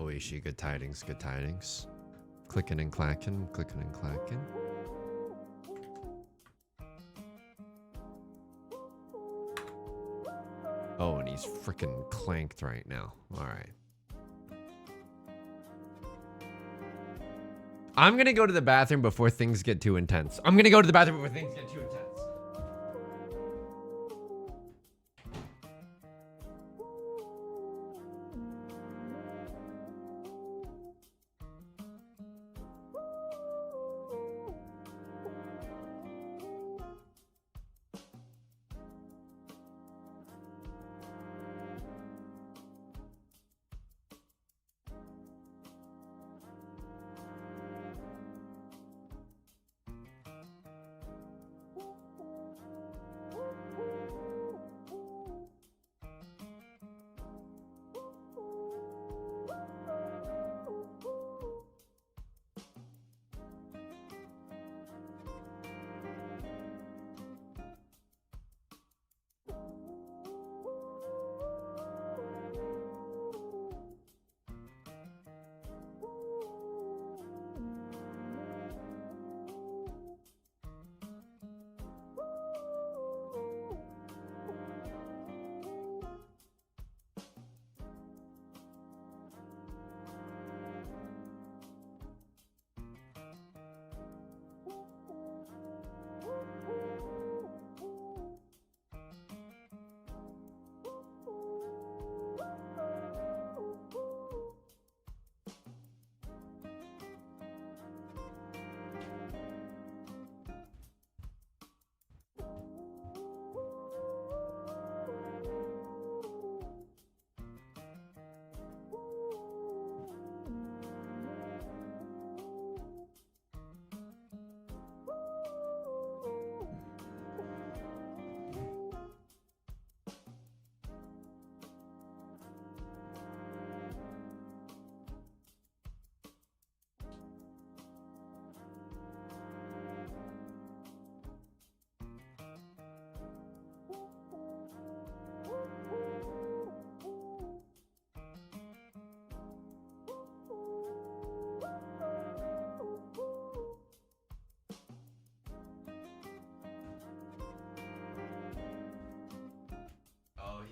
Oishi, good tidings, good tidings. Clicking and clacking, clicking and clacking. Oh, and he's freaking clanked right now. All right. I'm gonna go to the bathroom before things get too intense. I'm gonna go to the bathroom before things get too intense.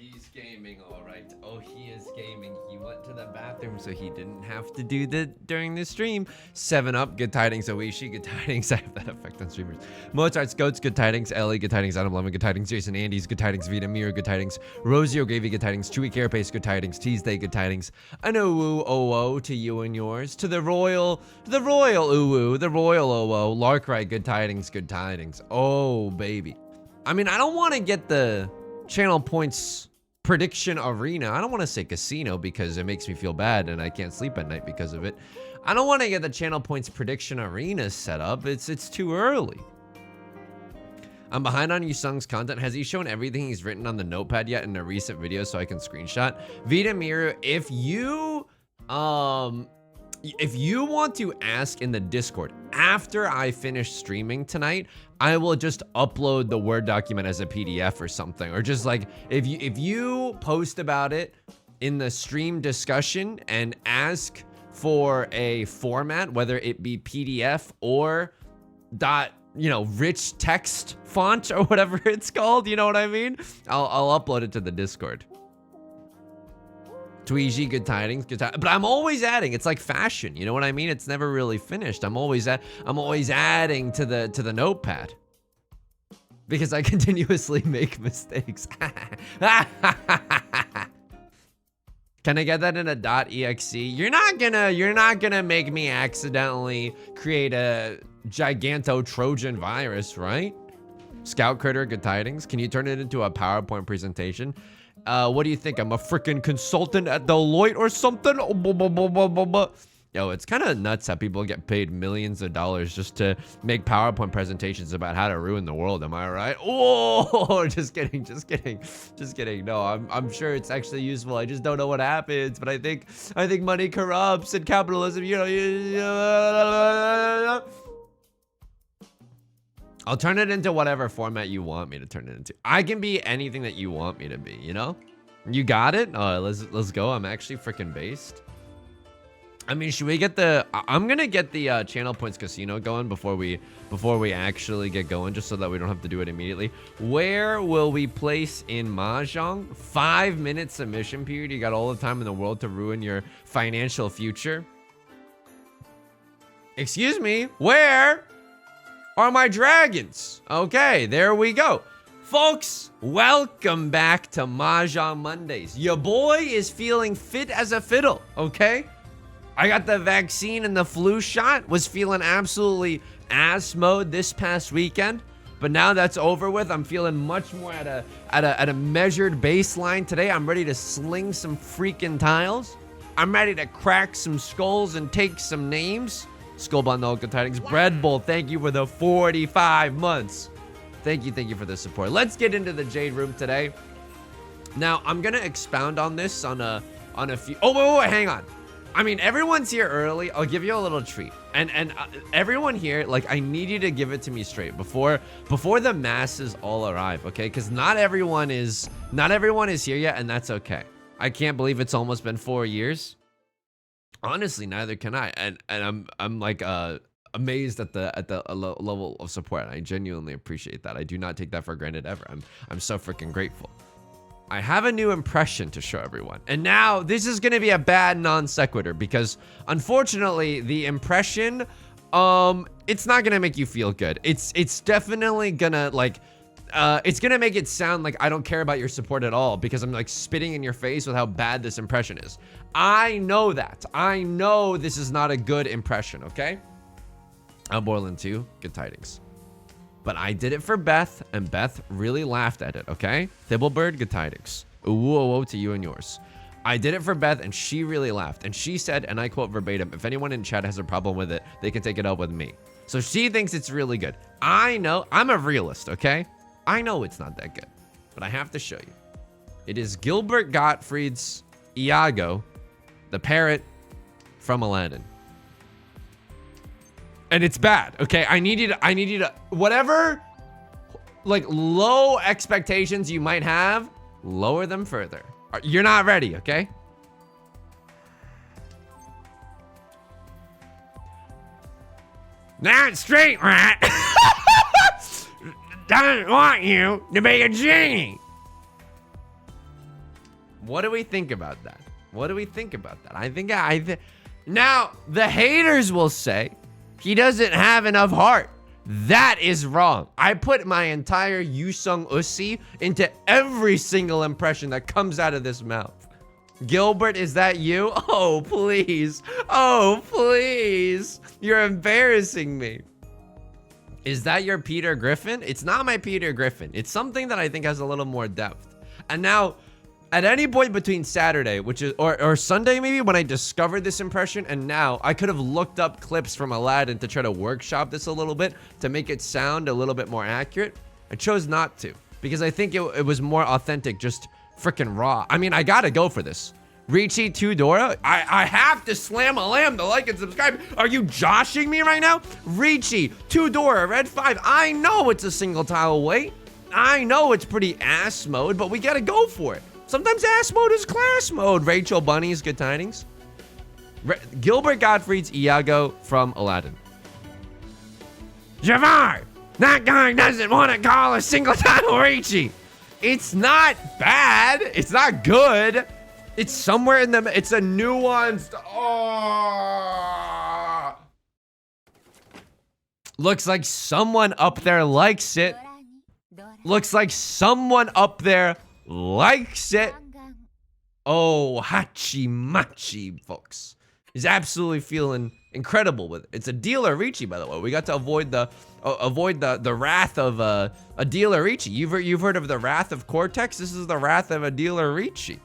He's gaming, all right. Oh, he is gaming. He went to the bathroom so he didn't have to do that during the stream. 7-Up, good tidings. Oishi, good tidings. I have that effect on streamers. Mozart's Goats, good tidings. Ellie, good tidings. Adam Levin, good tidings. Jason Andes, good tidings. Vita Mir, good tidings. Rosie O'Gravy, good tidings. Chewy Carapace, good tidings. Tuesday, good tidings. An oo to you and yours. To the royal oo, the royal oo. Larkrai, good tidings, good tidings. Oh, baby. I mean, I don't want to get the channel points prediction arena. I don't want to say casino because it makes me feel bad and I can't sleep at night because of it. I don't want to get the channel points prediction arena set up. It's too early. I'm behind on Yusung's content. Has he shown everything he's written on the notepad yet in a recent video so I can screenshot? Vita Miru, if you want to ask in the Discord after I finish streaming tonight, I will just upload the Word document as a PDF or something. Or just like, if you post about it in the stream discussion and ask for a format, whether it be PDF or rich text font or whatever it's called, you know what I mean? I'll upload it to the Discord. Tweezy, good tidings, but I'm always adding. It's like fashion, you know what I mean? It's never really finished. I'm always adding to the notepad because I continuously make mistakes. Can I get that in a .exe? You're not gonna make me accidentally create a giganto Trojan virus, right? Scout Critter, good tidings. Can you turn it into a PowerPoint presentation? What do you think? I'm a freaking consultant at Deloitte or something? Yo, it's kind of nuts how people get paid millions of dollars just to make PowerPoint presentations about how to ruin the world. Am I right? Oh, just kidding. No, I'm sure it's actually useful. I just don't know what happens. But I think money corrupts and capitalism. I'll turn it into whatever format you want me to turn it into. I can be anything that you want me to be, you know? You got it? Oh, let's go. I'm actually freaking based. I mean, should we get the? I'm gonna get the channel points casino going before we actually get going, just so that we don't have to do it immediately. Where will we place in mahjong? 5-minute submission period. You got all the time in the world to ruin your financial future. Excuse me. Where are my dragons? Okay, there we go. Folks, welcome back to Mahjong Mondays. Your boy is feeling fit as a fiddle, okay? I got the vaccine and the flu shot, was feeling absolutely ass mode this past weekend, but now that's over with. I'm feeling much more at a measured baseline today. I'm ready to sling some freaking tiles. I'm ready to crack some skulls and take some names. Skullbond, no good tidings. Wow. Bread Bowl, thank you for the 45 months. Thank you for the support. Let's get into the Jade Room today. Now, I'm gonna expound on this on a few. Oh, wait, hang on. I mean, everyone's here early. I'll give you a little treat. And everyone here, like, I need you to give it to me straight before the masses all arrive, okay? Because not everyone is here yet, and that's okay. I can't believe it's almost been 4 years. Honestly, neither can I. And I'm like amazed at the level of support. I genuinely appreciate that. I do not take that for granted ever. I'm so freaking grateful. I have a new impression to show everyone. And now this is going to be a bad non sequitur because unfortunately the impression, it's not going to make you feel good. It's definitely going to like, it's going to make it sound like I don't care about your support at all because I'm like spitting in your face with how bad this impression is. I know that. I know this is not a good impression, okay? I'm boiling too. Good tidings. But I did it for Beth, and Beth really laughed at it, okay? Thibblebird, good tidings. Ooh, to you and yours. I did it for Beth, and she really laughed. And she said, and I quote verbatim, if anyone in chat has a problem with it, they can take it up with me. So she thinks it's really good. I know, I'm a realist, okay? I know it's not that good, but I have to show you. It is Gilbert Gottfried's Iago, the parrot from Aladdin. And it's bad, okay? I need you to, whatever, like, low expectations you might have, lower them further. You're not ready, okay? That straight rat doesn't want you to be a genie. What do we think about that? What do we think about that? I think now the haters will say he doesn't have enough heart. That is wrong. I put my entire Yusung Usi into every single impression that comes out of this mouth. Gilbert, is that you? Oh, please. Oh, please. You're embarrassing me. Is that your Peter Griffin? It's not my Peter Griffin. It's something that I think has a little more depth. And now, at any point between Saturday, which is or Sunday maybe, when I discovered this impression, and now I could have looked up clips from Aladdin to try to workshop this a little bit to make it sound a little bit more accurate. I chose not to because I think it was more authentic, just freaking raw. I mean, I gotta go for this. Richie Tudora, I have to slam a lamb to like and subscribe. Are you joshing me right now? Richie Tudora, Red 5. I know it's a single tile away. I know it's pretty ass mode, but we gotta go for it. Sometimes ass mode is class mode. Rachel Bunny's good tidings. Gilbert Gottfried's Iago from Aladdin. Javar, that guy doesn't want to call a single title Richie. It's not bad. It's not good. It's somewhere in the. It's a nuanced. Oh. Looks like someone up there likes it. Looks like someone up there likes it. Oh, Hachimachi, folks, is absolutely feeling incredible with it. It's a dealer Ricci, by the way. We got to avoid the wrath of a dealer Ricci. You've heard of the wrath of Cortex. This is the wrath of a dealer Ricci.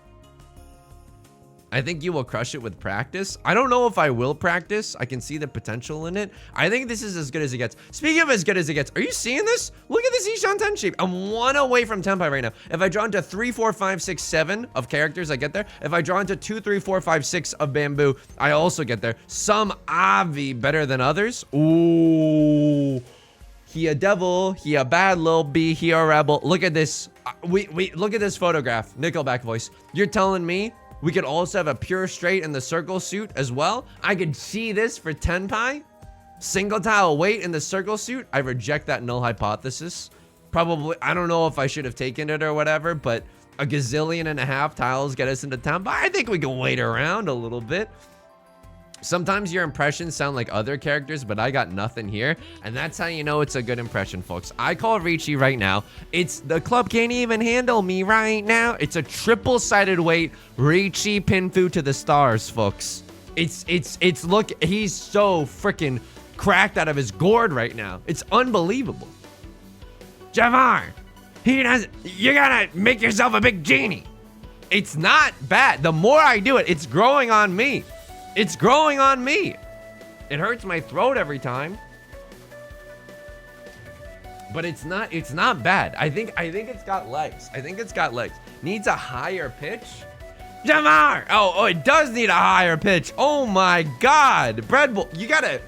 I think you will crush it with practice. I don't know if I will practice. I can see the potential in it. I think this is as good as it gets. Speaking of as good as it gets, are you seeing this? Look at this Ishan 10 shape. I'm 1 away from Tenpai right now. If I draw into 3, 4, 5, 6, 7 of characters, I get there. If I draw into 2, 3, 4, 5, 6 of bamboo, I also get there. Some Avi better than others. Ooh. He a devil, he a bad little bee, he a rebel. Look at this. We look at this photograph. Nickelback voice. You're telling me We could also have a pure straight in the circle suit as well. I could see this for Tenpai. Single tile weight in the circle suit. I reject that null hypothesis. Probably, I don't know if I should have taken it or whatever, but a gazillion and a half tiles get us into Tenpai. I think we can wait around a little bit. Sometimes your impressions sound like other characters, but I got nothing here. And that's how you know it's a good impression, folks. I call Ricci right now. It's the club can't even handle me right now. It's a triple-sided weight Ricci Pinfu to the stars, folks. It's look, he's so freaking cracked out of his gourd right now. It's unbelievable. Javar, you gotta make yourself a big genie. It's not bad. The more I do it, it's growing on me. It's growing on me. It hurts my throat every time. But it's not bad. I think it's got legs. I think it's got legs. Needs a higher pitch. Jamar! Oh, it does need a higher pitch. Oh my god. Bread Bowl, you gotta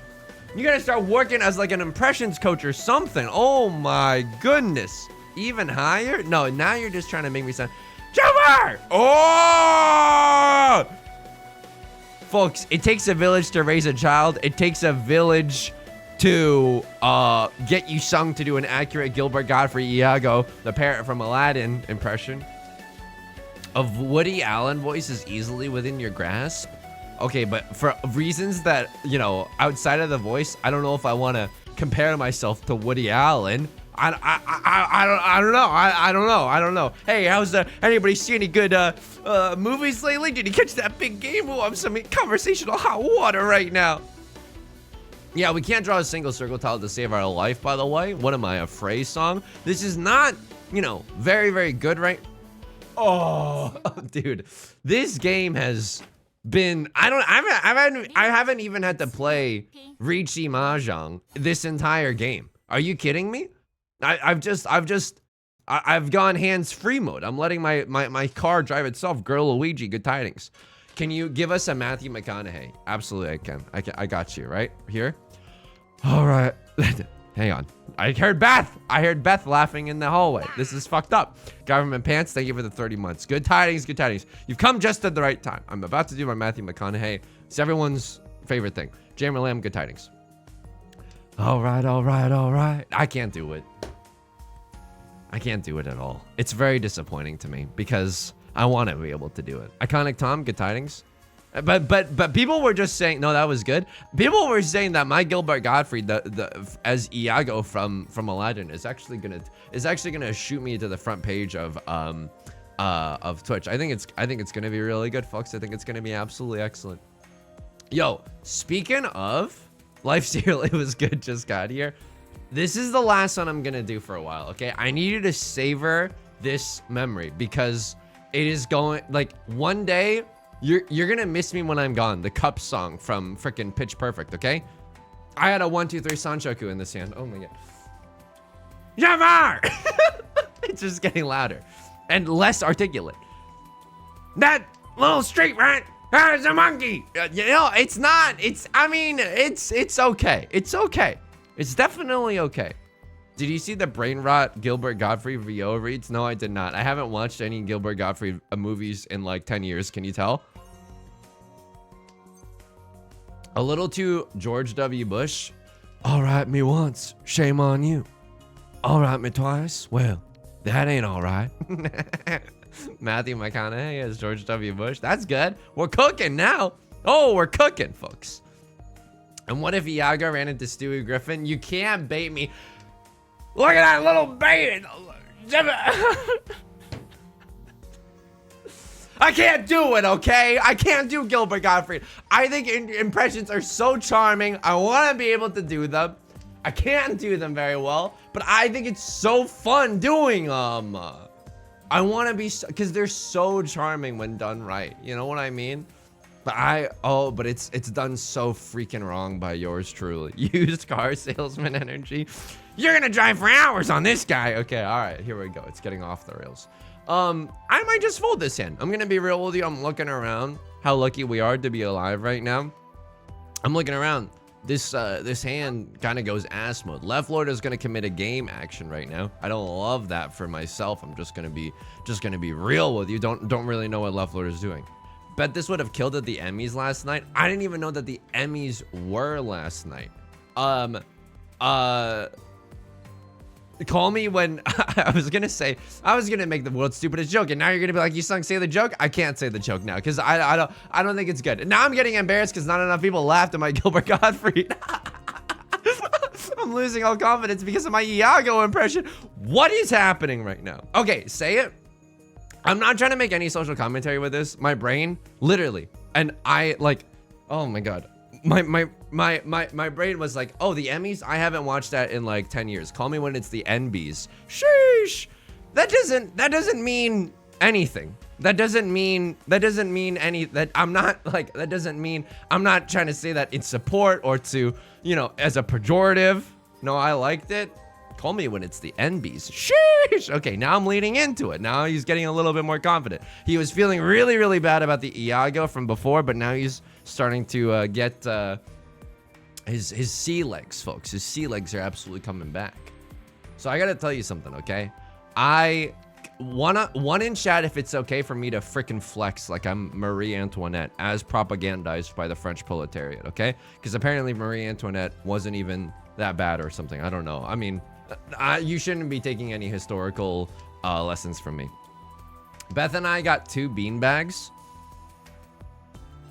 start working as like an impressions coach or something. Oh my goodness. Even higher? No, now you're just trying to make me sound Jamar! Oh! Folks, it takes a village to raise a child. It takes a village to get you sung to do an accurate Gilbert Godfrey Iago, the parrot from Aladdin impression. Of Woody Allen voice is easily within your grasp. Okay, but for reasons that, you know, outside of the voice, I don't know if I want to compare myself to Woody Allen. I don't know. Hey, how's anybody see any good movies lately? Did you catch that big game? Oh, I'm some conversational hot water right now. Yeah, we can't draw a single circle tile to save our life, by the way. What am I, a phrase song? This is not, you know, very, very good, right? Oh, dude, this game has been, I haven't even had to play Ricci Mahjong this entire game. Are you kidding me? I've gone hands-free mode. I'm letting my car drive itself. Girl Luigi, good tidings. Can you give us a Matthew McConaughey? Absolutely, I can. I got you right here. All right, hang on. I heard Beth. Laughing in the hallway. This is fucked up. Government pants. Thank you for the 30 months. Good tidings. Good tidings. You've come just at the right time. I'm about to do my Matthew McConaughey. It's everyone's favorite thing. Jammer Lamb. Good tidings. All right. I can't do it. I can't do it at all. It's very disappointing to me because I want to be able to do it. Iconic Tom, good tidings. But people were just saying, no, that was good. People were saying that my Gilbert Godfrey, as Iago from Aladdin, is actually gonna shoot me to the front page of Twitch. I think it's gonna be really good, folks. I think it's gonna be absolutely excellent. Yo, speaking of Life Serial, it was good, just got here. This is the last one I'm gonna do for a while, okay? I need you to savor this memory because it is going, like, one day you're gonna miss me when I'm gone. The Cup song from freaking Pitch Perfect, okay? I had a 1, 2, 3 Sanchoku in this hand. Oh my god. Jamar! It's just getting louder and less articulate. That little street rat has a monkey. You know, it's not. It's okay. It's okay. It's definitely okay. Did you see the brain rot Gilbert Godfrey VO reads? No, I did not. I haven't watched any Gilbert Godfrey movies in like 10 years. Can you tell? A little too George W. Bush. All right, me once. Shame on you. All right, me twice. Well, that ain't all right. Matthew McConaughey as George W. Bush. That's good. We're cooking now. Oh, we're cooking, folks. And what if Iago ran into Stewie Griffin? You can't bait me. Look at that little baby. I can't do it, okay? I can't do Gilbert Gottfried. I think impressions are so charming. I want to be able to do them. I can't do them very well, but I think it's so fun doing them. I want to be, because they're so charming when done right. You know what I mean? But it's done so freaking wrong by yours truly. Used car salesman energy. You're gonna drive for hours on this guy. Okay, all right, here we go. It's getting off the rails. I might just fold this in. I'm gonna be real with you. I'm looking around. How lucky we are to be alive right now. I'm looking around. This hand kind of goes ass mode. Left Lord is gonna commit a game action right now. I don't love that for myself. I'm just gonna be real with you. Don't really know what Left Lord is doing. Bet this would have killed at the Emmys last night. I didn't even know that the Emmys were last night. Call me when I was gonna make the world's stupidest joke, and now you're gonna be like, you sung say the joke. I can't say the joke now because I don't think it's good. Now I'm getting embarrassed because not enough people laughed at my Gilbert Gottfried. I'm losing all confidence because of my Iago impression. What is happening right now? Okay, say it. I'm not trying to make any social commentary with this. My brain, literally, and I like, oh my god. My brain was like, oh, the Emmys? I haven't watched that in like 10 years. Call me when it's the NBs. Sheesh. That doesn't mean anything. That doesn't mean any, that I'm not like, that doesn't mean, I'm not trying to say that in support or to, you know, as a pejorative. No, I liked it. Call me when it's the NBs. Sheesh. Okay, now I'm leading into it. Now he's getting a little bit more confident. He was feeling really, really bad about the Iago from before, but now he's starting to get his sea legs, folks. His sea legs are absolutely coming back. So I gotta tell you something, okay? I one in chat if it's okay for me to frickin' flex like I'm Marie Antoinette as propagandized by the French proletariat, okay? Because apparently Marie Antoinette wasn't even that bad or something. I don't know. I mean, you shouldn't be taking any historical lessons from me. Beth and I got 2 beanbags.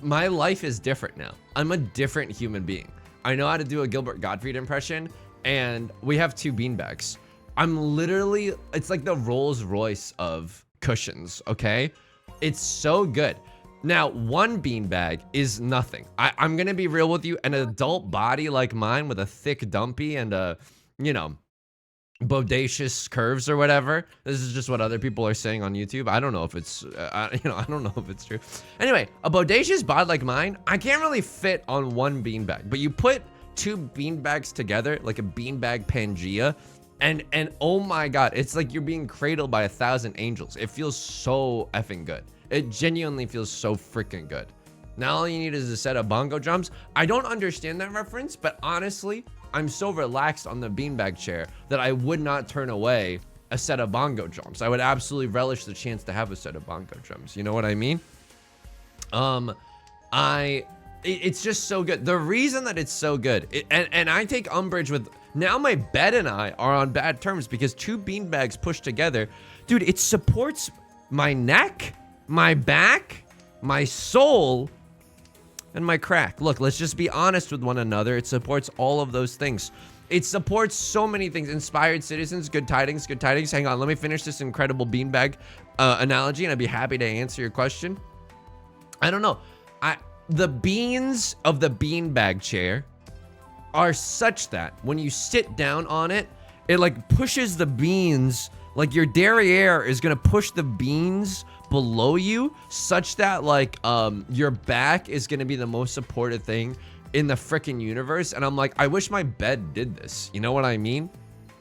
My life is different now. I'm a different human being. I know how to do a Gilbert Gottfried impression, and we have 2 beanbags. I'm literally, it's like the Rolls Royce of cushions, okay? It's so good. Now, 1 beanbag is nothing. I'm gonna be real with you. An adult body like mine with a thick dumpy and a, you know, bodacious curves or whatever. This is just what other people are saying on YouTube. I don't know if it's, I don't know if it's true. Anyway, a bodacious bod like mine, I can't really fit on 1 beanbag, but you put 2 beanbags together, like a beanbag Pangea, and oh my god, it's like you're being cradled by 1,000 angels. It feels so effing good. It genuinely feels so freaking good. Now all you need is a set of bongo drums. I don't understand that reference, but honestly, I'm so relaxed on the beanbag chair that I would not turn away a set of bongo drums. I would absolutely relish the chance to have a set of bongo drums. You know what I mean? It's just so good. The reason that it's so good, and I take umbrage with, now my bed and I are on bad terms because 2 beanbags pushed together. Dude, it supports my neck, my back, my soul, and my crack. Look, let's just be honest with one another. It supports all of those things. It supports so many things. Inspired citizens, good tidings, good tidings. Hang on, let me finish this incredible beanbag analogy, and I'd be happy to answer your question. I don't know. The beans of the beanbag chair are such that when you sit down on it, it like pushes the beans, like your derriere is gonna push the beans below you such that like your back is gonna be the most supported thing in the freaking universe. And I'm like, I wish my bed did this. You know what I mean?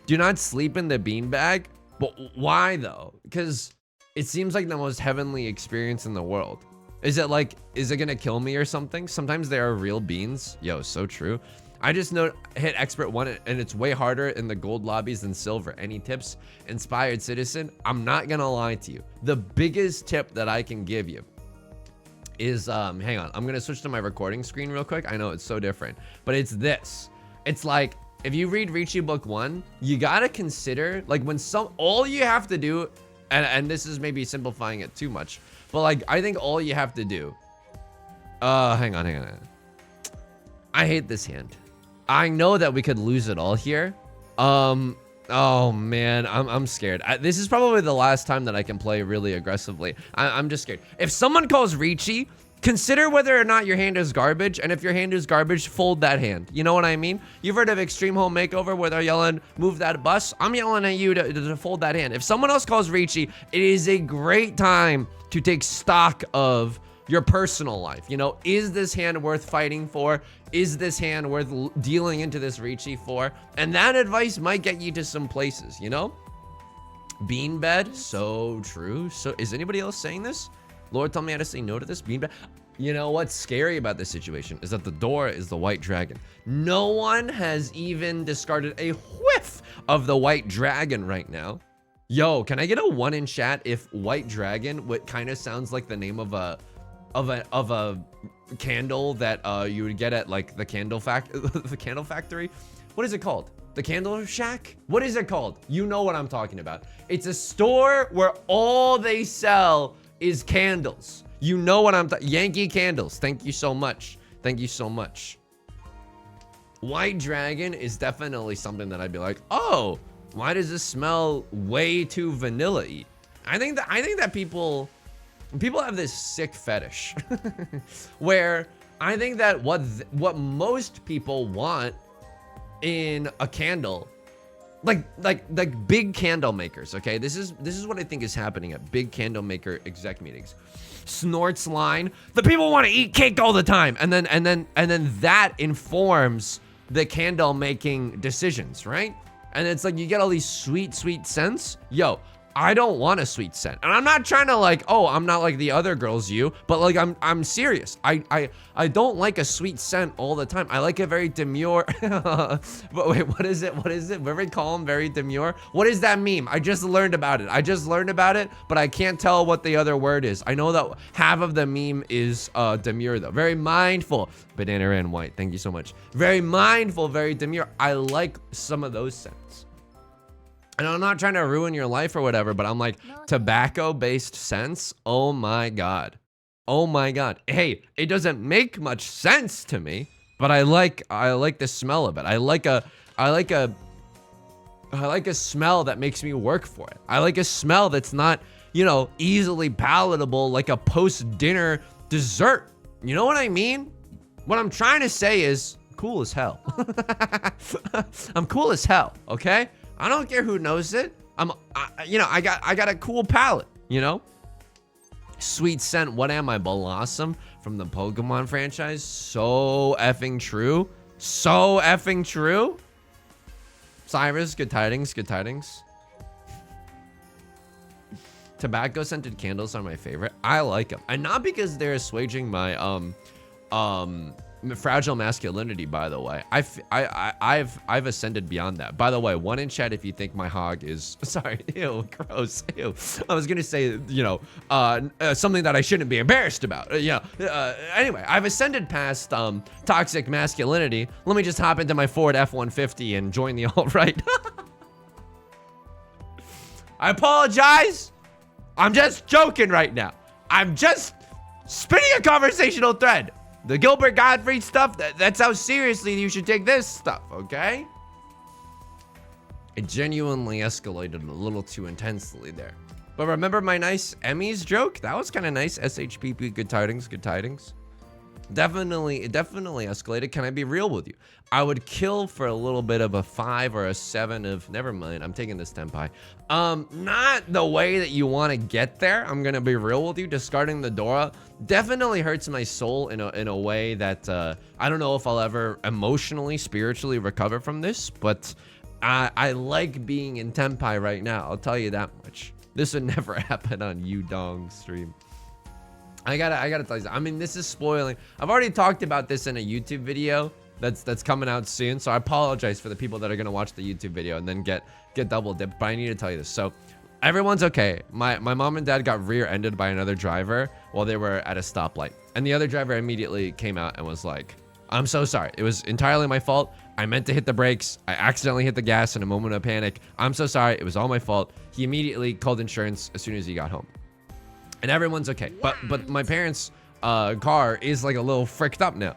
Do not sleep in the beanbag. But why though? Because it seems like the most heavenly experience in the world. Is it gonna kill me or something? Sometimes they are real beans. Yo, so true. I just hit expert 1 and it's way harder in the gold lobbies than silver. Any tips? Inspired citizen, I'm not gonna lie to you. The biggest tip that I can give you is, hang on, I'm gonna switch to my recording screen real quick. I know it's so different, but it's this. It's like, if you read Ricci book 1, you gotta consider, like when all you have to do, and this is maybe simplifying it too much, but like, I think all you have to do, hang on. I hate this hand. I know that we could lose it all here. Oh man, I'm scared. This is probably the last time that I can play really aggressively. I'm just scared. If someone calls Ricci, consider whether or not your hand is garbage, and if your hand is garbage, fold that hand. You know what I mean? You've heard of Extreme Home Makeover where they're yelling, move that bus? I'm yelling at you to fold that hand. If someone else calls Ricci, it is a great time to take stock of your personal life. You know, is this hand worth fighting for? Is this hand worth dealing into this Ricci for? And that advice might get you to some places, you know? Beanbed, so true. So is anybody else saying this? Lord, tell me how to say no to this beanbag. You know what's scary about this situation is that the door is the white dragon. No one has even discarded a whiff of the white dragon right now. Yo, can I get a 1 in chat if white dragon, what kind of sounds like the name of a of a candle that you would get at like the candle factory. What is it called? The Candle Shack? What is it called? You know what I'm talking about. It's a store where all they sell is candles. You know what I'm talking. Yankee Candles. Thank you so much. Thank you so much. White Dragon is definitely something that I'd be like, oh, why does this smell way too vanilla-y? I think that people have this sick fetish where I think that what most people want in a candle, like big candle makers, okay, this is what I think is happening at big candle maker exec meetings. Snorts line, the people want to eat cake all the time, and then that informs the candle making decisions, right? And it's like you get all these sweet scents. Yo, I don't want a sweet scent. And I'm not trying to like, oh, I'm not like the other girls but like I'm serious. I don't like a sweet scent all the time. I like a very demure but wait, what is it? Very calm, very demure. What is that meme? I just learned about it. But I can't tell what the other word is. I know that half of the meme is demure though. Very mindful. Banana and white. Thank you so much. Very mindful, very demure. I like some of those scents. And I'm not trying to ruin your life or whatever, but I'm like, tobacco-based scents? Oh my God. Oh my God. Hey, it doesn't make much sense to me, but I like the smell of it. I like a smell that makes me work for it. I like a smell that's not, you know, easily palatable like a post-dinner dessert. You know what I mean? What I'm trying to say is cool as hell. I'm cool as hell, okay? I don't care who knows it. I got a cool palate, you know? Sweet scent, what am I? Blossom from the Pokemon franchise. So effing true. So effing true. Cyrus, good tidings, good tidings. Tobacco scented candles are my favorite. I like them. And not because they're assuaging my fragile masculinity, by the way. I've ascended beyond that. By the way, one in chat if you think my hog is sorry, ew, gross, ew. I was gonna say, you know, something that I shouldn't be embarrassed about. Anyway, I've ascended past toxic masculinity. Let me just hop into my Ford F-150 and join the alt-right. I apologize. I'm just joking right now. I'm just spinning a conversational thread. The Gilbert Gottfried stuff, that's how seriously you should take this stuff, okay? It genuinely escalated a little too intensely there. But remember my nice Emmys joke? That was kind of nice. SHPP, good tidings, good tidings. It definitely escalated. Can I be real with you? I would kill for a little bit of a 5 or a 7 of, never mind, I'm taking this Tenpai. Not the way that you want to get there. I'm gonna be real with you. Discarding the Dora definitely hurts my soul in a way that I don't know if I'll ever emotionally, spiritually recover from this, but I like being in Tenpai right now. I'll tell you that much. This would never happen on Udong stream. I gotta tell you, I mean, this is spoiling. I've already talked about this in a YouTube video that's coming out soon, so I apologize for the people that are gonna watch the YouTube video and then get double dipped, but I need to tell you this. So everyone's okay. My mom and dad got rear-ended by another driver while they were at a stoplight, and the other driver immediately came out and was like, I'm so sorry. It was entirely my fault. I meant to hit the brakes. I accidentally hit the gas in a moment of panic. I'm so sorry. It was all my fault. He immediately called insurance as soon as he got home. And everyone's okay. But my parents' car is like a little fricked up now.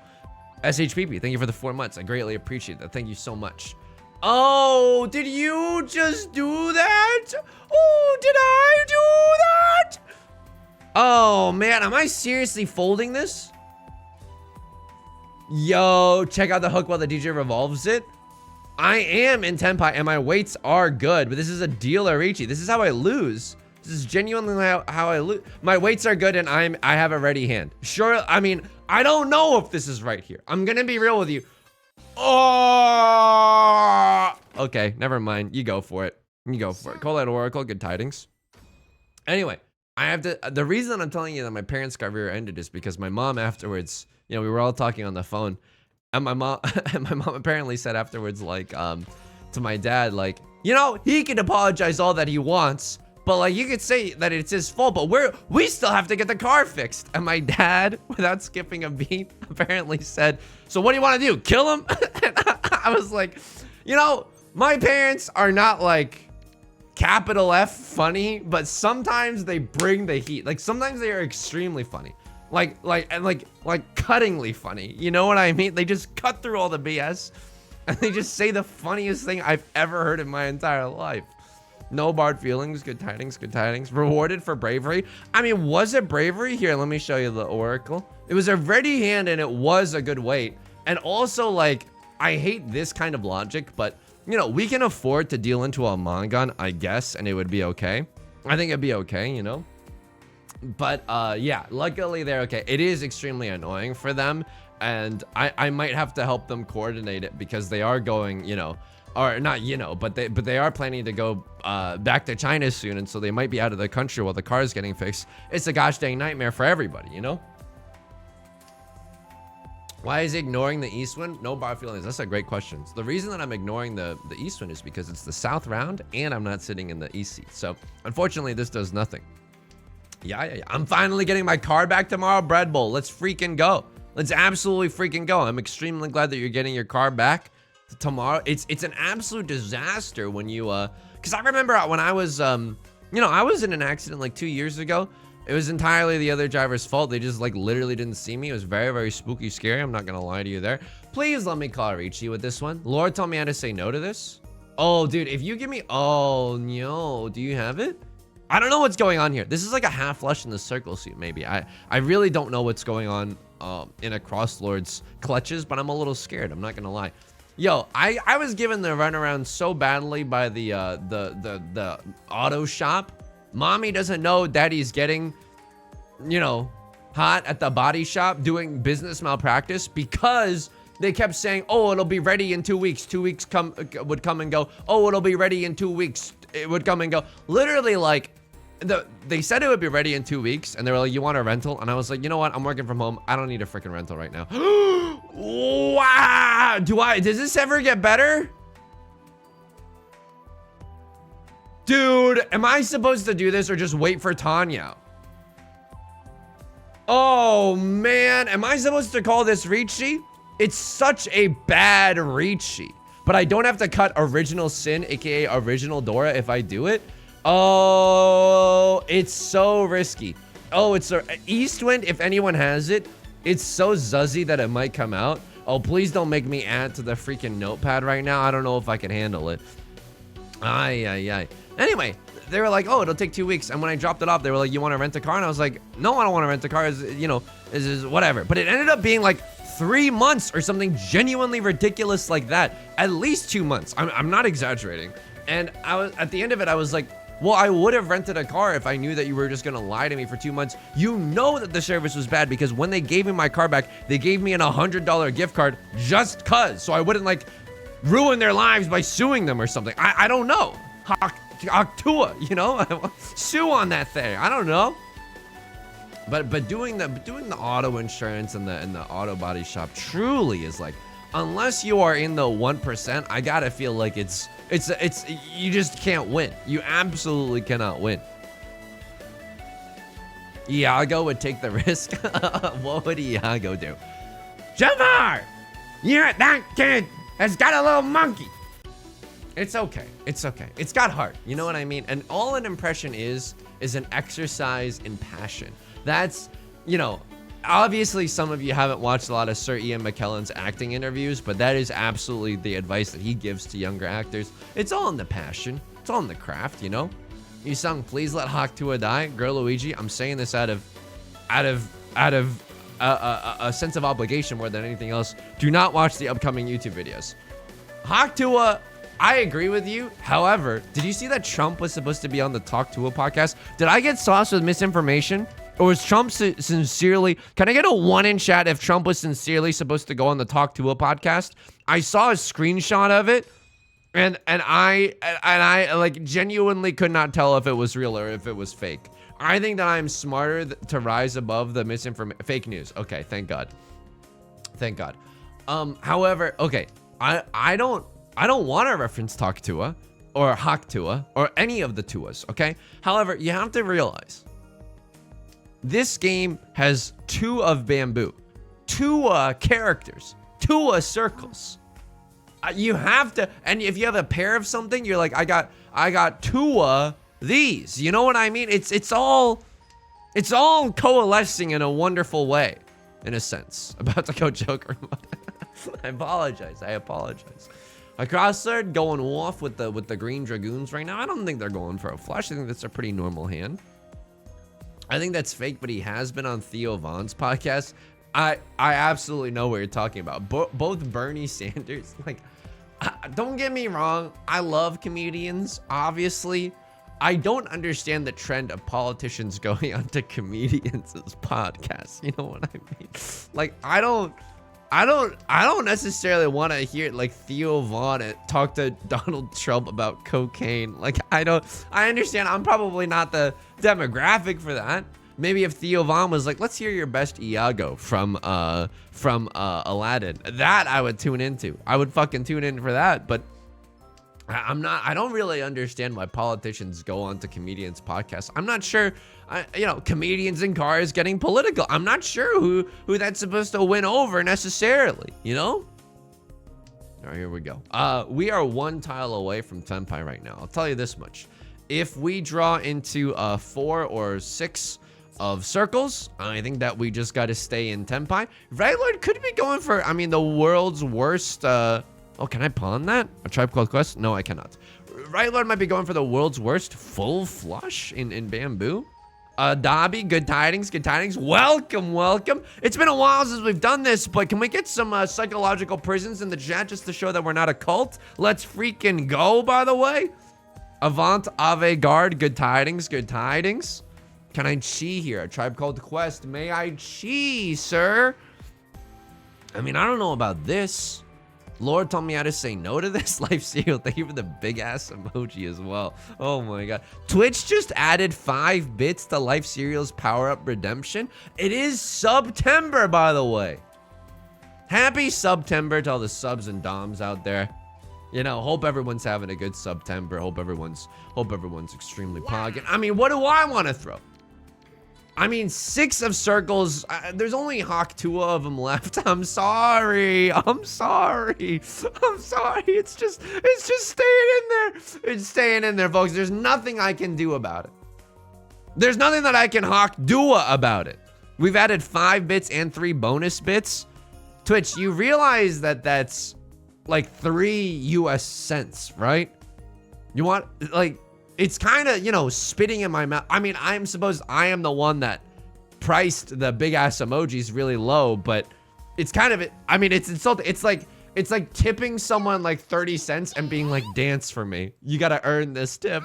SHPP, thank you for the 4 months. I greatly appreciate that. Thank you so much. Oh, did you just do that? Oh, did I do that? Oh, man. Am I seriously folding this? Yo, check out the hook while the DJ revolves it. I am in Tenpai and my weights are good, but this is a deal Arichi. This is how I lose. This is genuinely how I lose. My weights are good and I have a ready hand. Sure, I mean, I don't know if this is right here. I'm gonna be real with you. Oh, okay, never mind. You go for it. You go for it. Call that Oracle, good tidings. Anyway, I have to, the reason I'm telling you that my parents got rear-ended is because my mom afterwards, you know, we were all talking on the phone, and my mom apparently said afterwards, like, to my dad, like, you know, he can apologize all that he wants, But like, you could say that it's his fault, but we still have to get the car fixed. And my dad, without skipping a beat, apparently said, so what do you want to do? Kill him? And I was like, you know, my parents are not like capital F funny, but sometimes they bring the heat. Like sometimes they are extremely funny. Like cuttingly funny. You know what I mean? They just cut through all the BS and they just say the funniest thing I've ever heard in my entire life. No barred feelings, good tidings, good tidings. Rewarded for bravery. I mean, was it bravery? Here, let me show you the oracle. It was a ready hand and it was a good weight. And also, like, I hate this kind of logic, but, you know, we can afford to deal into a Mongon, I guess, and it would be okay. I think it'd be okay, you know? But, yeah, luckily they're okay. It is extremely annoying for them, and I might have to help them coordinate it because they are going, you know, or not, you know, but they are planning to go back to China soon, and so they might be out of the country while the car is getting fixed. It's a gosh dang nightmare for everybody, you know? Why is he ignoring the east wind? No bar feelings. That's a great question. The reason that I'm ignoring the east wind is because it's the south round, and I'm not sitting in the east seat. So, unfortunately, this does nothing. Yeah. I'm finally getting my car back tomorrow, Bread Bowl. Let's freaking go. Let's absolutely freaking go. I'm extremely glad that you're getting your car back tomorrow. It's an absolute disaster when you because I remember when I was you know, I was in an accident like 2 years ago. It was entirely the other driver's fault. They just like literally didn't see me. It was very, very spooky, scary. I'm not gonna lie to you there. Please let me call Richie with this one. Lord told me how to say no to this. Oh, dude, if you give me, oh no, do you have it? I don't know what's going on here. This is like a half flush in the circle suit, maybe. I really don't know what's going on in a Cross Lord's clutches, but I'm a little scared. I'm not gonna lie. Yo, I was given the runaround so badly by the auto shop. Mommy doesn't know daddy's getting, you know, hot at the body shop doing business malpractice because they kept saying, oh, it'll be ready in 2 weeks. 2 weeks would come and go. Oh, it'll be ready in 2 weeks. It would come and go. Literally, like, they said it would be ready in 2 weeks, and they were like, you want a rental? And I was like, you know what? I'm working from home. I don't need a freaking rental right now. Wow. Does this ever get better? Dude, am I supposed to do this or just wait for Tanya? Oh, man. Am I supposed to call this Richie? It's such a bad Richie. But I don't have to cut Original Sin, aka Original Dora, if I do it. Oh, it's so risky. Oh, it's a Eastwind, if anyone has it. It's so zuzzy that it might come out. Oh, please don't make me add to the freaking notepad right now. I don't know if I can handle it. Ay. Anyway, they were like, oh, it'll take 2 weeks. And when I dropped it off, they were like, you want to rent a car? And I was like, no, I don't want to rent a car. You know, this is whatever. But it ended up being like 3 months or something genuinely ridiculous like that. At least 2 months. I'm not exaggerating. And I was at the end of it, I was like, well, I would have rented a car if I knew that you were just gonna lie to me for 2 months. You know that the service was bad because when they gave me my car back, they gave me an $100 gift card just cause. So I wouldn't like ruin their lives by suing them or something. I don't know. Octua, you know, sue on that thing. I don't know. But doing the auto insurance and the auto body shop truly is like, unless you are in the 1%, I gotta feel like it's you just can't win. You absolutely cannot win. Iago would take the risk. What would Iago do? Jamar, that kid has got a little monkey. It's okay. It's okay. It's got heart. You know what I mean? And all an impression is an exercise in passion. That's, you know, obviously some of you haven't watched a lot of Sir Ian McKellen's acting interviews, but that is absolutely the advice that he gives to younger actors. It's all in the passion. It's all in the craft, you know? You sung Please Let Haktua Die, Girl Luigi. I'm saying this out of a sense of obligation more than anything else. Do not watch the upcoming YouTube videos. Haktua, I agree with you. However, did you see that Trump was supposed to be on the Talk to a podcast? Did I get sauced with misinformation? Or was Trump sincerely... Can I get a 1 in chat if Trump was sincerely supposed to go on the Talk to a podcast? I saw a screenshot of it, and I like genuinely could not tell if it was real or if it was fake. I think that I'm smarter to rise above the fake news. Okay, thank God. Thank God. However, okay, I don't want to reference Talk to a, or Hawk Tua, or any of the Tuas, okay? However, you have to realize this game has 2 of bamboo, 2 characters, 2 circles. You have to, and if you have a pair of something, you're like, I got 2 these. You know what I mean? It's all coalescing in a wonderful way, in a sense. About to go Joker mode. I apologize. A crossword going off with the green dragoons right now. I don't think they're going for a flush. I think that's a pretty normal hand. I think that's fake, but he has been on Theo Von's podcast. I absolutely know what you're talking about. Both Bernie Sanders, like, don't get me wrong. I love comedians, obviously. I don't understand the trend of politicians going onto comedians' podcasts. You know what I mean? Like, I don't necessarily want to hear like Theo Von talk to Donald Trump about cocaine. Like, I understand I'm probably not the demographic for that. Maybe if Theo Von was like, let's hear your best Iago from Aladdin, that I would tune into. I would fucking tune in for that. But I don't really understand why politicians go onto comedians' podcasts. I'm not sure, comedians in cars getting political. I'm not sure who that's supposed to win over necessarily, you know? All right, here we go. We are 1 tile away from Tenpai right now. I'll tell you this much. If we draw into 4 or 6 of circles, I think that we just got to stay in Tenpai. Right Lord could be going for, the world's worst, oh, can I pawn that? A Tribe Called Quest? No, I cannot. Right Lord might be going for the world's worst full flush in bamboo. Dobby, good tidings. Welcome. It's been a while since we've done this, but can we get some psychological prisons in the chat just to show that we're not a cult? Let's freaking go, by the way. Avant Ave-Garde, good tidings. Can I chi here? A Tribe Called Quest. May I chi, sir? I don't know about this. Lord told me how to say no to this. Life Serial, thank you for the big ass emoji as well. Oh my god. Twitch just added 5 bits to Life Serial's Power Up Redemption. It is September, by the way. Happy September to all the subs and doms out there. Hope everyone's having a good September. Hope everyone's extremely pogging. What do I want to throw? 6 of circles. There's only Hawk 2 of them left. I'm sorry. It's just staying in there. It's staying in there, folks. There's nothing I can do about it. There's nothing that I can Hawk Dua about it. We've added 5 bits and 3 bonus bits. Twitch, you realize that that's like 3 US cents, right? You want, like, it's kind of, spitting in my mouth. I am the one that priced the big ass emojis really low, but it's kind of, it's insulting. It's like tipping someone like 30 cents and being like, dance for me. You got to earn this tip.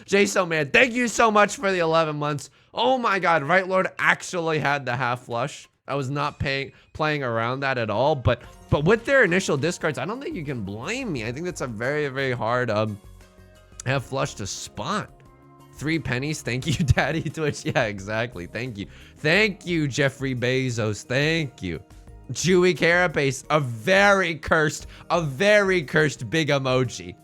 Jaso, man, thank you so much for the 11 months. Oh my God, Right Lord actually had the half flush. I was not playing around that at all, but with their initial discards, I don't think you can blame me. I think that's a very, very hard, have flush to spot. 3 pennies. Thank you, Daddy Twitch. Yeah, exactly. Thank you, Jeffrey Bezos. Thank you. Chewy Carapace. A very cursed big emoji.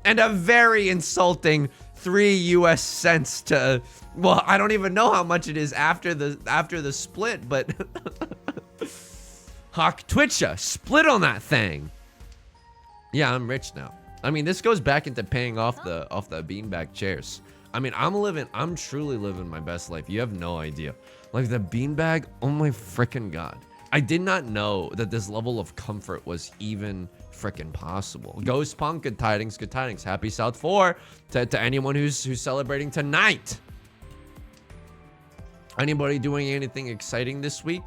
And a very insulting 3 US cents to, well, I don't even know how much it is after the split, but Hawk Twitcha, split on that thing. Yeah, I'm rich now. This goes back into paying off the beanbag chairs. I'm truly living my best life. You have no idea. Like the beanbag, oh my freaking God. I did not know that this level of comfort was even freaking possible. Ghost Punk, good tidings. Happy South 4 to anyone who's celebrating tonight. Anybody doing anything exciting this week?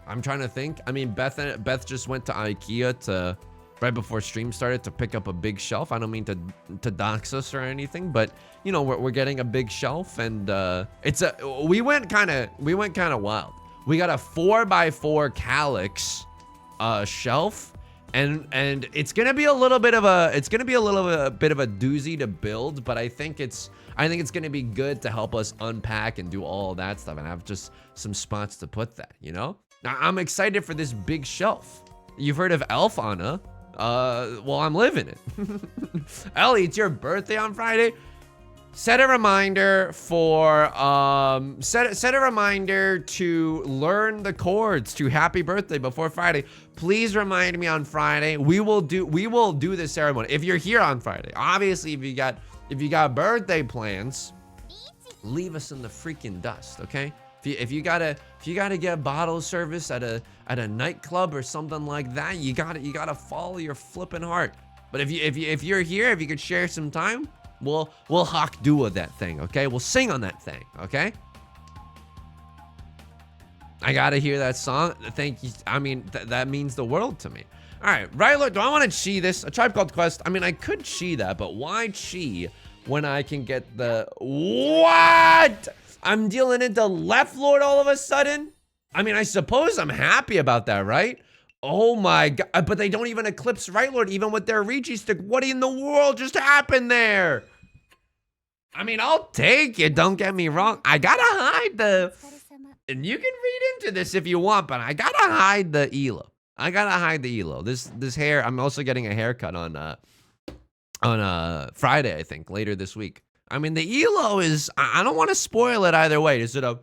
I'm trying to think. Beth just went to IKEA right before stream started to pick up a big shelf. I don't mean to dox us or anything, but we're getting a big shelf, and we went kind of wild. We got a 4x4 calyx shelf, and it's gonna be a little bit of a doozy to build, but I think it's gonna be good to help us unpack and do all that stuff and have just some spots to put that. Now I'm excited for this big shelf. You've heard of Elf Anna. well, I'm living it. Ellie, it's your birthday on Friday. Set a reminder for set a reminder to learn the chords to Happy Birthday before Friday. Please remind me on Friday. We will do this ceremony if you're here on Friday. Obviously, if you got birthday plans, leave us in the freaking dust, okay? If you gotta get bottle service at a nightclub or something like that, you gotta follow your flipping heart. But if you're here, if you could share some time, we'll hawk dua that thing, okay? We'll sing on that thing, okay? I gotta hear that song. Thank you. I mean, that means the world to me. All right, right, look, do I want to chi this? A Tribe Called Quest. I mean, I could chi that, but why chi when I can get the... What? I'm dealing into Left Lord all of a sudden? I mean, I suppose I'm happy about that, right? Oh my god, but they don't even eclipse Right Lord even with their Rigi stick. What in the world just happened there? I mean, I'll take it, don't get me wrong. I gotta hide the... And you can read into this if you want, but I gotta hide the elo. I gotta hide the elo. This hair, I'm also getting a haircut on Friday, I think, later this week. I mean, the elo is, I don't want to spoil it either way. Is it a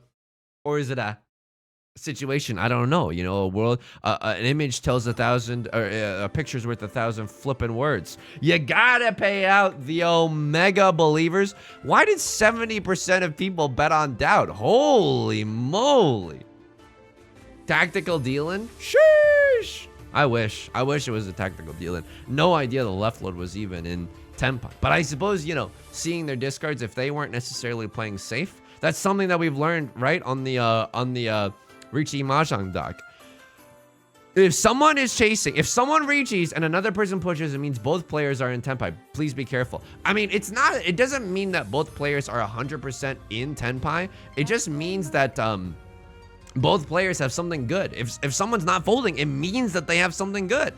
situation? I don't know. You know, a world, an image tells 1,000, or a picture's worth 1,000 flipping words. You gotta pay out the Omega believers. Why did 70% of people bet on doubt? Holy moly. Tactical dealing? Sheesh. I wish it was a tactical dealing. No idea the Left Lord was even in Tenpai. But I suppose, you know, seeing their discards, if they weren't necessarily playing safe, that's something that we've learned, right, on the Richi Mahjong doc. If someone is chasing, if someone reaches and another person pushes, it means both players are in Tenpai. Please be careful. I mean, it doesn't mean that both players are 100% in Tenpai. It just means that both players have something good. If someone's not folding, it means that they have something good.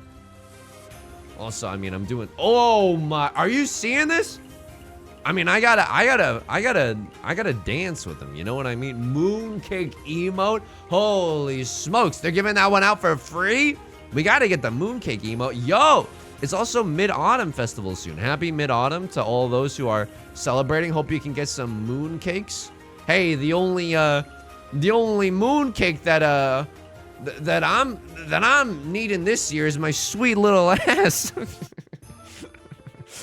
Also, I mean, I'm doing, oh my, are you seeing this? I mean, I gotta dance with them. You know what I mean? Mooncake emote. Holy smokes. They're giving that one out for free. We gotta get the mooncake emote. Yo, it's also Mid-Autumn Festival soon. Happy Mid-Autumn to all those who are celebrating. Hope you can get some mooncakes. Hey, the only mooncake that I'm needing this year is my sweet little ass.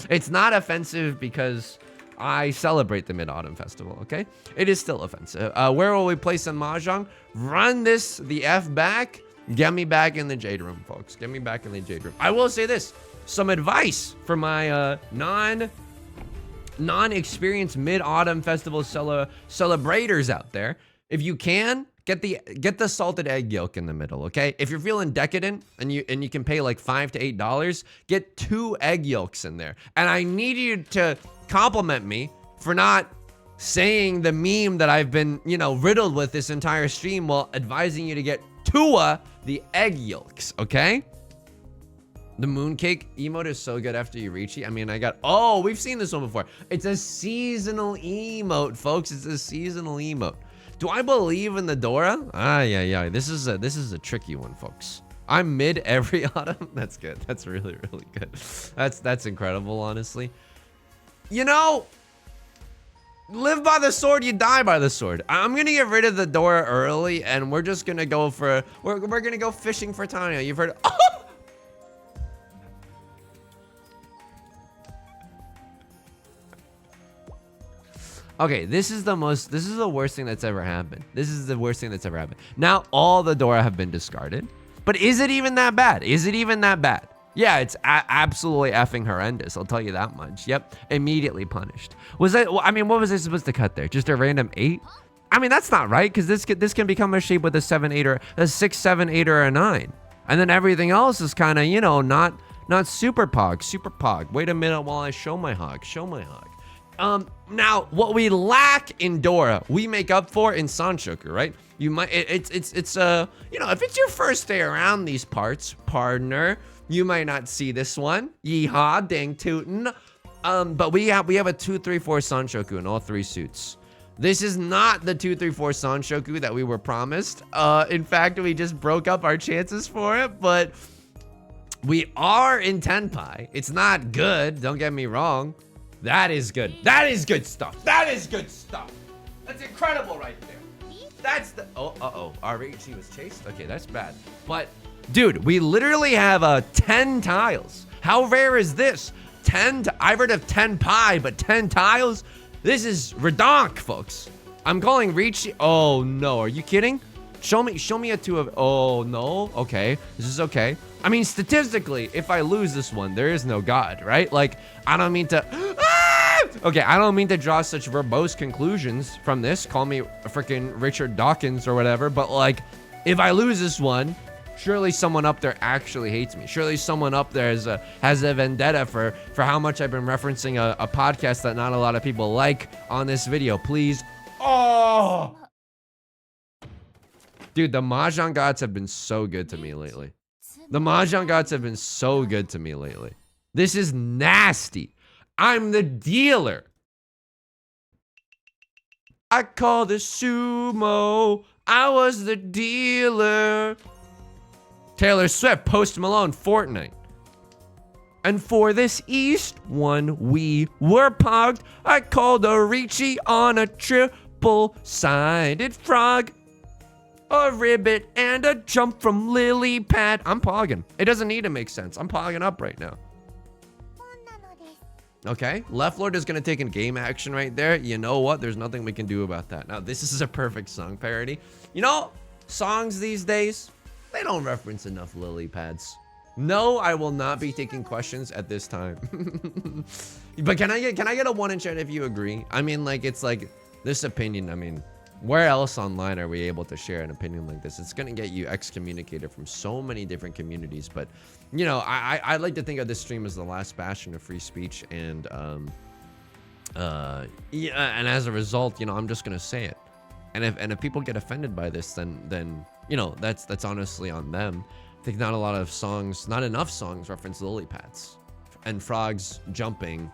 It's not offensive because I celebrate the Mid-Autumn Festival, okay? It is still offensive. Where will we play some Mahjong? Run the F back. Get me back in the Jade Room, folks. Get me back in the Jade Room. I will say this. Some advice for my non-experienced Mid-Autumn Festival celebrators out there. If you can, get the salted egg yolk in the middle, okay? If you're feeling decadent and you can pay like $5 to $8, get 2 egg yolks in there. And I need you to compliment me for not saying the meme that I've been, you know, riddled with this entire stream while advising you to get the egg yolks, okay? The mooncake emote is so good after you reach it. I mean, oh, we've seen this one before. It's a seasonal emote, folks. It's a seasonal emote. Do I believe in the Dora? Yeah. This is a tricky one, folks. I'm mid every autumn. That's good. That's really, really good. That's incredible, honestly. You know, live by the sword, you die by the sword. I'm gonna get rid of the Dora early, and we're just gonna go for we're gonna go fishing for Tanya. You've heard. Oh! Okay, this is the worst thing that's ever happened. This is the worst thing that's ever happened. Now all the Dora have been discarded, but is it even that bad? Is it even that bad? Yeah, it's absolutely effing horrendous. I'll tell you that much. Yep, immediately punished. Was that? I mean, what was I supposed to cut there? Just a random 8? I mean, that's not right because this can become a shape with a 7, 8, or a 6, 7, 8, or a 9, and then everything else is kind of, you know, not super pog. Super pog. Wait a minute while I show my hog. Show my hog. Now what we lack in Dora, we make up for in Sanshoku, right? You might, it's you know, if it's your first day around these parts, partner, you might not see this one. Yeehaw, dang tootin'. But we have a 2, 3, 4 Sanshoku in all 3 suits. This is not the 2, 3, 4 Sanshoku that we were promised. In fact, we just broke up our chances for it, but We are in Tenpai. It's not good. Don't get me wrong. That is good. That is good stuff. That is good stuff. That's incredible right there. That's the... Oh, Arichi was chased? Okay, that's bad. But, dude, we literally have 10 tiles. How rare is this? 10... I've heard of Tenpai, but 10 tiles? This is redonk, folks. I'm calling Richi... Oh, no. Are you kidding? Show me a 2 of... Oh, no. Okay. This is okay. I mean, statistically, if I lose this one, there is no God, right? Like, I don't mean to... Okay, I don't mean to draw such verbose conclusions from this. Call me freaking Richard Dawkins or whatever. But, like, if I lose this one, surely someone up there actually hates me. Surely someone up there has a vendetta for how much I've been referencing a podcast that not a lot of people like on this video. Please. Oh! Dude, the Mahjong gods have been so good to me lately. The Mahjong gods have been so good to me lately. This is nasty. I'm the dealer. I call the sumo. I was the dealer. Taylor Swift, Post Malone, Fortnite. And for this East one, we were pogged. I called a Ricci on a triple-sided frog. A ribbit and a jump from lily pad. I'm pogging. It doesn't need to make sense. I'm pogging up right now. Okay, Left Lord is gonna take a game action right there. You know what? There's nothing we can do about that. Now, this is a perfect song parody. You know, songs these days, they don't reference enough lily pads. No, I will not be taking questions at this time. But can I get a 1 in chat if you agree? I mean, like, it's like this opinion. I mean, where else online are we able to share an opinion like this? It's gonna get you excommunicated from so many different communities. But you know, I like to think of this stream as the last bastion of free speech, and yeah, and as a result, you know, I'm just gonna say it. And if people get offended by this, then you know, that's honestly on them. I think not enough songs reference lily pads, and frogs jumping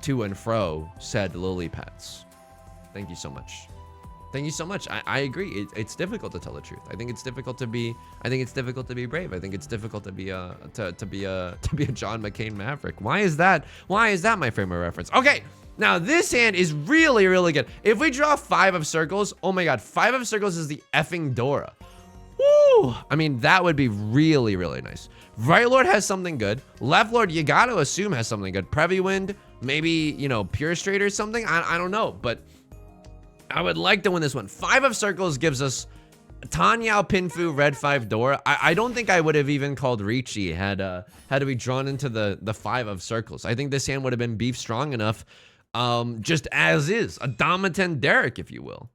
to and fro said lily pads. Thank you so much. Thank you so much. I agree. It's difficult to tell the truth. I think it's difficult to be. I think it's difficult to be brave. I think it's difficult to be a John McCain maverick. Why is that? Why is that my frame of reference? Okay. Now this hand is really, really good. If we draw 5 of circles, oh my God, 5 of circles is the effing Dora. Woo! I mean, that would be really, really nice. Right Lord has something good. Left Lord, you gotta assume has something good. Previ Wind, maybe, you know, Pure Straight or something. I don't know, but I would like to win this one. 5 of circles gives us Tanyao, Pinfu, Red 5 Dora. I don't think I would have even called Ricci had we drawn into the 5 of circles. I think this hand would have been beef strong enough, just as is. A Domitan Derek, if you will.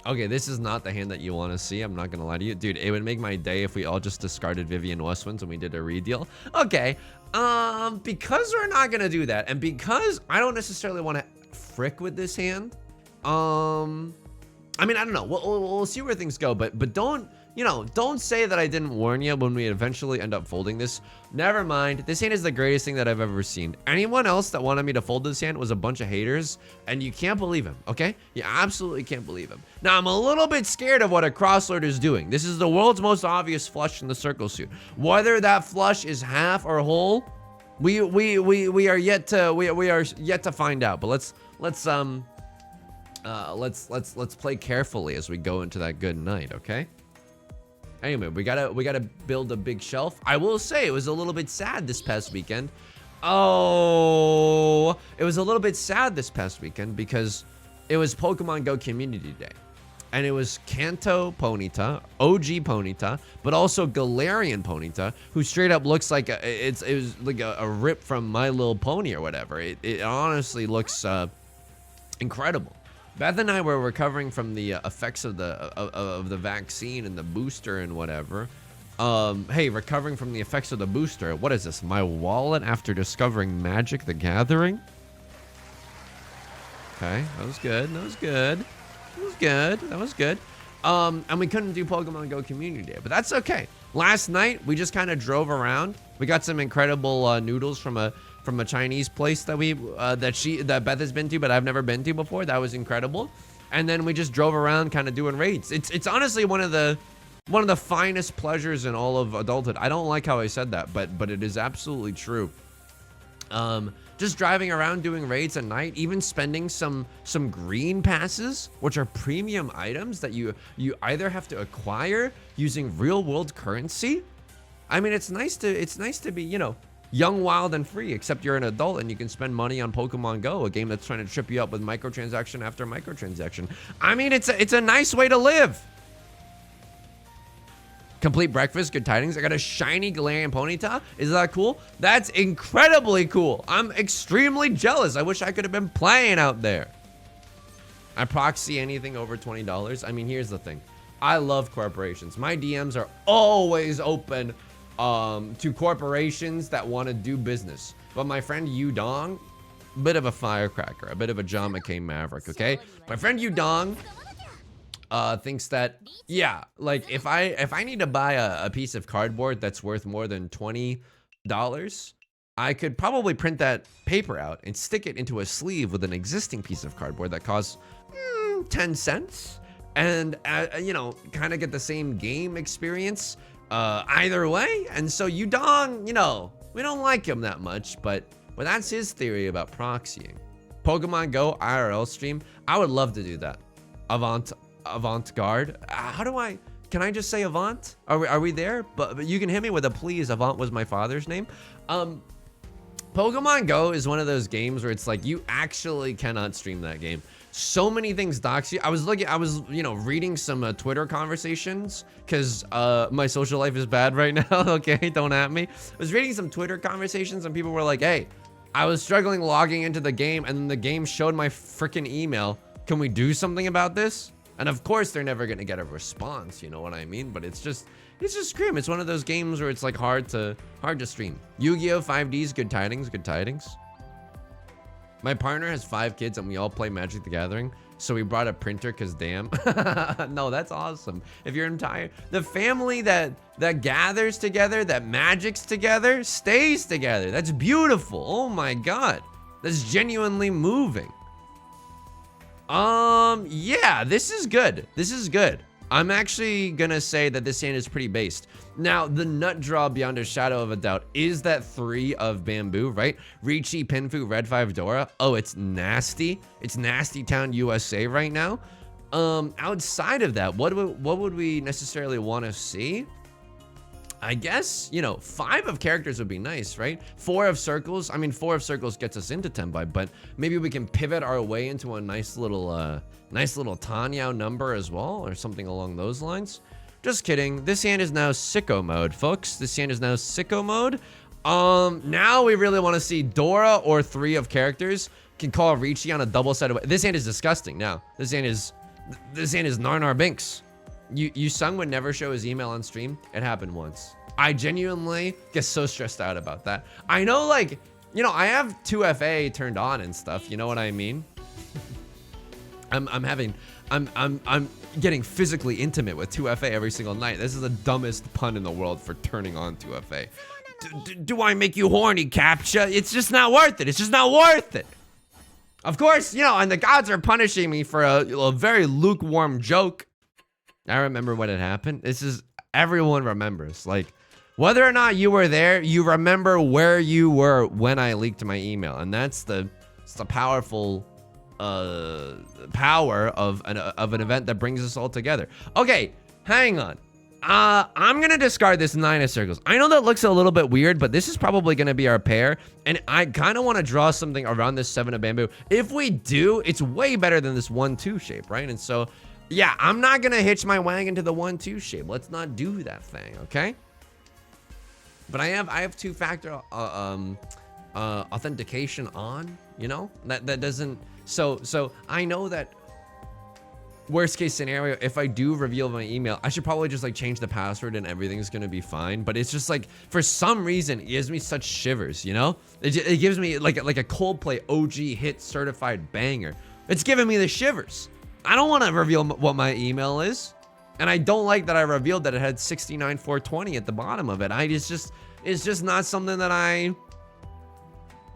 Okay, this is not the hand that you want to see. I'm not going to lie to you. Dude, it would make my day if we all just discarded Vivian Westwinds when we did a redeal. Okay, because we're not going to do that, and because I don't necessarily want to frick with this hand, I mean, I don't know. We'll see where things go, but don't, you know, don't say that I didn't warn you when we eventually end up folding this. Never mind. This hand is the greatest thing that I've ever seen. Anyone else that wanted me to fold this hand was a bunch of haters, and you can't believe him, okay? You absolutely can't believe him. Now, I'm a little bit scared of what a crosslord is doing. This is the world's most obvious flush in the circle suit. Whether that flush is half or whole, we are yet to find out. But let's play carefully as we go into that good night, okay? Anyway, we gotta build a big shelf. I will say it was a little bit sad this past weekend. Oh, it was a little bit sad this past weekend because it was Pokemon Go Community Day. And it was Kanto Ponyta, OG Ponyta, but also Galarian Ponyta, who straight up looks like it was like a rip from My Little Pony or whatever. It honestly looks incredible. Beth and I were recovering from the effects of the vaccine and the booster and whatever. Hey, recovering from the effects of the booster. What is this? My wallet after discovering Magic the Gathering? Okay, that was good. That was good. That was good. That was good. And we couldn't do Pokemon Go Community Day, but that's okay. Last night, we just kind of drove around. We got some incredible noodles from a Chinese place that that Beth has been to, but I've never been to before. That was incredible. And then we just drove around kind of doing raids. It's honestly one of the One of the finest pleasures in all of adulthood. I don't like how I said that, but it is absolutely true. Just driving around doing raids at night, even spending some green passes, which are premium items that you either have to acquire using real world currency. I mean, it's nice to be, you know, young, wild, and free, except you're an adult and you can spend money on Pokemon Go, a game that's trying to trip you up with microtransaction after microtransaction. I mean, it's a nice way to live. Complete breakfast, good tidings. I got a shiny Galarian Ponyta. Is that cool? That's incredibly cool. I'm extremely jealous. I wish I could have been playing out there. I proxy anything over $20. I mean, here's the thing. I love corporations. My DMs are always open to corporations that want to do business. But my friend Yudong, bit of a firecracker, a bit of a John McCain maverick, okay? My friend Yudong thinks that, yeah, like if I need to buy a piece of cardboard that's worth more than $20, I could probably print that paper out and stick it into a sleeve with an existing piece of cardboard that costs 10 cents and you know, kind of get the same game experience either way. And so Yudong, you know, we don't like him that much, but that's his theory about proxying. Pokemon Go IRL stream, I would love to do that. Avant-garde. Can I just say Avant? Are we there? But you can hit me with a please. Avant was my father's name. Pokemon Go is one of those games where it's like you actually cannot stream that game. So many things dox you. I was you know, reading some Twitter conversations because my social life is bad right now. Okay, don't at me. I was reading some Twitter conversations and people were like, hey, I was struggling logging into the game and then the game showed my freaking email. Can we do something about this? And of course, they're never gonna get a response, you know what I mean? But it's just grim. It's one of those games where it's like hard to stream. Yu-Gi-Oh! 5Ds, good tidings, good tidings. My partner has 5 kids and we all play Magic the Gathering. So we brought a printer cause damn. No, that's awesome. If you're entire, the family that gathers together, that magics together, stays together. That's beautiful. Oh my God. That's genuinely moving. Yeah, this is good. This is good. I'm actually gonna say that this hand is pretty based. Now, the nut draw beyond a shadow of a doubt is that 3 of bamboo, right? Ricci, Pinfu, Red 5, Dora. Oh, it's nasty. It's Nasty Town, USA right now. Outside of that, what would we necessarily want to see? I guess, you know, 5 of characters would be nice, right? 4 of circles. I mean, 4 of circles gets us into Tenbai, but maybe we can pivot our way into a nice little Tanyao number as well, or something along those lines. Just kidding. This hand is now sicko mode, folks. This hand is now sicko mode. Now we really want to see Dora or 3 of characters can call Ricci on a double-sided way. This hand is disgusting now. This hand is Narnar Binks. Sung would never show his email on stream. It happened once. I genuinely get so stressed out about that. I know, like, you know, I have 2FA turned on and stuff. You know what I mean? I'm getting physically intimate with 2FA every single night. This is the dumbest pun in the world for turning on 2FA. Do I make you horny, Captcha? It's just not worth it. It's just not worth it. Of course, you know, and the gods are punishing me for a very lukewarm joke. I remember when it happened. Everyone remembers. Like, whether or not you were there, you remember where you were when I leaked my email. And that's the powerful power of an event that brings us all together. Okay, hang on. I'm gonna discard this 9 of circles. I know that looks a little bit weird, but this is probably gonna be our pair. And I kind of want to draw something around this 7 of bamboo. If we do, it's way better than this 1-2 shape, right? And so, yeah, I'm not gonna hitch my wagon to the 1-2 shape. Let's not do that thing, okay? But I have 2-factor authentication on, you know? That doesn't, so I know that worst case scenario, if I do reveal my email, I should probably just like change the password and everything's gonna be fine. But it's just like, for some reason, it gives me such shivers, you know? It gives me like a Coldplay OG hit certified banger. It's giving me the shivers. I don't want to reveal what my email is. And I don't like that I revealed that it had 69420 at the bottom of it. It's just not something that I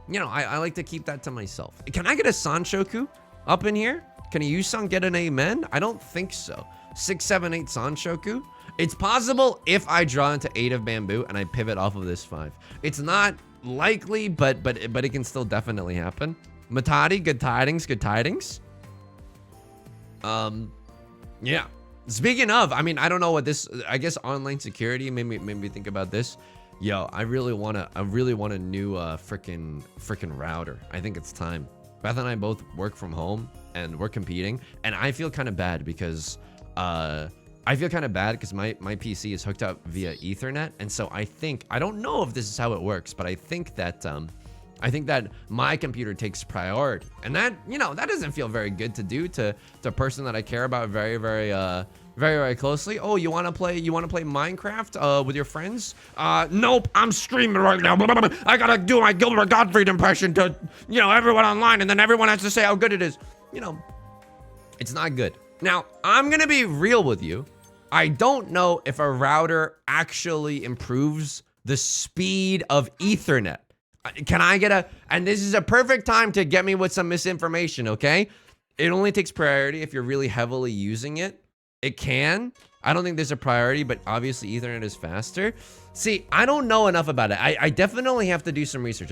like to keep that to myself. Can I get a Sanshoku up in here? Can a Yusung get an amen? I don't think so. 6, 7, 8 Sanshoku. It's possible if I draw into 8 of bamboo and I pivot off of this 5. It's not likely, but it can still definitely happen. Matadi, good tidings, good tidings. Yeah. Speaking of, I mean, I don't know what this, I guess online security made me think about this. Yo, I really want a new freaking router. I think it's time. Beth and I both work from home and we're competing, and I feel kind of bad because my PC is hooked up via Ethernet, and so I don't know if this is how it works, but I think that my computer takes priority, and that, you know, that doesn't feel very good to do to a person that I care about very, very closely. Oh, you want to play Minecraft with your friends? Nope, I'm streaming right now. I gotta do my Gilbert Gottfried impression to, you know, everyone online, and then everyone has to say how good it is. You know, it's not good. Now, I'm gonna be real with you. I don't know if a router actually improves the speed of Ethernet. Can I get and this is a perfect time to get me with some misinformation, okay? It only takes priority if you're really heavily using it. It can. I don't think there's a priority, but obviously Ethernet is faster. See, I don't know enough about it. I definitely have to do some research.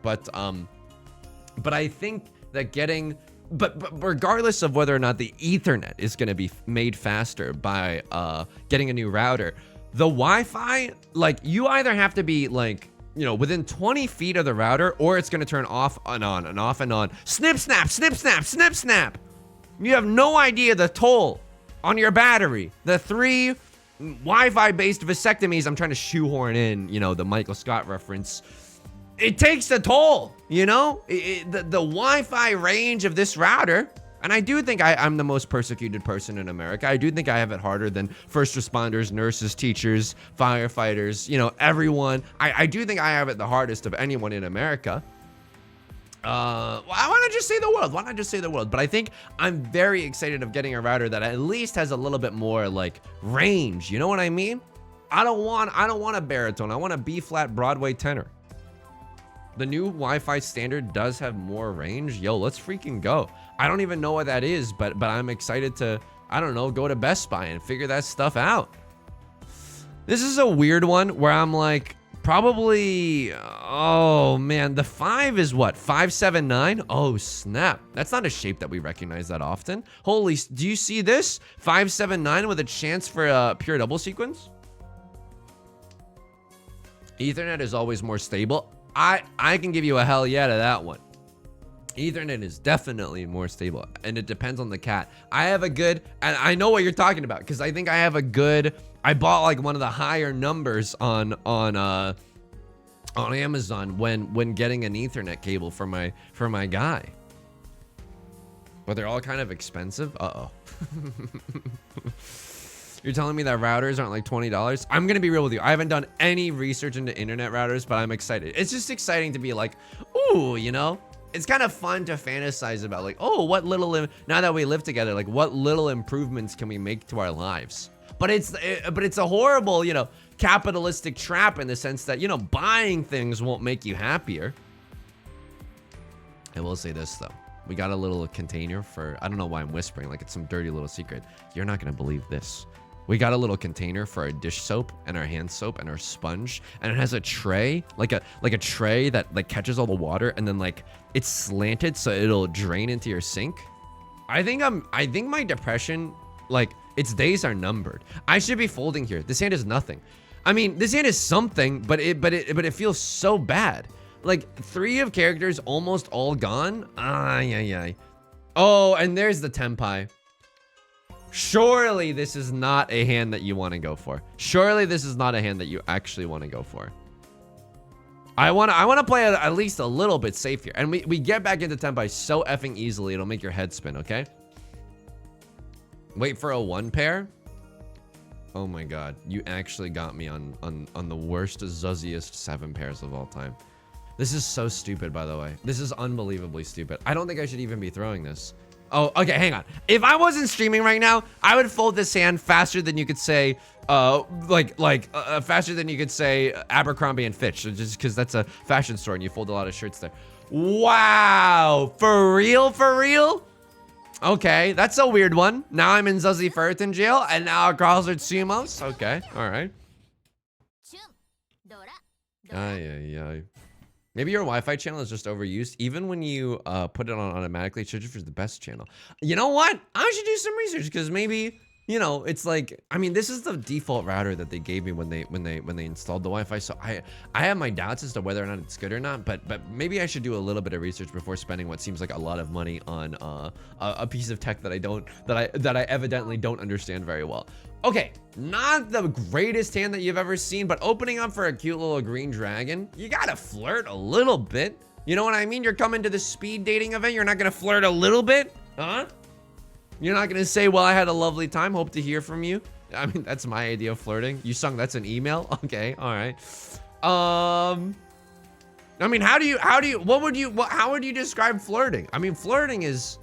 But I think that but regardless of whether or not the Ethernet is going to be made faster by getting a new router, the Wi-Fi, like, you either have to be like, you know, within 20 feet of the router, or it's going to turn off and on and off and on. Snip, snap, snip, snap, snip, snap. You have no idea the toll on your battery. The 3 Wi-Fi based vasectomies, I'm trying to shoehorn in, you know, the Michael Scott reference. It takes a toll, you know? The Wi-Fi range of this router, and I do think I'm the most persecuted person in America. I do think I have it harder than first responders, nurses, teachers, firefighters, you know, everyone. I do think I have it the hardest of anyone in America. Why not just say the world? Why not just say the world? But I think I'm very excited of getting a router that at least has a little bit more like range. You know what I mean? I don't want a baritone. I want a B flat Broadway tenor. The new Wi-Fi standard does have more range. Yo, let's freaking go. I don't even know what that is, but I'm excited to, I don't know, go to Best Buy and figure that stuff out. This is a weird one where I'm like, probably, oh man, the 5 is what, 579? Oh snap, that's not a shape that we recognize that often. Holy, do you see this? 579 with a chance for a pure double sequence? Ethernet is always more stable. I can give you a hell yeah to that one. Ethernet is definitely more stable, and it depends on the cat. I have a good, and I know what you're talking about, because I think I have a good, I bought like one of the higher numbers on Amazon when getting an Ethernet cable for my guy. But they're all kind of expensive. Uh-oh. You're telling me that routers aren't like $20? I'm gonna be real with you. I haven't done any research into internet routers, but I'm excited. It's just exciting to be like, ooh, you know? It's kind of fun to fantasize about, like, oh, what little, now that we live together, like, what little improvements can we make to our lives? But it's a horrible, you know, capitalistic trap in the sense that, you know, buying things won't make you happier. I will say this, though. We got a little container for, I don't know why I'm whispering, like it's some dirty little secret. You're not gonna believe this. We got a little container for our dish soap and our hand soap and our sponge, and it has a tray, like a tray that like catches all the water, and then like it's slanted so it'll drain into your sink. I think my depression, like, its days are numbered. I should be folding here. This hand is nothing. I mean, this hand is something, but it feels so bad. Like 3 of characters almost all gone. Ay. Oh, and there's the Tenpai. Surely this is not a hand that you want to go for. Surely this is not a hand that you actually want to go for. I want to play it at least a little bit safe here. And we get back into Tenpai so effing easily, it'll make your head spin, okay? Wait for a 1 pair. Oh my god, you actually got me on the worst, zuzziest 7 pairs of all time. This is so stupid, by the way. This is unbelievably stupid. I don't think I should even be throwing this. Oh, okay, hang on. If I wasn't streaming right now, I would fold this hand faster than you could say, faster than you could say Abercrombie and Fitch, just because that's a fashion store and you fold a lot of shirts there. Wow, for real, for real? Okay, that's a weird one. Now I'm in Zuzzy Ferretin jail, and now girls are Sumos. Okay, all right. Ay. Maybe your Wi-Fi channel is just overused. Even when you put it on automatically, it shows you for the best channel. You know what? I should do some research because maybe, you know, it's like, I mean, this is the default router that they gave me when they installed the Wi-Fi. So I have my doubts as to whether or not it's good or not. But maybe I should do a little bit of research before spending what seems like a lot of money on a piece of tech that I evidently don't understand very well. Okay, not the greatest hand that you've ever seen, but opening up for a cute little green dragon, you gotta flirt a little bit. You know what I mean? You're coming to the speed dating event, you're not gonna flirt a little bit? Huh? You're not gonna say, well, I had a lovely time, hope to hear from you. I mean, that's my idea of flirting. You sung that's an email? Okay, all right. I mean, how would you describe flirting? I mean, flirting is,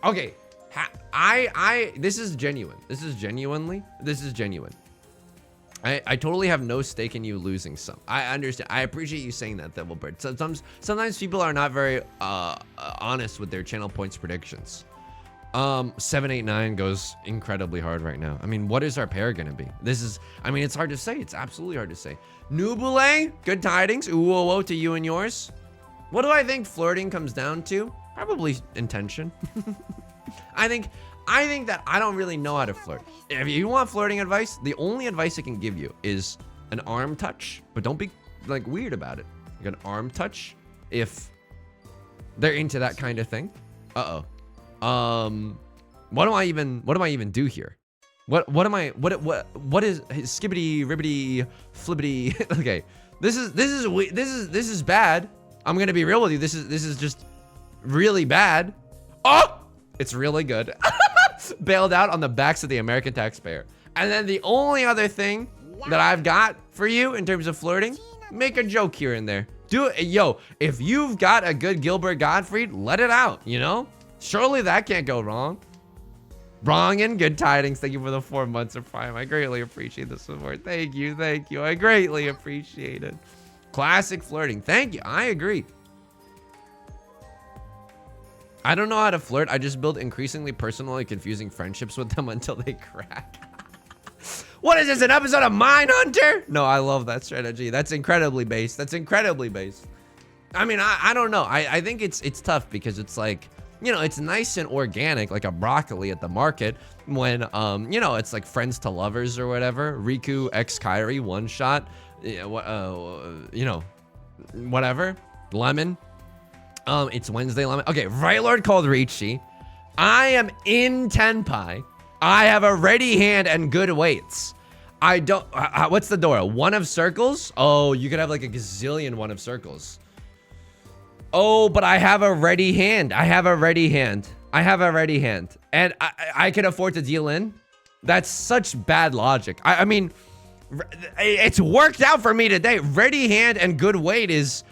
okay. This is genuine. This is genuine. I totally have no stake in you losing some. I understand. I appreciate you saying that, Devilbird. Sometimes people are not very honest with their channel points predictions. 789 goes incredibly hard right now. I mean, what is our pair gonna be? I mean, it's hard to say. It's absolutely hard to say. Nubule, good tidings. Ooh, to you and yours. What do I think flirting comes down to? Probably intention. I think that I don't really know how to flirt. If you want flirting advice, the only advice I can give you is an arm touch, but don't be like weird about it. Like an arm touch if they're into that kind of thing. What do I even do here? What is skibbity ribbity flibbity? Okay, this is bad. I'm gonna be real with you. This is just really bad. Oh, it's really good. Bailed out on the backs of the American taxpayer. And then the only other thing that I've got for you in terms of flirting, make a joke here and there. Do it. Yo, if you've got a good Gilbert Gottfried, let it out, you know? Surely that can't go wrong. Wrong and good tidings. Thank you for the 4 months of Prime. I greatly appreciate the support. Thank you. I greatly appreciate it. Classic flirting. Thank you. I agree. I don't know how to flirt. I just build increasingly personal and confusing friendships with them until they crack. What is this, an episode of Mindhunter? No, I love that strategy. That's incredibly based. I mean, I don't know. I think it's tough because it's like, you know, it's nice and organic, like a broccoli at the market when, you know, it's like friends to lovers or whatever. Riku x Kairi, one shot, you know, whatever. Lemon. It's Wednesday Lemon. Okay, Right Lord called Richi. I am in Tenpai. I have a ready hand and good weights. I don't, what's the door? One of circles? Oh, you could have like a gazillion one of circles. Oh, but I have a ready hand. And I can afford to deal in. That's such bad logic. I mean, it's worked out for me today. Ready hand and good weight is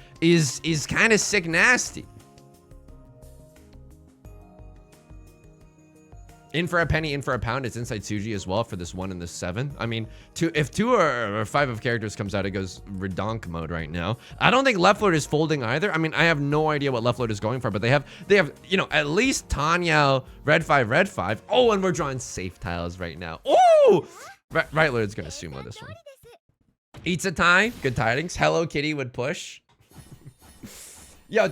kind of sick nasty. In for a penny, in for a pound. It's inside Suji as well for this 1 and this 7. I mean, if 2 or 5 of characters comes out, it goes redonk mode right now. I don't think left lord is folding either. I mean, I have no idea what left lord is going for, but they have, you know, at least Tanya, red 5. Oh, and we're drawing safe tiles right now. Oh, right lord's gonna sumo this one. Eats a tie. Good tidings. Hello Kitty would push. Yo,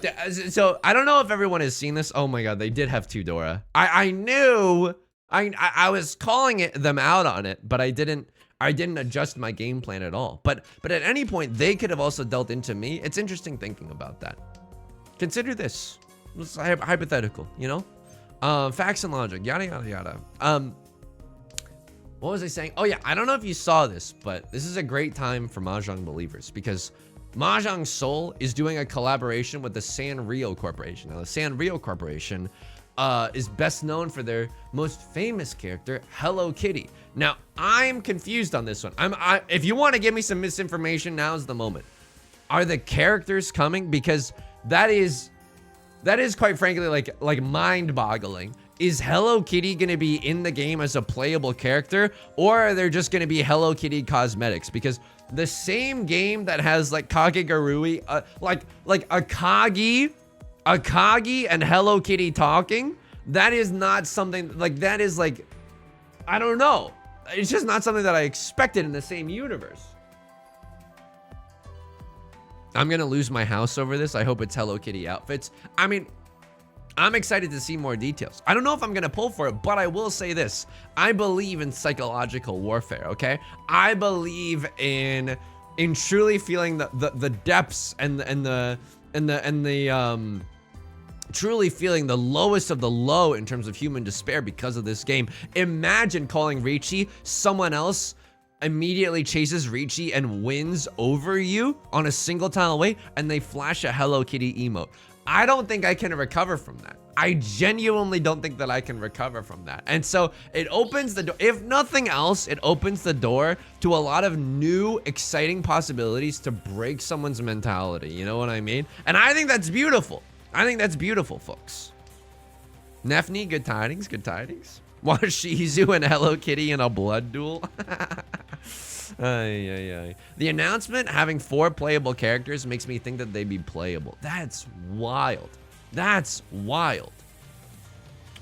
so I don't know if everyone has seen this. Oh my god, they did have 2 Dora. I knew. I was calling them out on it, but I didn't adjust my game plan at all. But at any point, they could have also dealt into me. It's interesting thinking about that. Consider this. It's hypothetical, you know? Facts and logic, yada, yada, yada. What was I saying? Oh yeah, I don't know if you saw this, but this is a great time for Mahjong believers because Mahjong Seoul is doing a collaboration with the Sanrio Corporation. Now, the Sanrio Corporation is best known for their most famous character, Hello Kitty. Now, I'm confused on this one. If you want to give me some misinformation, now's the moment. Are the characters coming? Because that is quite frankly like mind-boggling. Is Hello Kitty gonna be in the game as a playable character, or are there just gonna be Hello Kitty cosmetics? Because the same game that has like Kagegarui, like Akagi and Hello Kitty talking, That is not something like that is like, I don't know. It's just not something that I expected in the same universe. I'm gonna lose my house over this. I hope it's Hello Kitty outfits. I mean, I'm excited to see more details. I don't know if I'm gonna pull for it, but I will say this. I believe in psychological warfare, okay? I believe in truly feeling the depths and the truly feeling the lowest of the low in terms of human despair because of this game. Imagine calling Ricci, someone else immediately chases Ricci and wins over you on a single tile away, and they flash a Hello Kitty emote. I don't think I can recover from that. I genuinely don't think that I can recover from that. And so it opens the door. If nothing else, it opens the door to a lot of new, exciting possibilities to break someone's mentality. You know what I mean? And I think that's beautiful. I think that's beautiful, folks. Nefni, good tidings, good tidings. Watch Shizu and Hello Kitty in a blood duel. The announcement having 4 playable characters makes me think that they'd be playable. That's wild. That's wild.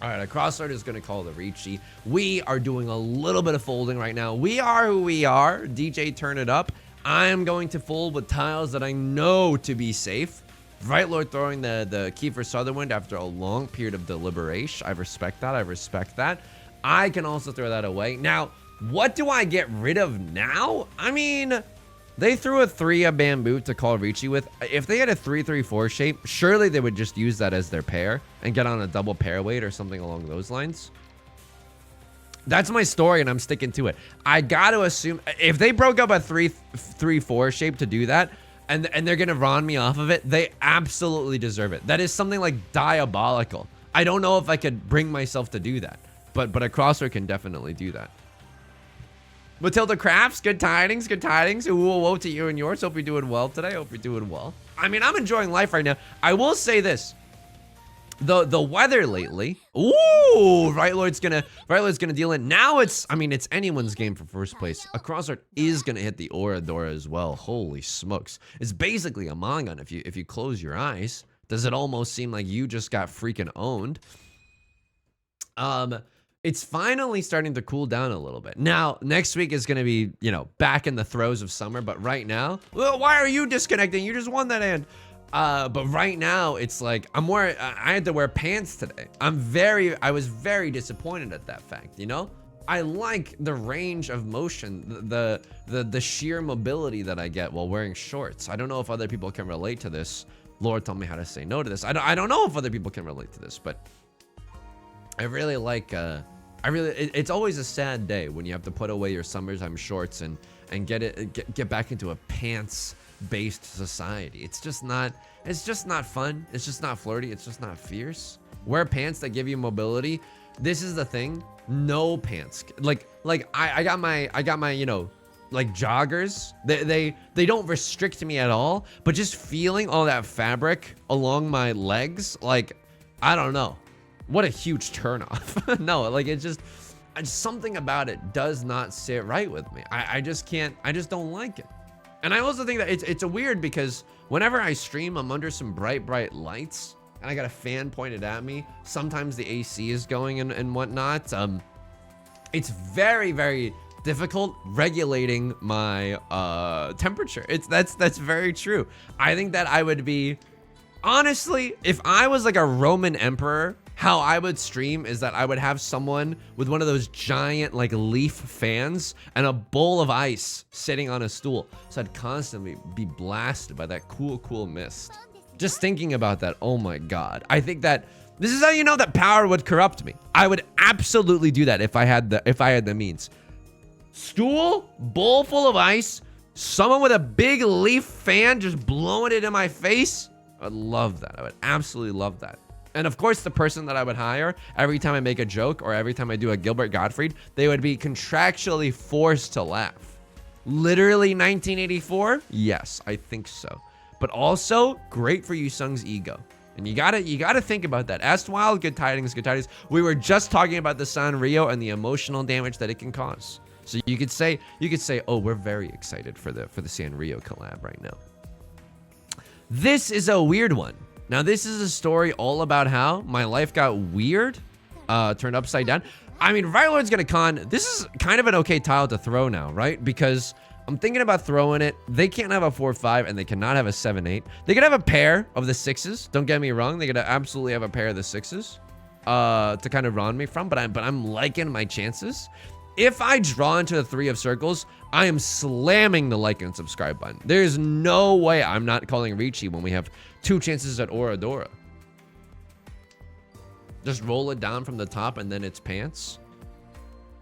All right, a crossword is going to call the Ricci. We are doing a little bit of folding right now. We are who we are. DJ, turn it up. I am going to fold with tiles that I know to be safe. Right Lord throwing the Kiefer Sutherland after a long period of deliberation. I respect that. I respect that. I can also throw that away. Now, what do I get rid of now? I mean, they threw a 3 of bamboo to call Ricci with. If they had a 3-3-4 shape, surely they would just use that as their pair and get on a double pair weight or something along those lines. That's my story, and I'm sticking to it. I got to assume if they broke up a 3-3-4 shape to do that, and they're gonna Ron me off of it, they absolutely deserve it. That is something like diabolical. I don't know if I could bring myself to do that, but a crossword can definitely do that. Matilda Crafts, good tidings, good tidings. Whoa to you and yours. Hope you're doing well today. Hope you're doing well. I mean, I'm enjoying life right now. I will say this. The weather lately. Ooh, Right Lord's gonna deal in. Now it's anyone's game for first place. A crossword is gonna hit the Oradora as well. Holy smokes. It's basically a Mongun if you close your eyes. Does it almost seem like you just got freaking owned? It's finally starting to cool down a little bit. Now, next week is going to be, back in the throes of summer. But right now, well, why are you disconnecting? You just won that hand. But right now, it's like I had to wear pants today. I was very disappointed at that fact, I like the range of motion, the sheer mobility that I get while wearing shorts. I don't know if other people can relate to this. Lord told me how to say no to this. I don't know if other people can relate to this, but I really like, it's always a sad day when you have to put away your summertime shorts and get back into a pants-based society. It's just not fun. It's just not flirty. It's just not fierce. Wear pants that give you mobility. This is the thing. No pants. Like I got my like joggers. They don't restrict me at all, but just feeling all that fabric along my legs, like, I don't know. What a huge turnoff. No, like it's just something about it does not sit right with me. I just don't like it. And I also think that it's a weird because whenever I stream, I'm under some bright lights and I got a fan pointed at me. Sometimes the AC is going and whatnot. It's very difficult regulating my temperature. That's very true. I think that I would be, honestly, if I was like a Roman emperor, how I would stream is that I would have someone with one of those giant like leaf fans and a bowl of ice sitting on a stool. So I'd constantly be blasted by that cool mist. Just thinking about that, oh my God. I think that this is how you know that power would corrupt me. I would absolutely do that if I had the means. Stool, bowl full of ice, someone with a big leaf fan just blowing it in my face. I'd love that. I would absolutely love that. And of course, the person that I would hire, every time I make a joke or every time I do a Gilbert Gottfried, they would be contractually forced to laugh. Literally 1984? Yes, I think so. But also, great for Yusung's ego. And you gotta think about that. Astwild, good tidings, good tidings. We were just talking about the Sanrio and the emotional damage that it can cause. So you could say, oh, we're very excited for the Sanrio collab right now. This is a weird one. Now, this is a story all about how my life got weird turned upside down. I mean, Right Lord's gonna con. This is kind of an okay tile to throw now, right? Because I'm thinking about throwing it. They can't have a 4-5, and they cannot have a 7-8. They could have a pair of the 6s. Don't get me wrong. They could absolutely have a pair of the 6s to kind of run me from. But I'm liking my chances. If I draw into the 3 of circles, I am slamming the like and subscribe button. There's no way I'm not calling Ricci when we have 2 chances at Oradora. Just roll it down from the top and then it's pants.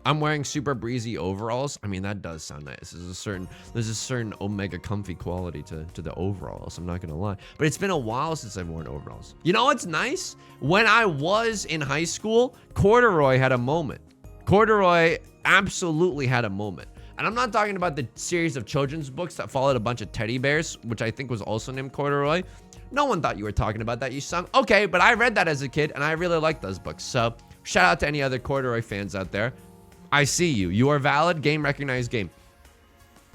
I'm wearing super breezy overalls. I mean, that does sound nice. There's a certain omega comfy quality to the overalls. I'm not gonna lie. But it's been a while since I've worn overalls. You know what's nice? When I was in high school, Corduroy had a moment. Corduroy absolutely had a moment. And I'm not talking about the series of children's books that followed a bunch of teddy bears, which I think was also named Corduroy. No one thought you were talking about that, you son. Okay, but I read that as a kid, and I really liked those books. So, shout out to any other Corduroy fans out there. I see you. You are valid. Game recognized game.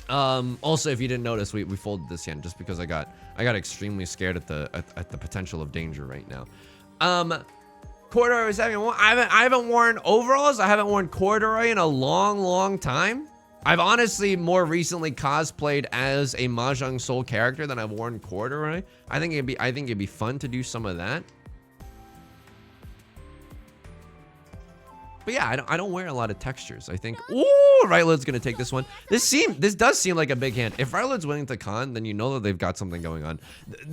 Also, if you didn't notice, we folded this hand just because I got extremely scared at the potential of danger right now. Corduroy was having. I haven't worn overalls. I haven't worn corduroy in a long time. I've honestly more recently cosplayed as a Mahjong Soul character than I've worn corduroy. I think it'd be fun to do some of that. But yeah, I don't wear a lot of textures. I think, ooh, Right Lord's gonna take this one. This does seem like a big hand. If Right Lord's winning to con, then you know that they've got something going on.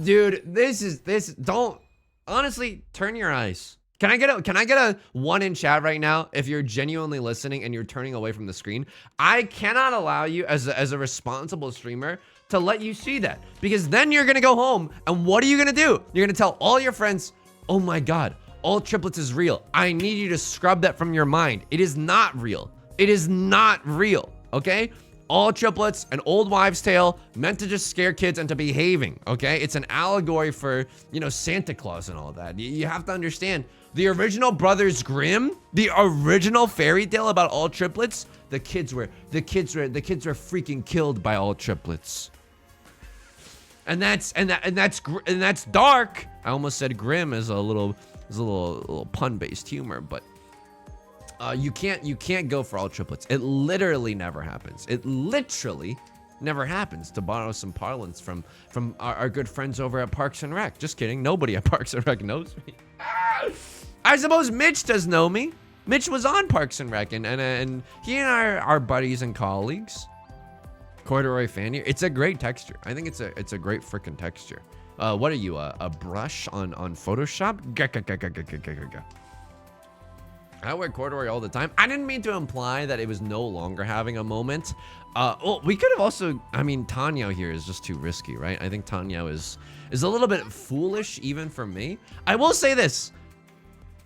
Dude, don't, honestly, turn your eyes. Can I get a 1 in chat right now if you're genuinely listening and you're turning away from the screen? I cannot allow you as a responsible streamer to let you see that, because then you're gonna go home and what are you gonna do? You're gonna tell all your friends, oh my God, all triplets is real. I need you to scrub that from your mind. It is not real. It is not real, okay? All triplets, an old wives' tale, meant to just scare kids into behaving, okay? It's an allegory for, you know, Santa Claus and all that. You have to understand, the original Brothers Grimm, the original fairy tale about all triplets, the kids were freaking killed by all triplets. And that's dark. I almost said grim as a little pun-based humor, but you can't go for all triplets. It literally never happens. It literally never happens, to borrow some parlance from our good friends over at Parks and Rec. Just kidding. Nobody at Parks and Rec knows me. I suppose Mitch does know me. Mitch was on Parks and Rec, and he and I are buddies and colleagues. Corduroy fan here. It's a great texture. I think it's a great freaking texture. What are you, a brush on Photoshop? I wear corduroy all the time. I didn't mean to imply that it was no longer having a moment. Well, we could have also, I mean, Tanya here is just too risky, right? I think Tanya is a little bit foolish even for me. I will say this.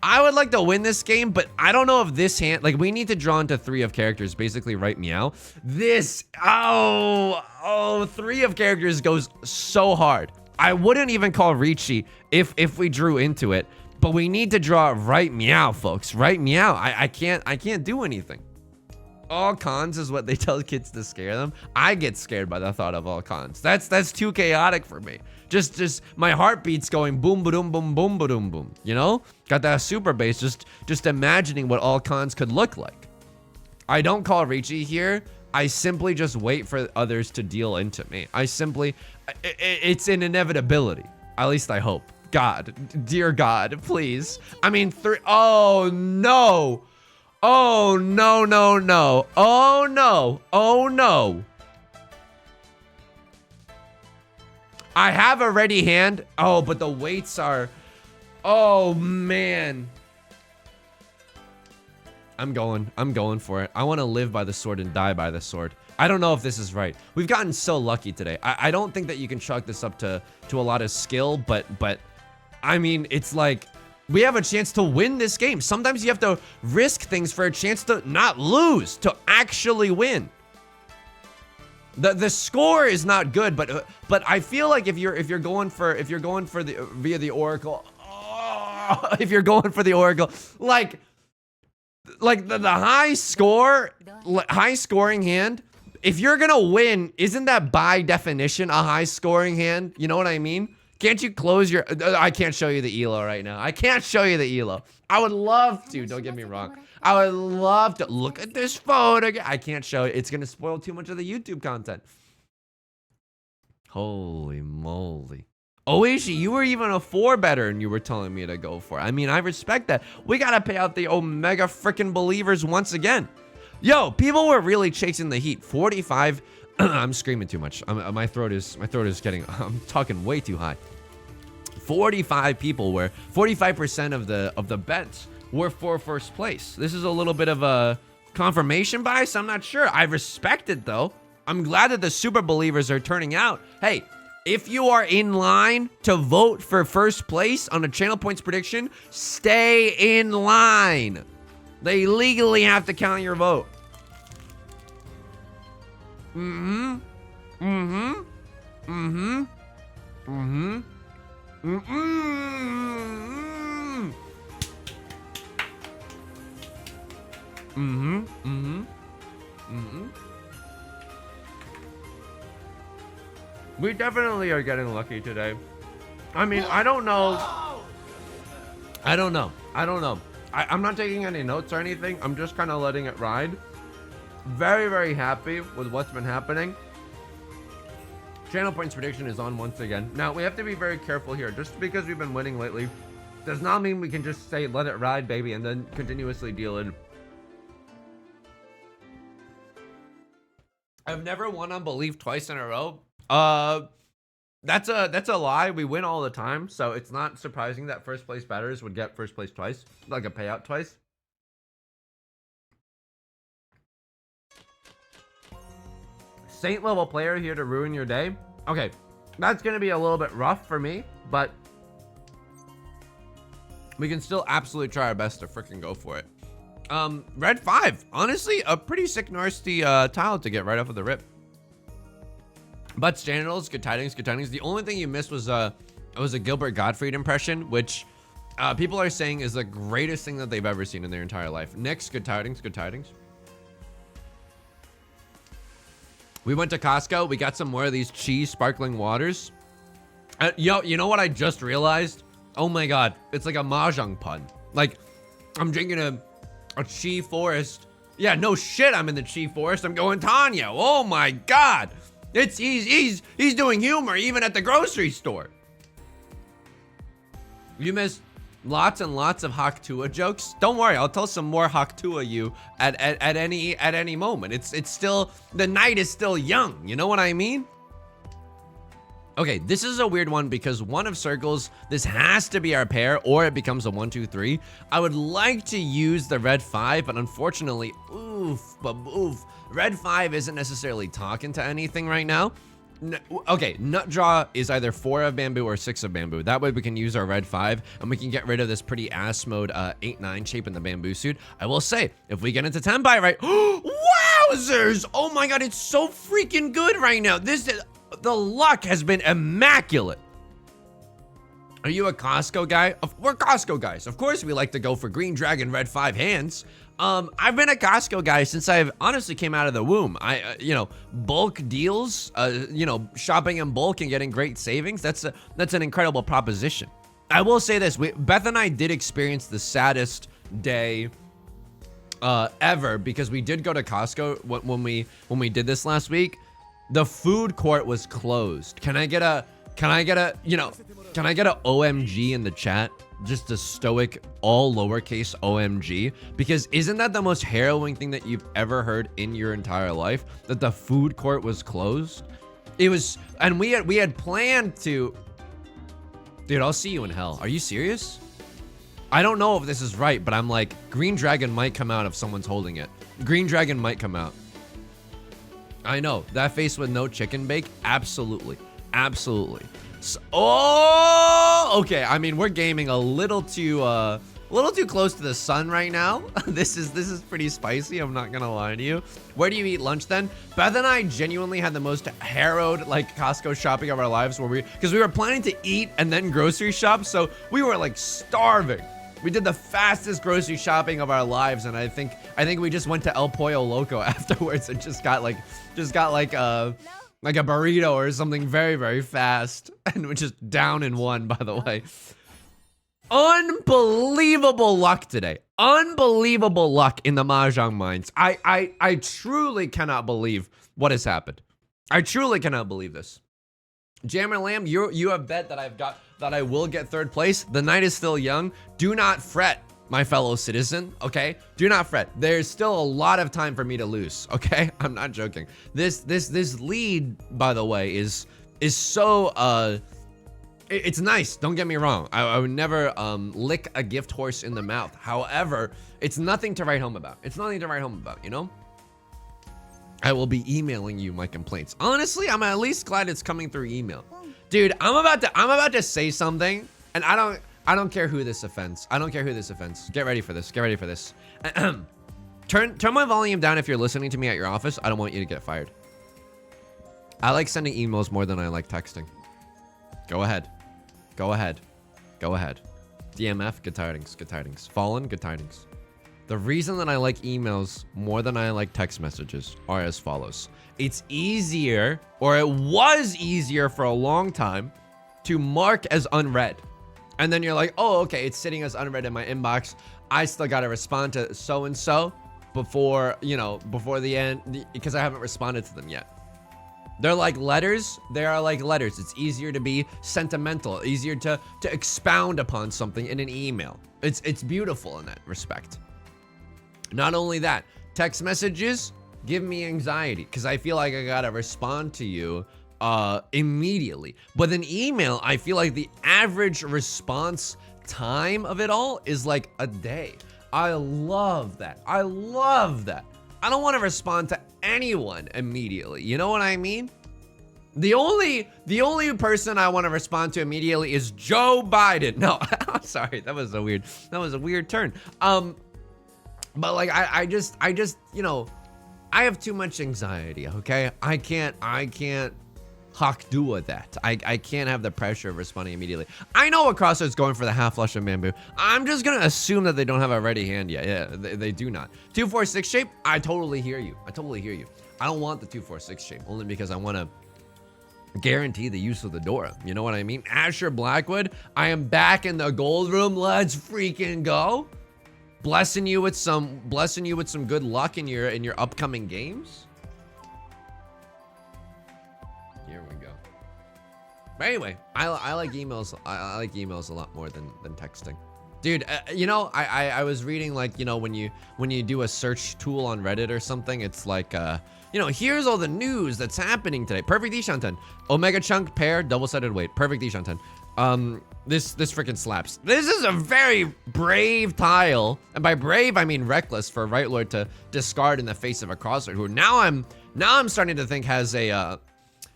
I would like to win this game, but I don't know if this hand, like, we need to draw into 3 of characters, basically right meow. This, 3 of characters goes so hard. I wouldn't even call Ricci if we drew into it, but we need to draw right meow, folks. Right meow. I can't do anything. All cons is what they tell kids to scare them. I get scared by the thought of all cons. That's too chaotic for me. Just my heartbeat's going boom ba-doom boom boom ba-doom boom. You know? Got that super bass, just imagining what all cons could look like. I don't call Ricci here. I simply just wait for others to deal into me. It's an inevitability. At least I hope. God, dear God, please. I mean, 3, oh no. Oh no, no, no. Oh no, oh no. I have a ready hand. Oh, but the weights are, oh man. I'm going for it. I want to live by the sword and die by the sword. I don't know if this is right. We've gotten so lucky today. I don't think that you can chalk this up to a lot of skill, but I mean, it's like we have a chance to win this game. Sometimes you have to risk things for a chance to not lose, to actually win. The score is not good, but I feel like if you're going for the via the oracle, if you're going for the oracle, like the high scoring hand, if you're gonna win, isn't that by definition a high scoring hand? You know what I mean? Can't you close your... I can't show you the ELO right now. I can't show you the ELO. I would love to. Don't get me wrong. I would love to. Look at this photo. I can't show it. It's going to spoil too much of the YouTube content. Holy moly. Oishi, you were even a 4 better and you were telling me to go for it. I mean, I respect that. We got to pay out the Omega freaking believers once again. Yo, people were really chasing the heat. 45... I'm screaming too much. My throat is getting... I'm talking way too high. 45 people were... 45% of the bets were for first place. This is a little bit of a confirmation bias. I'm not sure. I respect it, though. I'm glad that the super believers are turning out. Hey, if you are in line to vote for first place on a channel points prediction, stay in line. They legally have to count your vote. Mm-hmm. Mm-hmm. Mm-hmm. Mm-hmm. Mm-hmm. Mm-hmm. Mm-hmm. Mm-hmm. We definitely are getting lucky today. I mean, I don't know. I don't know. I'm not taking any notes or anything. I'm just kind of letting it ride. Very, very happy with what's been happening. Channel points prediction is on once again. Now, we have to be very careful here. Just because we've been winning lately does not mean we can just say, let it ride, baby, and then continuously deal in. I've never won on belief twice in a row. That's a lie. We win all the time, so it's not surprising that first place batters would get first place twice, like a payout twice. Saint level player here to ruin your day. Okay, that's gonna be a little bit rough for me, but we can still absolutely try our best to freaking go for it. Red 5, honestly, a pretty sick nasty tile to get right off of the rip. But Standards, good tidings, good tidings. The only thing you missed was a Gilbert Gottfried impression, which people are saying is the greatest thing that they've ever seen in their entire life. Next, good tidings, good tidings. We went to Costco. We got some more of these cheese sparkling waters. Yo, you know what I just realized? Oh my God, it's like a mahjong pun. Like, I'm drinking a Chi Forest. Yeah, no shit, I'm in the Chi Forest. I'm going Tanya. Oh my God. He's doing humor even at the grocery store. You missed lots and lots of Haktua jokes. Don't worry, I'll tell some more Haktua you at any moment. It's still, the night is still young. You know what I mean? Okay, this is a weird one because one of circles, this has to be our pair or it becomes a 1, 2, 3. I would like to use the red 5, but unfortunately, red 5 isn't necessarily talking to anything right now. Okay, nut draw is either 4 of bamboo or 6 of bamboo. That way we can use our red 5 and we can get rid of this pretty ass mode 8-9 shape in the bamboo suit. I will say, if we get into 10 by right, wowzers! Oh my God, it's so freaking good right now. The luck has been immaculate. Are you a Costco guy? We're Costco guys. Of course, we like to go for green dragon, red 5 hands. I've been a Costco guy since I've honestly came out of the womb. Bulk deals, shopping in bulk and getting great savings. That's an incredible proposition. I will say this, Beth and I did experience the saddest day ever because we did go to Costco when we did this last week. The food court was closed. Can I get a OMG in the chat? Just a stoic, all lowercase OMG, because isn't that the most harrowing thing that you've ever heard in your entire life? That the food court was closed? It was, and we had planned to. Dude, I'll see you in hell. Are you serious? I don't know if this is right, but I'm like, green dragon might come out if someone's holding it. Green dragon might come out. I know that face with no chicken bake. Absolutely, absolutely. So, okay. I mean, we're gaming a little too close to the sun right now. This is pretty spicy. I'm not gonna lie to you. Where do you eat lunch then? Beth and I genuinely had the most harrowed like Costco shopping of our lives, because we were planning to eat and then grocery shop, so we were like starving. We did the fastest grocery shopping of our lives, and I think we just went to El Pollo Loco afterwards and just got like like a burrito or something very, very fast, and we're just down in one, by the way. Unbelievable luck today. Unbelievable luck in the Mahjong mines. I truly cannot believe what has happened. I truly cannot believe this. Jammer Lamb, you have bet that I will get third place. The night is still young. Do not fret, my fellow citizen, okay? Do not fret. There's still a lot of time for me to lose, okay? I'm not joking. This lead, by the way, is so it's nice, don't get me wrong. I would never lick a gift horse in the mouth. However, it's nothing to write home about. It's nothing to write home about, you know? I will be emailing you my complaints. Honestly, I'm at least glad it's coming through email. Dude, I'm about to say something, and I don't care who this offends. I don't care who this offends. Get ready for this. Get ready for this. Turn my volume down if you're listening to me at your office. I don't want you to get fired. I like sending emails more than I like texting. Go ahead. Go ahead. Go ahead. DMF, good tidings, good tidings. Fallen, good tidings. The reason that I like emails more than I like text messages are as follows. It's easier, or it was easier for a long time, to mark as unread. And then you're like, oh, okay, it's sitting as unread in my inbox. I still got to respond to so-and-so before, you know, before the end, because I haven't responded to them yet. They're like letters. They are like letters. It's easier to be sentimental, easier to expound upon something in an email. It's beautiful in that respect. Not only that, text messages give me anxiety because I feel like I gotta respond to you immediately. But in email, I feel like the average response time of it all is like a day. I love that. I love that. I don't want to respond to anyone immediately. You know what I mean? The only person I want to respond to immediately is Joe Biden. No, I'm sorry. That was a weird turn. But like, I just, you know, I have too much anxiety, okay? I can't hawk do that. I can't have the pressure of responding immediately. I know a Crossroads going for the half flush of bamboo. I'm just gonna assume that they don't have a ready hand yet. Yeah, they do not. 2-4-6 shape, I totally hear you. I totally hear you. I don't want the 2-4-6 shape, only because I want to guarantee the use of the Dora. You know what I mean? Asher Blackwood, I am back in the gold room. Let's freaking go. Blessing you with some good luck in your upcoming games. Here we go. But anyway, I like emails. I like emails a lot more than texting. Dude, you know, I was reading, like, you know, when you do a search tool on Reddit or something, it's like, you know, here's all the news that's happening today. Perfect Deshanten. Omega chunk pair, double-sided weight. Perfect Deshanten. This freaking slaps. This is a very brave tile, and by brave I mean reckless, for Right Lord to discard in the face of a crosser who now I'm starting to think has a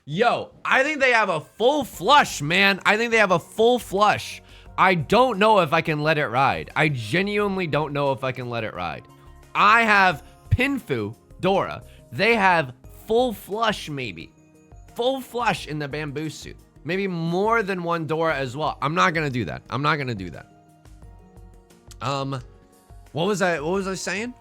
yo, I think they have a full flush, man. I think they have a full flush. I don't know if I can let it ride. I genuinely don't know if I can let it ride. I have Pinfu Dora. They have full flush, maybe. Full flush in the bamboo suit. Maybe more than one Dora as well. I'm not gonna do that. I'm not gonna do that. What was I saying?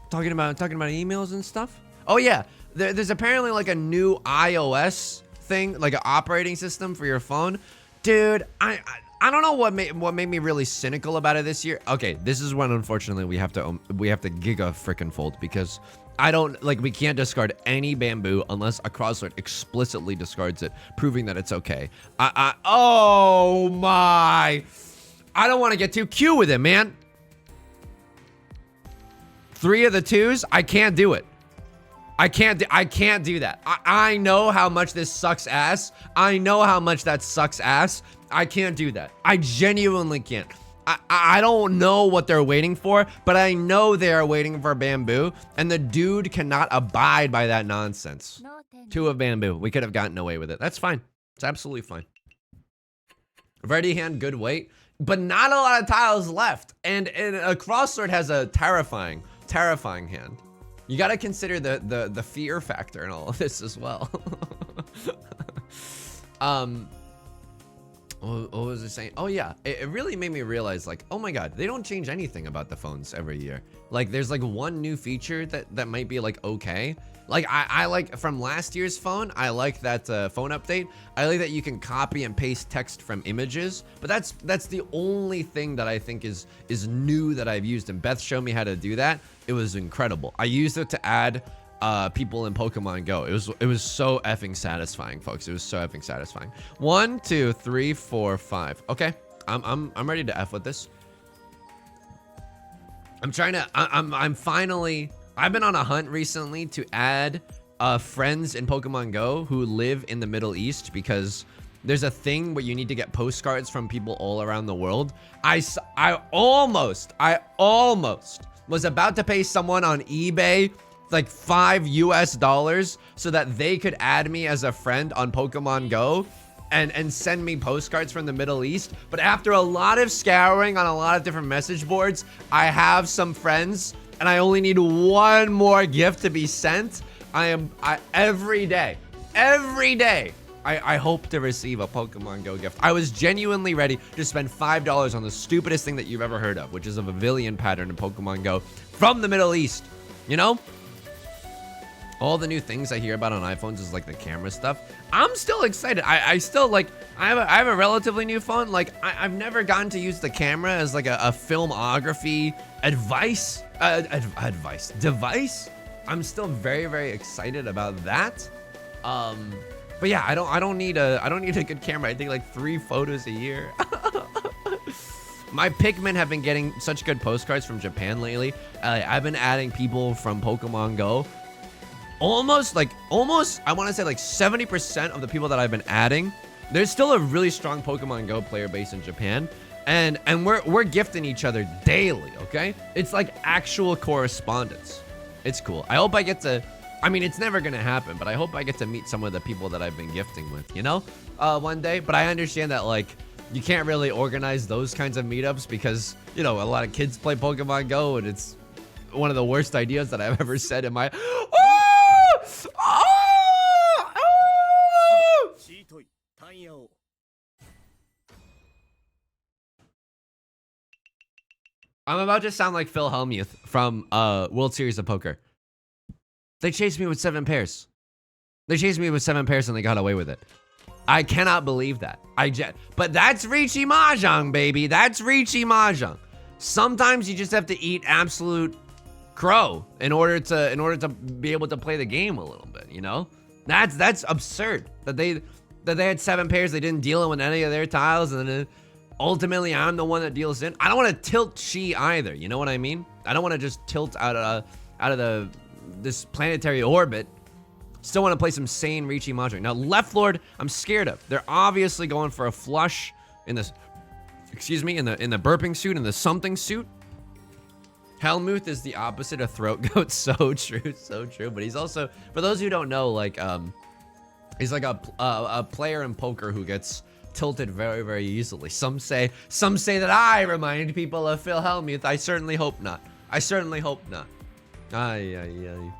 Talking about emails and stuff? Oh yeah, there's apparently like a new iOS thing, like an operating system for your phone. Dude, I don't know what made me really cynical about it this year. Okay, this is when unfortunately we have to giga frickin' fold, because we can't discard any bamboo unless a crossword explicitly discards it, proving that it's okay. Oh my, I don't want to get too cute with it, man. 3 of the 2s, I can't do it. I can't do that. I know how much this sucks ass. I know how much that sucks ass. I can't do that. I genuinely can't. I don't know what they're waiting for, but I know they are waiting for bamboo, and the dude cannot abide by that nonsense. 2 of bamboo. We could have gotten away with it. That's fine. It's absolutely fine. Ready hand, good weight, but not a lot of tiles left. And a crossword has a terrifying hand. You got to consider the fear factor in all of this as well. What was I saying? Oh yeah, it really made me realize like, oh my god, they don't change anything about the phones every year. Like there's like one new feature that might be like okay. Like I like from last year's phone, I like that phone update. I like that you can copy and paste text from images, but that's the only thing that I think is new that I've used. And Beth showed me how to do that. It was incredible. I used it to add people in Pokemon Go. It was so effing satisfying, folks. It was so effing satisfying. 1, 2, 3, 4, 5. Okay, I'm ready to F with this. I'm trying to. I'm finally. I've been on a hunt recently to add friends in Pokemon Go who live in the Middle East, because there's a thing where you need to get postcards from people all around the world. I almost was about to pay someone on eBay like $5 US so that they could add me as a friend on Pokemon Go and send me postcards from the Middle East. But after a lot of scouring on a lot of different message boards, I have some friends and I only need one more gift to be sent. Every day, I hope to receive a Pokemon Go gift. I was genuinely ready to spend $5 on the stupidest thing that you've ever heard of, which is a pavilion pattern in Pokemon Go from the Middle East, you know? All the new things I hear about on iPhones is like the camera stuff. I'm still excited. I still like, I have a relatively new phone. Like I've never gotten to use the camera as like a filmography device. I'm still very, very excited about that. But yeah, I don't need a good camera. I take like 3 photos a year. My Pikmin have been getting such good postcards from Japan lately. I've been adding people from Pokemon Go. Almost, I want to say like 70% of the people that I've been adding, there's still a really strong Pokemon Go player base in Japan. And we're gifting each other daily, okay? It's like actual correspondence. It's cool. I hope I get to, I mean, it's never gonna happen, but I hope I get to meet some of the people that I've been gifting with, you know, one day. But I understand that like you can't really organize those kinds of meetups because, you know, a lot of kids play Pokemon Go and it's one of the worst ideas that I've ever said in my, I'm about to sound like Phil Hellmuth from World Series of Poker. They chased me with 7 pairs. They chased me with 7 pairs and they got away with it. I cannot believe that. But that's Riichi Mahjong, baby. That's Riichi Mahjong. Sometimes you just have to eat absolute crow in order to be able to play the game a little bit, you know? That's absurd that they had 7 pairs, they didn't deal in with any of their tiles, and then ultimately I'm the one that deals in. I don't want to tilt chi either, you know what I mean? I don't want to just tilt out of this planetary orbit. Still want to play some sane Riichi Mahjong. Now Left Lord, I'm scared of. They're obviously going for a flush in this, excuse me, in the burping suit, in the something suit. Hellmuth is the opposite of Throat Goat. So true, so true. But he's also, for those who don't know, like he's like a player in poker who gets tilted very, very easily. Some say that I remind people of Phil Hellmuth. I certainly hope not. I certainly hope not. Ay.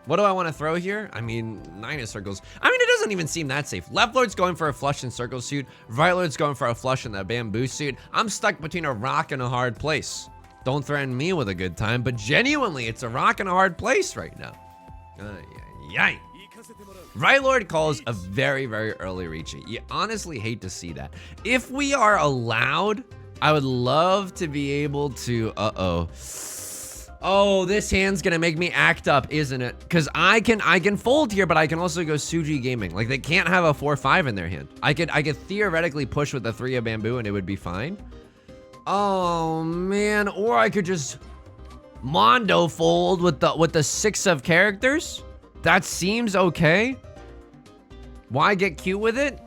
What do I want to throw here? I mean, 9 of circles. I mean, it doesn't even seem that safe. Left Lord's going for a flush in circle suit. Right Lord's going for a flush in that bamboo suit. I'm stuck between a rock and a hard place. Don't threaten me with a good time, but genuinely, it's a rock and a hard place right now. Ay. Right Lord calls a very, very early Riichi. You honestly hate to see that. If we are allowed, I would love to be able to, Oh, this hand's gonna make me act up, isn't it? Because I can fold here, but I can also go Suji Gaming. Like, they can't have a 4-5 in their hand. I could theoretically push with the 3 of bamboo and it would be fine. Oh man, or I could just Mondo fold with the 6 of characters. That seems okay. Why get cute with it?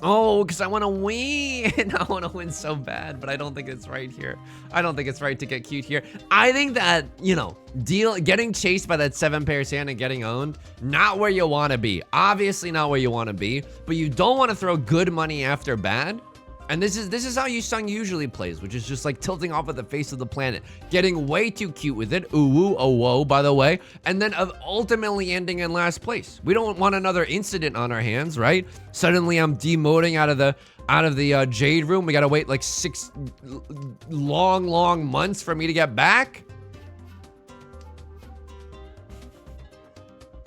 Oh, because I want to win. I want to win so bad, but I don't think it's right here. I don't think it's right to get cute here. I think that, you know, getting chased by that 7 pairs hand and getting owned, not where you want to be. Obviously not where you want to be, but you don't want to throw good money after bad. And this is how Yusung usually plays, which is just like tilting off at the face of the planet, getting way too cute with it, ooh woo, oh whoa, by the way, and then ultimately ending in last place. We don't want another incident on our hands, right? Suddenly I'm demoting out of out of the Jade Room. We gotta wait like 6 long months for me to get back.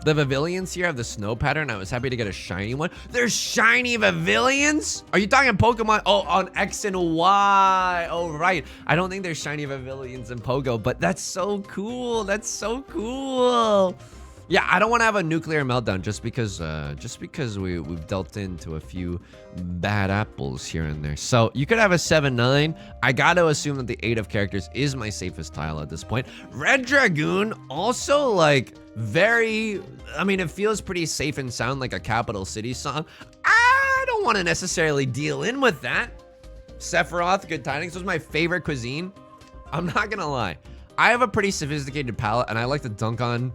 The Pavilions here have the snow pattern. I was happy to get a shiny one. There's shiny Pavilions? Are you talking Pokemon? Oh, on X and Y. Oh, right. I don't think there's shiny Pavilions in Pogo, but that's so cool. That's so cool. Yeah, I don't want to have a nuclear meltdown just because we've dealt into a few bad apples here and there. So you could have a 7-9. I got to assume that the 8 of characters is my safest tile at this point. Red Dragoon also like very, I mean, it feels pretty safe and sound like a capital city song. I don't want to necessarily deal in with that. Sephiroth, Good Tidings was my favorite cuisine. I'm not gonna lie. I have a pretty sophisticated palate and I like to dunk on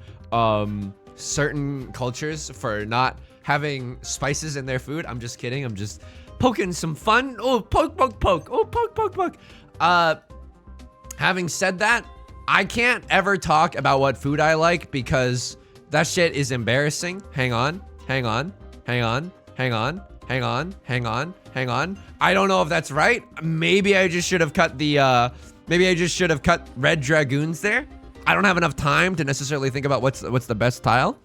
certain cultures for not having spices in their food. I'm just kidding. I'm just poking some fun. Oh, poke. Oh, poke. Having said that, I can't ever talk about what food I like because that shit is embarrassing. Hang on. I don't know if that's right. Maybe I just should have cut the Red Dragoons there. I don't have enough time to necessarily think about what's the best tile.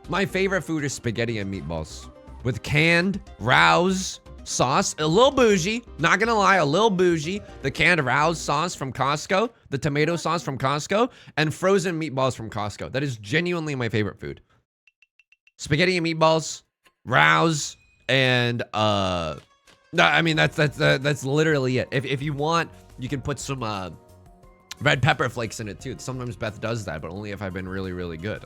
My favorite food is spaghetti and meatballs with canned Rouse sauce. A little bougie, not gonna lie, a little bougie. The canned Rouse sauce from Costco, the tomato sauce from Costco, and frozen meatballs from Costco. That is genuinely my favorite food. Spaghetti and meatballs, Rouse, and no, I mean that's literally it. If you want, you can put some red pepper flakes in it too. Sometimes Beth does that, but only if I've been really good.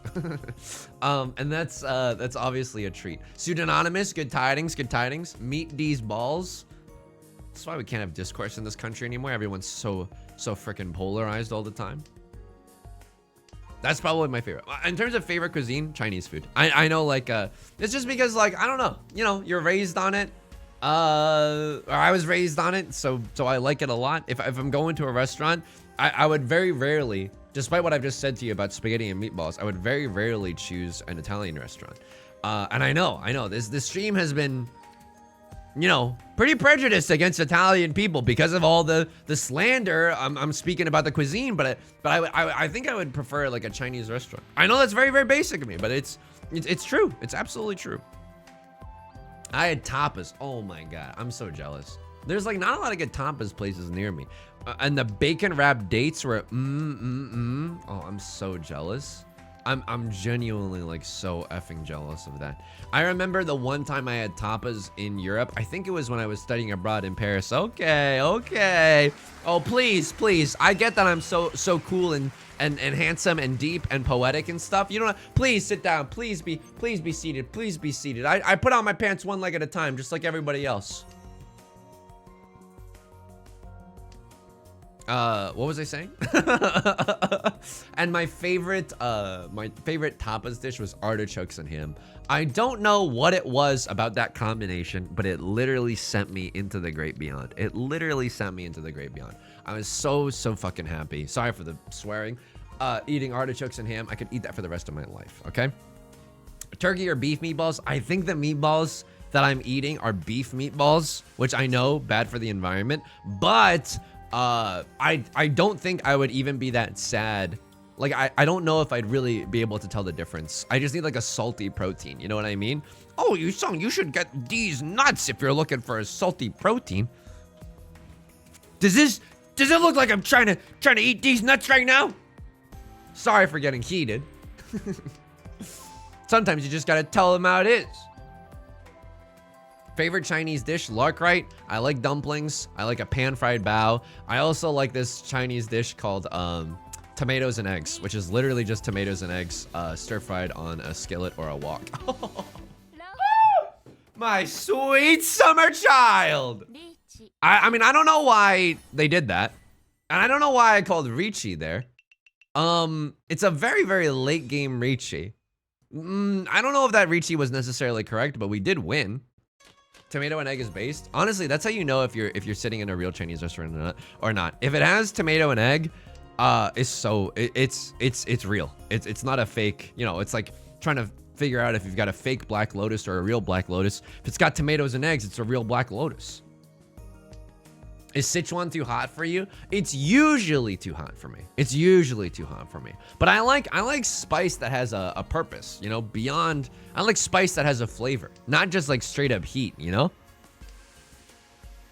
And that's obviously a treat. Pseudonymous, good tidings. Meet these balls. That's why we can't have discourse in this country anymore. Everyone's so freaking polarized all the time. That's probably my favorite. In terms of favorite cuisine, Chinese food. I know, like, it's just because, like, I don't know. You know, you're raised on it. Or I was raised on it, so I like it a lot. If I'm going to a restaurant, I would very rarely, despite what I've just said to you about spaghetti and meatballs, I would very rarely choose an Italian restaurant. And I know, this stream has been, you know, pretty prejudiced against Italian people because of all the slander. I'm speaking about the cuisine, but I think I would prefer like a Chinese restaurant. I know that's very basic of me, but it's true. It's absolutely true. I had tapas. Oh my god, I'm so jealous. There's like not a lot of good tapas places near me. And the bacon wrapped dates were Oh, I'm so jealous. I'm genuinely like so effing jealous of that. I remember the one time I had tapas in Europe. I think it was when I was studying abroad in Paris. Okay. Oh, please. I get that I'm so cool and handsome and deep and poetic and stuff. You don't please sit down. Please be seated. I put on my pants one leg at a time, just like everybody else. What was I saying? And my favorite tapas dish was artichokes and ham. I don't know what it was about that combination, but it literally sent me into the great beyond. I was so fucking happy. Sorry for the swearing. Eating artichokes and ham, I could eat that for the rest of my life, okay? Turkey or beef meatballs? I think the meatballs that I'm eating are beef meatballs, which I know, bad for the environment, but I don't think I would even be that sad. Like, I don't know if I'd really be able to tell the difference. I just need like a salty protein, you know what I mean? Oh, you should get these nuts if you're looking for a salty protein. Does it look like I'm trying to eat these nuts right now? Sorry for getting heated. Sometimes you just gotta tell them how it is. Favorite Chinese dish, larkrite. I like dumplings. I like a pan-fried bao. I also like this Chinese dish called tomatoes and eggs, which is literally just tomatoes and eggs stir-fried on a skillet or a wok. My sweet summer child. I mean, I don't know why they did that. And I don't know why I called Ricci there. It's a very late game Ricci. I don't know if that Ricci was necessarily correct, but we did win. Tomato and egg is based. Honestly, that's how you know if you're sitting in a real Chinese restaurant or not. If it has tomato and egg, it's real. It's not a fake, you know, it's like trying to figure out if you've got a fake Black Lotus or a real Black Lotus. If it's got tomatoes and eggs, it's a real Black Lotus. Is Sichuan too hot for you? It's usually too hot for me. It's usually too hot for me. But I like spice that has a purpose, you know, beyond. I like spice that has a flavor, not just like straight up heat, you know?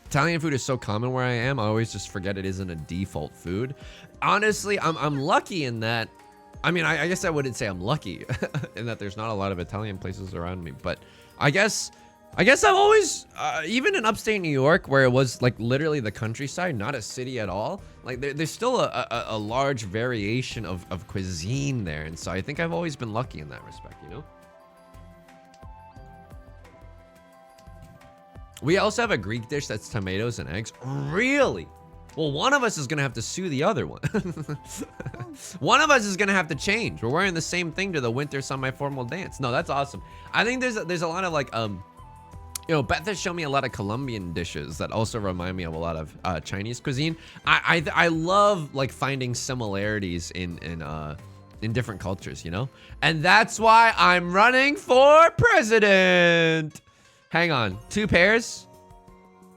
Italian food is so common where I am, I always just forget it isn't a default food. Honestly, I'm lucky in that. I mean, I guess I wouldn't say I'm lucky in that there's not a lot of Italian places around me, but I guess I've always, even in upstate New York, where it was like literally the countryside, not a city at all, like there's still a large variation of cuisine there. And so I think I've always been lucky in that respect, you know? We also have a Greek dish that's tomatoes and eggs. Really? Well, one of us is going to have to sue the other one. One of us is going to have to change. We're wearing the same thing to the winter semi-formal dance. No, that's awesome. I think there's a lot of like, you know, Beth has shown me a lot of Colombian dishes that also remind me of a lot of Chinese cuisine. I love like finding similarities in different cultures, you know? And that's why I'm running for president. Hang on, 2 pairs?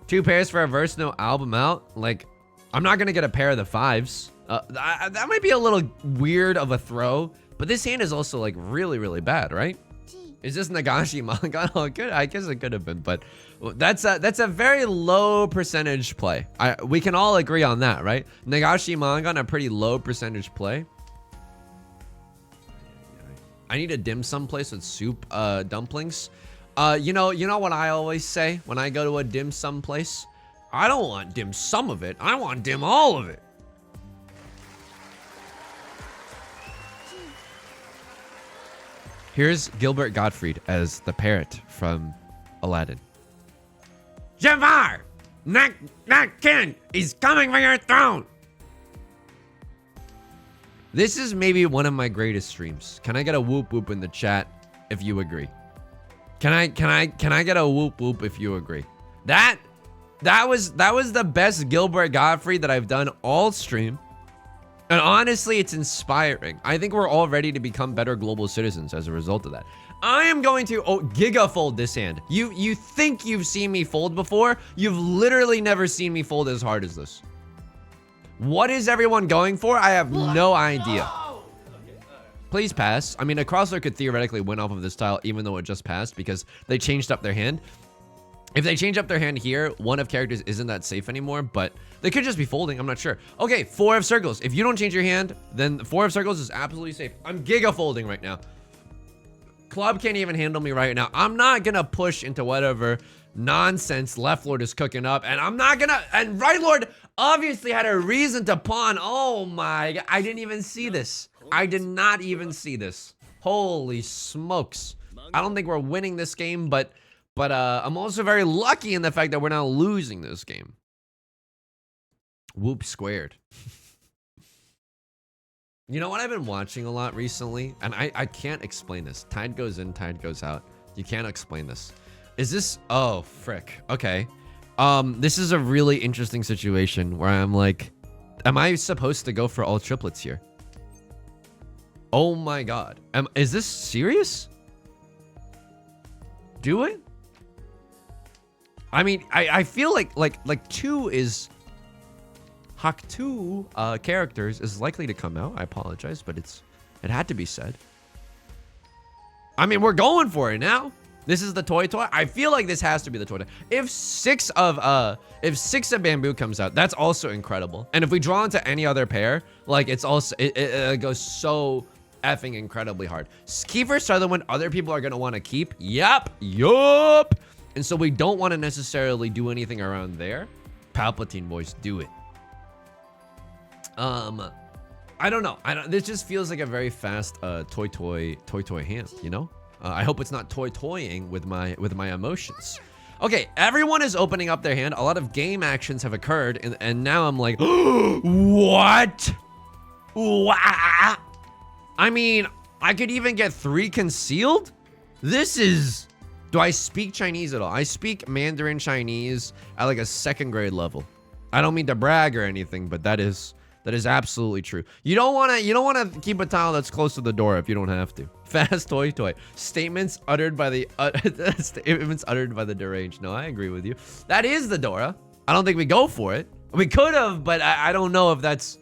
2 pairs for a verse, no album out? Like, I'm not gonna get a pair of the 5s. That might be a little weird of a throw, but this hand is also like really, really bad, right? Is this Nagashi manga? Oh, good. I guess it could have been, but that's a very low percentage play. We can all agree on that, right? Nagashi manga on a pretty low percentage play. I need a dim sum place with soup dumplings. You know what I always say when I go to a dim sum place? I don't want dim sum of it. I want dim all of it. Here's Gilbert Gottfried as the parrot from Aladdin. Jafar! Not Ken! He's coming for your throne! This is maybe one of my greatest streams. Can I get a whoop whoop in the chat if you agree? Can I get a whoop whoop if you agree? That was the best Gilbert Gottfried that I've done all stream. And honestly, it's inspiring. I think we're all ready to become better global citizens as a result of that. I am going to giga fold this hand. You think you've seen me fold before? You've literally never seen me fold as hard as this. What is everyone going for? I have no idea. Please pass. I mean, a crosser could theoretically win off of this tile even though it just passed because they changed up their hand. If they change up their hand here, one of characters isn't that safe anymore, but they could just be folding. I'm not sure. Okay, 4 of circles. If you don't change your hand, then 4 of circles is absolutely safe. I'm giga folding right now. Club can't even handle me right now. I'm not gonna push into whatever nonsense Left Lord is cooking up, and I'm not gonna, and Right Lord obviously had a reason to pawn. Oh my God, I didn't even see this. I did not even see this. Holy smokes. I don't think we're winning this game, but I'm also very lucky in the fact that we're not losing this game. Whoop squared. You know what I've been watching a lot recently? And I can't explain this. Tide goes in, tide goes out. You can't explain this. Is this... Oh, frick. Okay. This is a really interesting situation where I'm like, am I supposed to go for all triplets here? Oh my God. Is this serious? Do it? I mean, I feel like 2 is... Hawk 2 characters is likely to come out. I apologize, but it had to be said. I mean, we're going for it now. This is the toy. I feel like this has to be the toy. If 6 of bamboo comes out, that's also incredible. And if we draw into any other pair, like it's also it goes so effing incredibly hard. Kiefer Sutherland, other people are gonna want to keep. Yup. And so we don't want to necessarily do anything around there. Palpatine boys, do it. I don't know. This just feels like a very fast toy hand, you know? I hope it's not toying with my emotions. Okay, everyone is opening up their hand. A lot of game actions have occurred, and now I'm like, what? I mean, I could even get 3 concealed? This is... Do I speak Chinese at all? I speak Mandarin Chinese at like a 2nd grade level. I don't mean to brag or anything, but that is That is absolutely true. You don't want to keep a tile that's close to the door if you don't have to. Fast toy. Statements uttered by the statements uttered by the deranged. No, I agree with you. That is the Dora. I don't think we go for it. We could have, but I don't know if that's.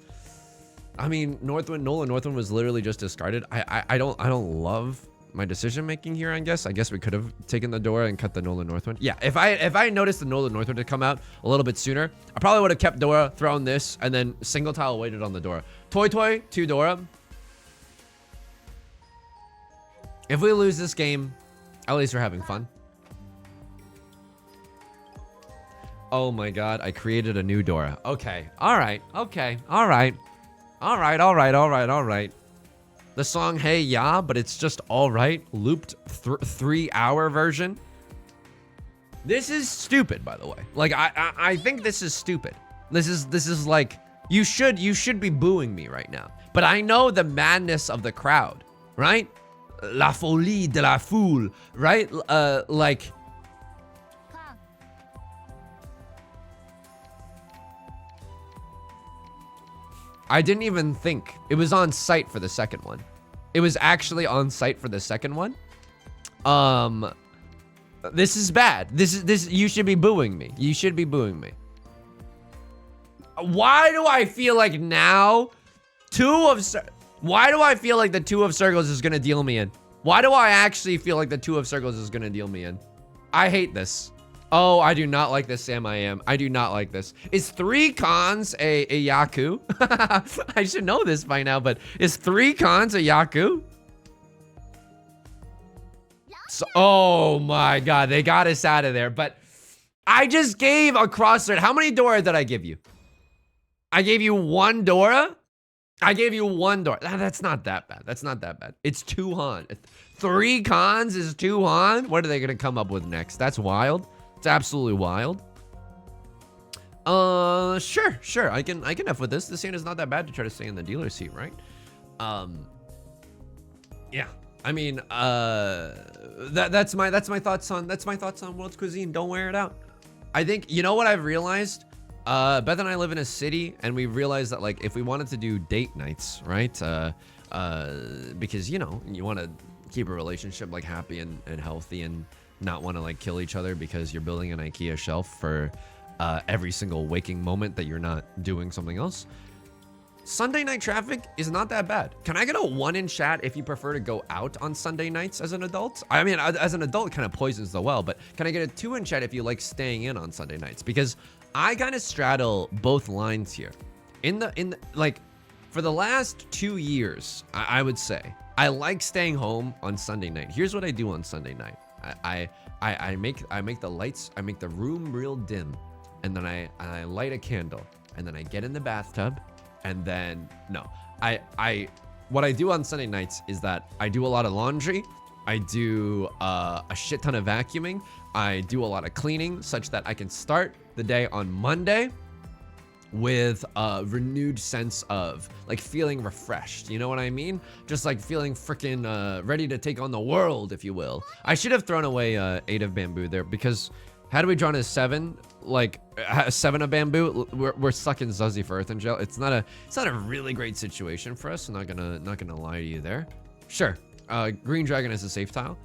I mean, Northwind was literally just discarded. I don't love my decision making here. I guess we could have taken the Dora and cut the Nolan Northwind. Yeah, if I noticed the Nolan Northwind to come out a little bit sooner, I probably would have kept Dora, thrown this, and then single tile waited on the Dora. Toy, 2 Dora. If we lose this game, at least we're having fun. Oh my god, I created a new Dora. Okay, alright, okay, alright. Alright. The song Hey Ya, but it's just alright, looped 3-hour version. This is stupid, by the way. Like, I think this is stupid. This is like, you should be booing me right now. But I know the madness of the crowd, right? La folie de la foule, right? Like, I didn't even think. It was on site for the second one. It was actually on site for the second one. This is bad. This you should be booing me. You should be booing me. Why do I feel like now why do I feel like the 2 of circles is gonna deal me in? Why do I actually feel like the 2 of circles is gonna deal me in? I hate this. Oh, I do not like this, Sam. I do not like this. Is 3 cons a Yaku? I should know this by now, but is 3 cons a Yaku? So, oh my god, they got us out of there. But I just gave a crossword. How many Dora did I give you? I gave you 1 Dora? I gave you 1 Dora. That's not that bad. That's not that bad. It's 2 Han. 3 cons is 2 Han? What are they going to come up with next? That's wild. It's absolutely wild. Sure. I can F with this. This hand is not that bad to try to stay in the dealer seat, right? Yeah. I mean, that's my thoughts on world's cuisine. Don't wear it out. I think, you know what I've realized? Beth and I live in a city, and we realized that, like, if we wanted to do date nights, right? Because, you know, you want to keep a relationship, like, happy and healthy, and not want to, like, kill each other because you're building an IKEA shelf for every single waking moment that you're not doing something else. Sunday night traffic is not that bad. Can I get a 1 in chat if you prefer to go out on Sunday nights as an adult? I mean, as an adult, it kind of poisons the well, but can I get a 2 in chat if you like staying in on Sunday nights? Because I kind of straddle both lines here. Like, for the last 2 years, I would say, I like staying home on Sunday night. Here's what I do on Sunday night. I make the lights, I make the room real dim, and then I light a candle, and then I get in the bathtub, and then what I do on Sunday nights is that I do a lot of laundry, I do a shit ton of vacuuming, I do a lot of cleaning, such that I can start the day on Monday with a renewed sense of, like, feeling refreshed. You know what I mean? Just like feeling freaking ready to take on the world, if you will. I should have thrown away 8 of bamboo there, because had we drawn a 7, like a 7 of bamboo, we're stuck in Zuzzy for Earth and Gel. It's not a really great situation for us. I'm not gonna lie to you there. Sure, Green Dragon is a safe tile,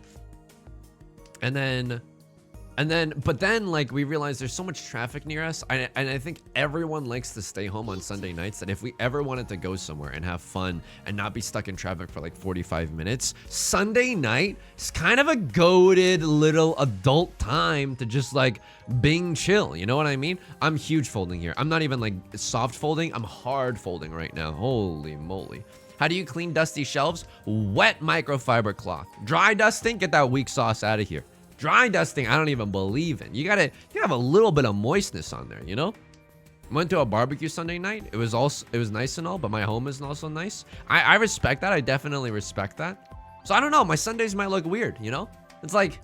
but then, like, we realized there's so much traffic near us, and I think everyone likes to stay home on Sunday nights, that if we ever wanted to go somewhere and have fun and not be stuck in traffic for like 45 minutes, Sunday night is kind of a goated little adult time to just, like, bing chill. You know what I mean? I'm huge folding here. I'm not even, like, soft folding. I'm hard folding right now. Holy moly. How do you clean dusty shelves? Wet microfiber cloth. Dry dusting? Get that weak sauce out of here. Dry dusting, I don't even believe in. You gotta have a little bit of moistness on there, you know? Went to a barbecue Sunday night. It was nice and all, but my home isn't also nice. I respect that. I definitely respect that. So I don't know. My Sundays might look weird, you know? It's like,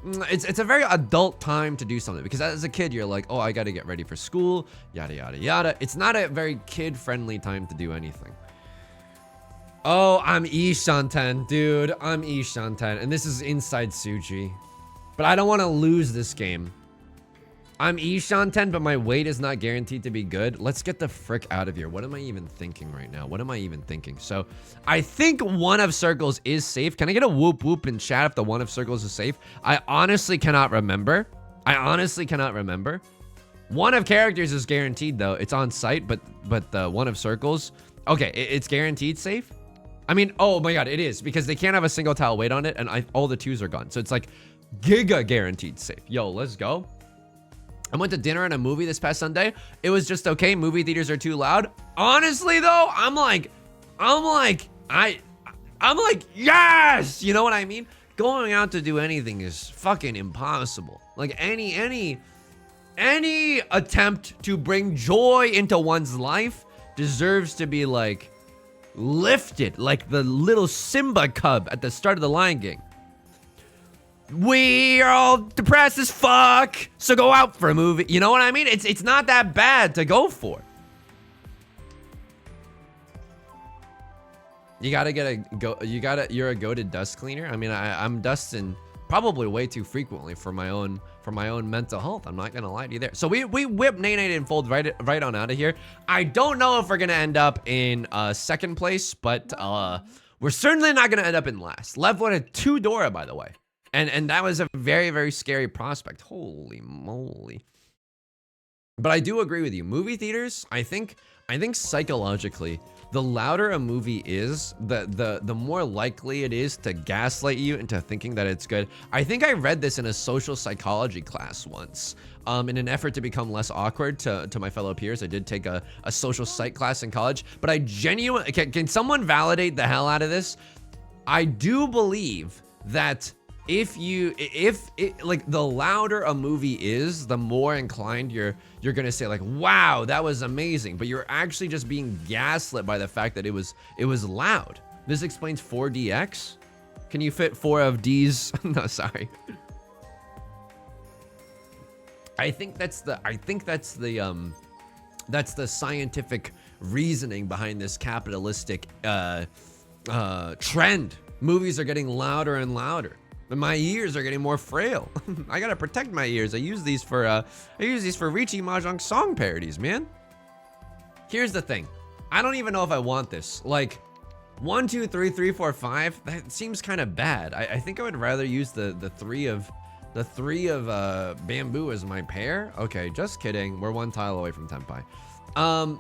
it's a very adult time to do something, because as a kid, you're like, oh, I gotta get ready for school, yada, yada, yada. It's not a very kid-friendly time to do anything. Oh, I'm Ishanten, dude. I'm Ishanten, and this is inside Suji. But I don't want to lose this game. I'm Ishan 10, but my weight is not guaranteed to be good. Let's get the frick out of here. What am I even thinking right now? What am I even thinking? So I think one of circles is safe. Can I get a whoop whoop in chat if the one of circles is safe? I honestly cannot remember. One of characters is guaranteed though. It's on site, but the one of circles. Okay, it's guaranteed safe. I mean, oh my God, it is because they can't have a single tile weight on it and all the 2s are gone. So it's like giga guaranteed safe. Yo, let's go. I went to dinner and a movie this past Sunday. It was just okay. Movie theaters are too loud. Honestly though, I'm like, yes! You know what I mean? Going out to do anything is fucking impossible. Like any attempt to bring joy into one's life deserves to be like lifted like the little Simba cub at the start of the Lion King. We are all depressed as fuck, so go out for a movie. You know what I mean? It's not that bad to go for. You gotta you're a goated dust cleaner. I mean, I'm dusting probably way too frequently for my own mental health. I'm not gonna lie to you there. So we whip Nate and Fold right on out of here. I don't know if we're gonna end up in second place, but we're certainly not gonna end up in last. Lev wanted 2 Dora, by the way. And that was a very, very scary prospect. Holy moly. But I do agree with you. Movie theaters, I think psychologically, the louder a movie is, the more likely it is to gaslight you into thinking that it's good. I think I read this in a social psychology class once. In an effort to become less awkward to my fellow peers, I did take a social psych class in college. But I genuinely, can someone validate the hell out of this? I do believe that if like the louder a movie is, the more inclined you're gonna say like, wow, that was amazing, but you're actually just being gaslit by the fact that it was loud. This explains 4DX. Can you fit 4 of D's? No, sorry. I think that's the scientific reasoning behind this capitalistic trend. Movies are getting louder and louder. But my ears are getting more frail. I gotta protect my ears. I use these for Richie Mahjong song parodies, man. Here's the thing. I don't even know if I want this. Like 1, 2, 3, 3, 4, 5. That seems kind of bad. I think I would rather use the three of bamboo as my pair. Okay, just kidding. We're 1 tile away from Tenpai.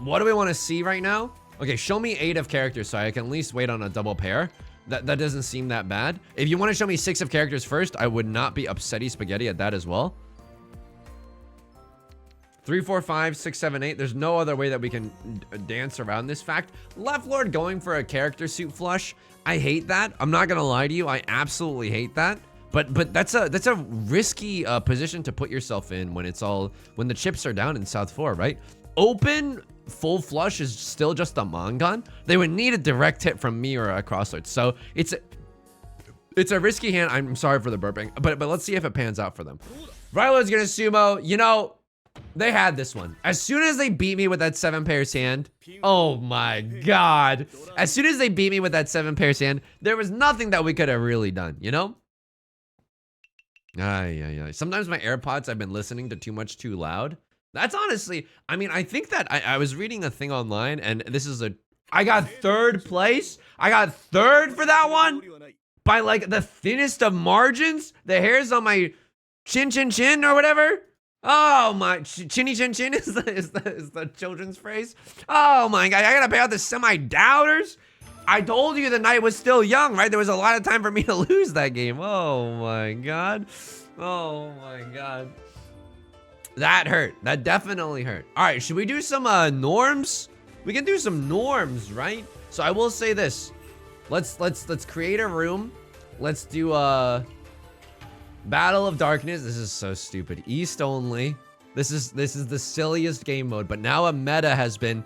What do we want to see right now? Okay, show me 8 of characters so I can at least wait on a double pair. That doesn't seem that bad. If you want to show me 6 of characters first, I would not be upsetty spaghetti at that as well. 3, 4, 5, 6, 7, 8. There's no other way that we can dance around this fact. Left Lord going for a character suit flush. I hate that. I'm not gonna lie to you. I absolutely hate that. But that's a risky position to put yourself in when the chips are down in South 4, right? Open full flush is still just a Mongon. They would need a direct hit from me or a Crosslord. So it's a risky hand. I'm sorry for the burping, but let's see if it pans out for them. Rylo's gonna sumo. You know, they had this one. As soon as they beat me with that 7 pairs hand, oh my God. As soon as they beat me with that 7 pairs hand, there was nothing that we could have really done, you know? Sometimes my AirPods, I've been listening to too much too loud. That's honestly, I mean, I think that I was reading a thing online and I got 3rd place. I got 3rd for that one by like the thinnest of margins. The hairs on my chin or whatever. Oh my, chinny chin chin is the children's phrase. Oh my God, I gotta pay out the semi-doubters. I told you the night was still young, right? There was a lot of time for me to lose that game. Oh my God. Oh my God. That hurt. That definitely hurt. All right, should we do some norms? We can do some norms, right? So I will say this. Let's create a room. Let's do Battle of Darkness. This is so stupid. East only. This is the silliest game mode, but now a meta has been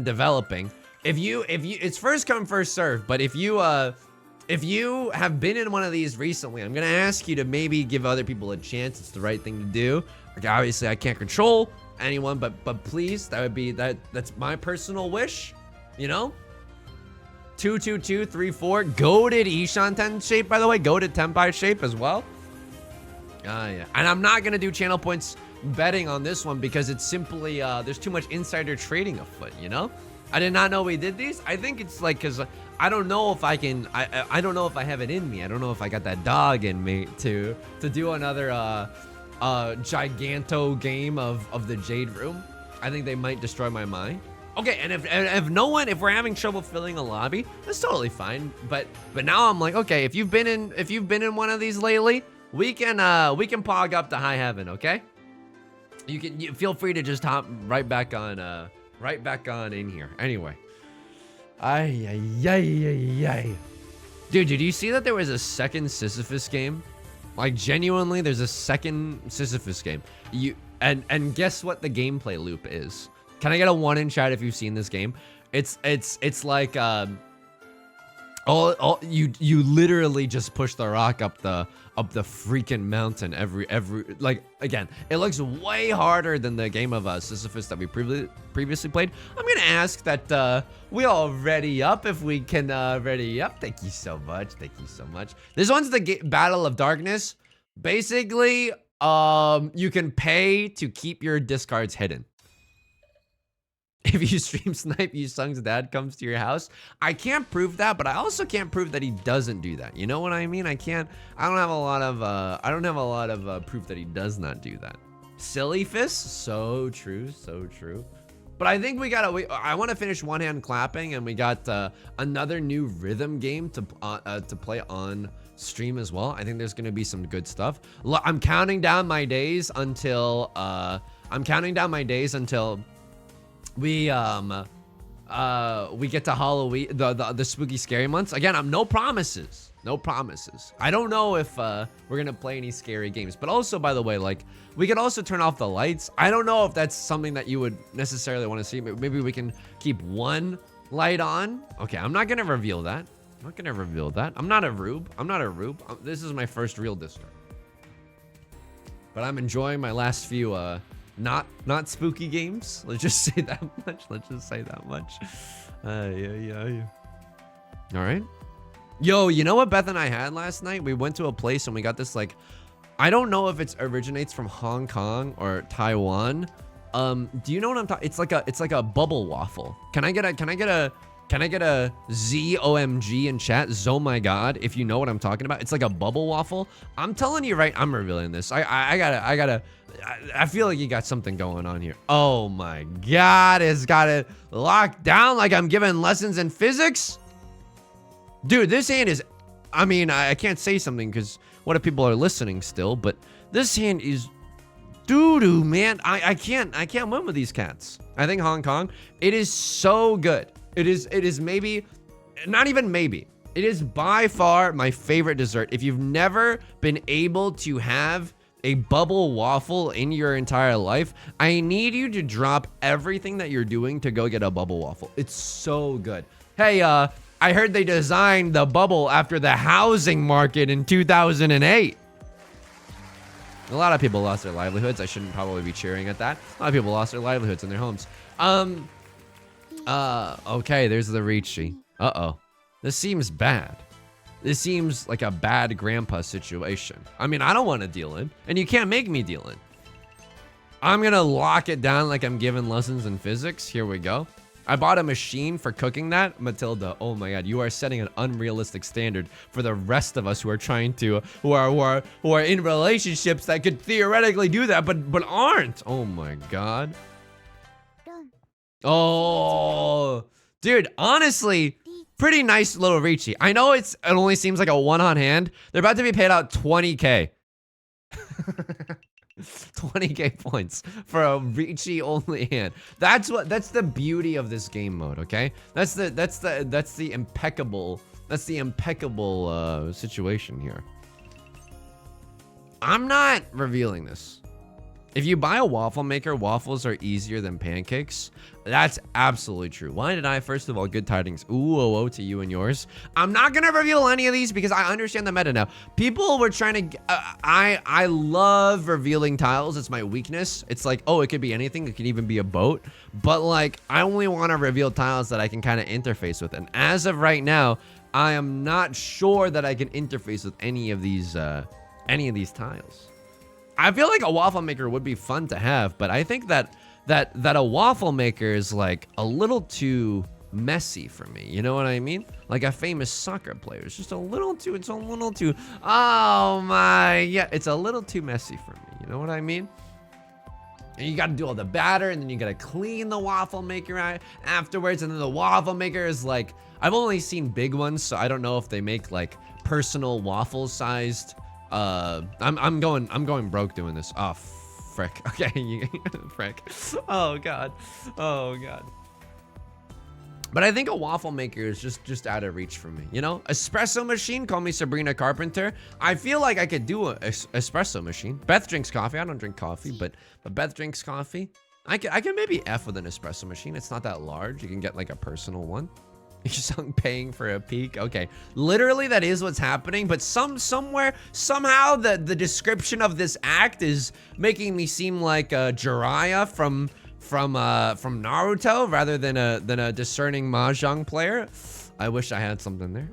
developing. If you it's first come first serve, but if you have been in one of these recently, I'm gonna ask you to maybe give other people a chance. It's the right thing to do. Like, obviously I can't control anyone, but please, that's my personal wish, you know? 2, 2, 2, 3, 4. Goated Ishan 10 shape, by the way. Goated Tenpai shape as well. Yeah. And I'm not gonna do channel points betting on this one because it's simply there's too much insider trading afoot, you know? I did not know we did these. I think it's like because I don't know if I can. I don't know if I have it in me. I don't know if I got that dog in me to do another giganto game of the Jade Room. I think they might destroy my mind. Okay, and if no one, if we're having trouble filling a lobby, that's totally fine. But now I'm like, okay, if you've been in one of these lately, we can pog up to high heaven, okay? You feel free to just hop right back on in here. Anyway. Ay. Dude, did you see that there was a second Sisyphus game? Like, genuinely, there's a second Sisyphus game. And guess what the gameplay loop is? Can I get a 1 in chat if you've seen this game? It's like you literally just push the rock up the freaking mountain every like, again, it looks way harder than the game of Sisyphus that we previously played. I'm gonna ask that we all ready up if we can ready up. Thank you so much. This one's the Battle of Darkness. Basically, you can pay to keep your discards hidden. If you stream snipe, you Sung's dad comes to your house. I can't prove that, but I also can't prove that he doesn't do that. You know what I mean? I don't have a lot of proof that he does not do that. Silly fist, so true. But I think I want to finish one hand clapping, and we got another new rhythm game to play on stream as well. I think there's gonna be some good stuff. I'm counting down my days until we get to Halloween, the spooky scary months. Again, no promises. I don't know if we're gonna play any scary games, but also, by the way, like, we could also turn off the lights. I don't know if that's something that you would necessarily want to see. Maybe we can keep one light on. Okay, I'm not gonna reveal that. I'm not a rube. This is my first real Discord, but I'm enjoying my last few not spooky games. Let's just say that much. Yeah. All right. Yo, you know what Beth and I had last night? We went to a place and we got this, like, I don't know if it originates from Hong Kong or Taiwan. Do you know what I'm talking? It's like a bubble waffle. Can I get a ZOMG in chat? Oh my god, if you know what I'm talking about. It's like a bubble waffle. I'm telling you, right? I'm revealing this. I feel like you got something going on here. Oh my god, it's got it locked down like I'm giving lessons in physics. Dude, this hand is, I mean, I can't say something because what if people are listening still, but this hand is doo-doo, man. I can't win with these cats. I think Hong Kong, it is so good. It is maybe, not even maybe, it is by far my favorite dessert. If you've never been able to have a bubble waffle in your entire life, I need you to drop everything that you're doing to go get a bubble waffle. It's so good. Hey, I heard they designed the bubble after the housing market in 2008. A lot of people lost their livelihoods. I shouldn't probably be cheering at that. A lot of people lost their livelihoods in their homes. Okay, there's the Ricci. Uh-oh. This seems bad. This seems like a bad grandpa situation. I mean, I don't want to deal in, and you can't make me deal in. I'm gonna lock it down like I'm giving lessons in physics. Here we go. I bought a machine for cooking that. Matilda, oh my god, you are setting an unrealistic standard for the rest of us who are trying to, who are in relationships that could theoretically do that, but aren't. Oh my god. Oh, dude, honestly, pretty nice little Ricci. I know it only seems like a one-on hand. They're about to be paid out 20K. 20K points for a Ricci only hand. That's the beauty of this game mode, okay? That's the impeccable situation here. I'm not revealing this. If you buy a waffle maker, waffles are easier than pancakes. That's absolutely true. Why did I? First of all, good tidings. Ooh, oh, oh to you and yours. I'm not gonna reveal any of these because I understand the meta now. People were trying to, I love revealing tiles. It's my weakness. It's like, oh, it could be anything. It could even be a boat. But like, I only want to reveal tiles that I can kind of interface with. And as of right now, I am not sure that I can interface with any of these tiles. I feel like a waffle maker would be fun to have, but I think that a waffle maker is like a little too messy for me. You know what I mean? Like a famous soccer player. It's just a little too, oh my, yeah, it's a little too messy for me. You know what I mean? And you gotta do all the batter, and then you gotta clean the waffle maker out afterwards, and then the waffle maker is like, I've only seen big ones, so I don't know if they make like personal waffle sized. I'm going broke doing this. Oh, frick. Okay, frick. Oh god. Oh god. But I think a waffle maker is just out of reach for me, you know? Espresso machine, call me Sabrina Carpenter. I feel like I could do a espresso machine. Beth drinks coffee. I don't drink coffee, but Beth drinks coffee. I can maybe F with an espresso machine. It's not that large. You can get like a personal one. You're just paying for a peak. Okay, literally that is what's happening. But somehow the description of this act is making me seem like Jiraiya from Naruto rather than a discerning mahjong player. I wish I had something there.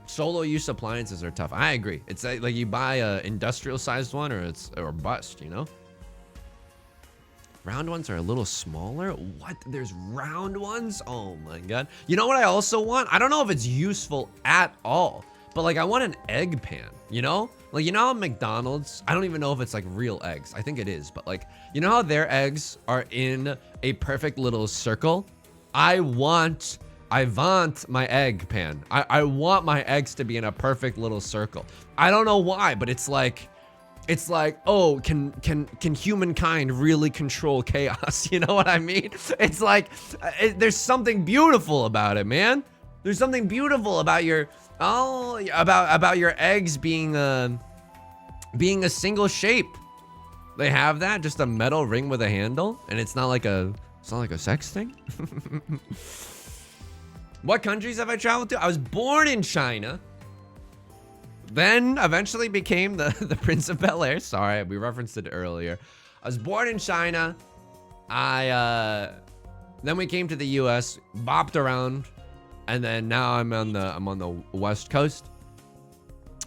Solo use appliances are tough. I agree. It's like you buy a industrial sized one or bust, you know? Round ones are a little smaller. What? There's round ones? Oh my god. You know what I also want? I don't know if it's useful at all, but like I want an egg pan, you know? Like, you know how McDonald's, I don't even know if it's like real eggs. I think it is, but like, you know how their eggs are in a perfect little circle? I want my egg pan. I want my eggs to be in a perfect little circle. I don't know why, but it's like, oh, can humankind really control chaos? You know what I mean? It's like, there's something beautiful about it, man. There's something beautiful about your, about your eggs being a single shape. They have that, just a metal ring with a handle, and it's not like a sex thing. What countries have I traveled to? I was born in China. Then eventually became the Prince of Bel-Air. Sorry, we referenced it earlier. I was born in China. Then we came to the US, bopped around, and then now I'm on the West Coast.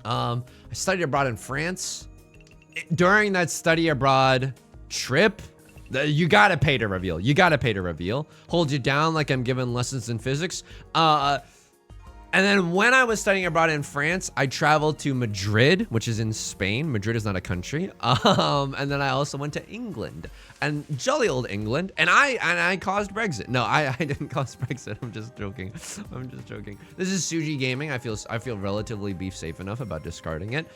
I studied abroad in France. During that study abroad trip, you gotta pay to reveal. Hold you down like I'm giving lessons in physics. And then when I was studying abroad in France, I traveled to Madrid, which is in Spain. Madrid is not a country. And then I also went to England, and jolly old England. And I caused Brexit. No, I didn't cause Brexit. I'm just joking. This is Suji Gaming. I feel relatively beef safe enough about discarding it.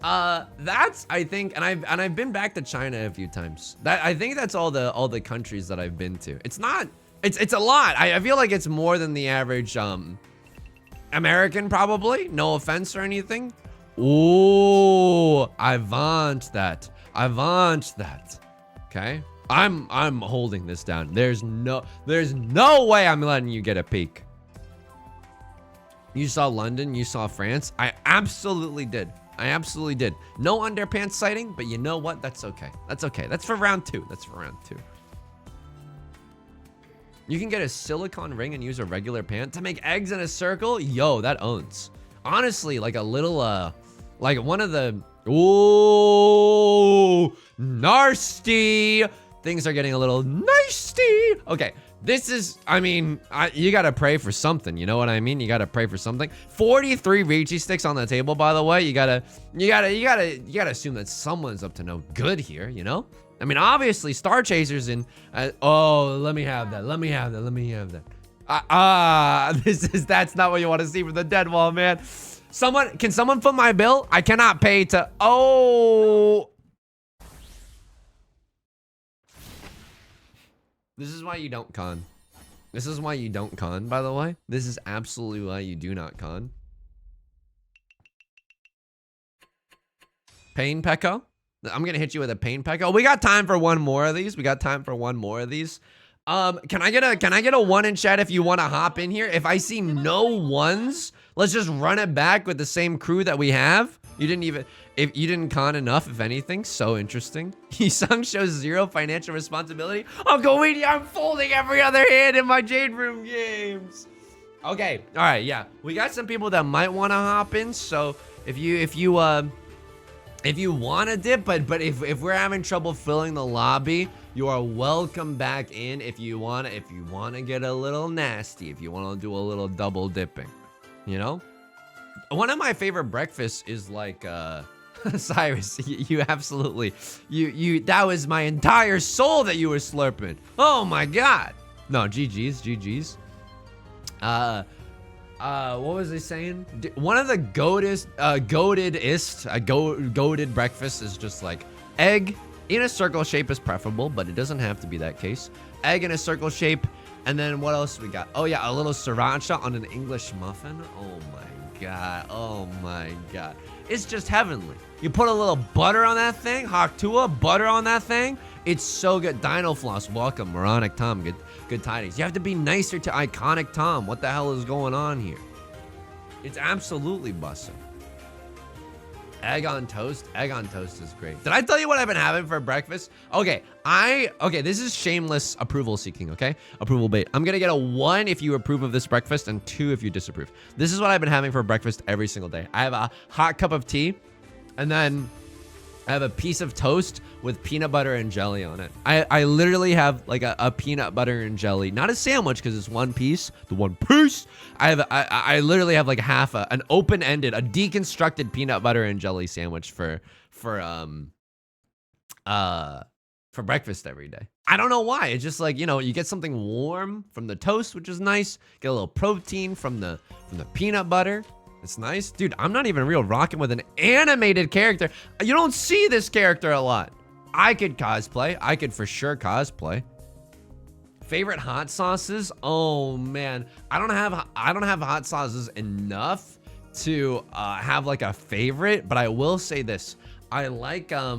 That's, I think, and I've been back to China a few times. I think that's all the countries that I've been to. It's a lot. I feel like it's more than the average American, probably. No offense or anything. Ooh, I want that. Okay, I'm holding this down. There's no way I'm letting you get a peek. You saw London, you saw France. I absolutely did. No underpants sighting, but you know what? That's okay. That's for round two. You can get a silicone ring and use a regular pan to make eggs in a circle. Yo, that owns. Honestly, like a little, like one of the, ooh, nasty. Things are getting a little nasty. Okay, this is, I mean, you gotta pray for something. You know what I mean? You gotta pray for something. 43 Ricci sticks on the table, by the way. You gotta assume that someone's up to no good here, you know? I mean, obviously, Star Chasers in. Oh, let me have that. That's not what you want to see from the dead wall, man. Can someone foot my bill? I cannot pay to. Oh. This is why you don't con. By the way. This is absolutely why you do not con. Pain Pekko. I'm gonna hit you with a pain peck. Oh, we got time for one more of these. Can I get a one in chat if you want to hop in here? If I see no ones, let's just run it back with the same crew that we have. You didn't con enough, if anything. So interesting. Yisung shows zero financial responsibility. Uncle Weedy, I'm folding every other hand in my Jade Room games. Okay, all right, yeah. We got some people that might want to hop in. So if you If you want to dip, but if we're having trouble filling the lobby, you are welcome back in if you want to get a little nasty, if you want to do a little double dipping, you know? One of my favorite breakfasts is like Cyrus, you absolutely that was my entire soul that you were slurping. Oh my god. No, GG's. What was I saying? One of the goated breakfast is just like egg in a circle shape is preferable, but it doesn't have to be that case. Egg in a circle shape, and then what else we got? Oh yeah, a little sriracha on an English muffin. Oh my god. It's just heavenly. You put a little butter on that thing, Haktua, butter on that thing. It's so good. Dino Floss, welcome. Moronic Tom, good tidings. You have to be nicer to Iconic Tom. What the hell is going on here? It's absolutely bussin'. Egg on toast is great. Did I tell you what I've been having for breakfast? Okay, this is shameless approval seeking, okay? Approval bait. I'm gonna get a 1 if you approve of this breakfast and 2 if you disapprove. This is what I've been having for breakfast every single day. I have a hot cup of tea, and then I have a piece of toast with peanut butter and jelly on it. I literally have like a peanut butter and jelly, not a sandwich because it's one piece. The one piece. I literally have like an open-ended, a deconstructed peanut butter and jelly sandwich for breakfast every day. I don't know why. It's just like, you know, you get something warm from the toast, which is nice. Get a little protein from the peanut butter. It's nice. Dude, I'm not even real rocking with an animated character. You don't see this character a lot. I could cosplay. I could for sure cosplay. Favorite hot sauces? Oh man, I don't have hot sauces enough to have like a favorite, but I will say this. I like I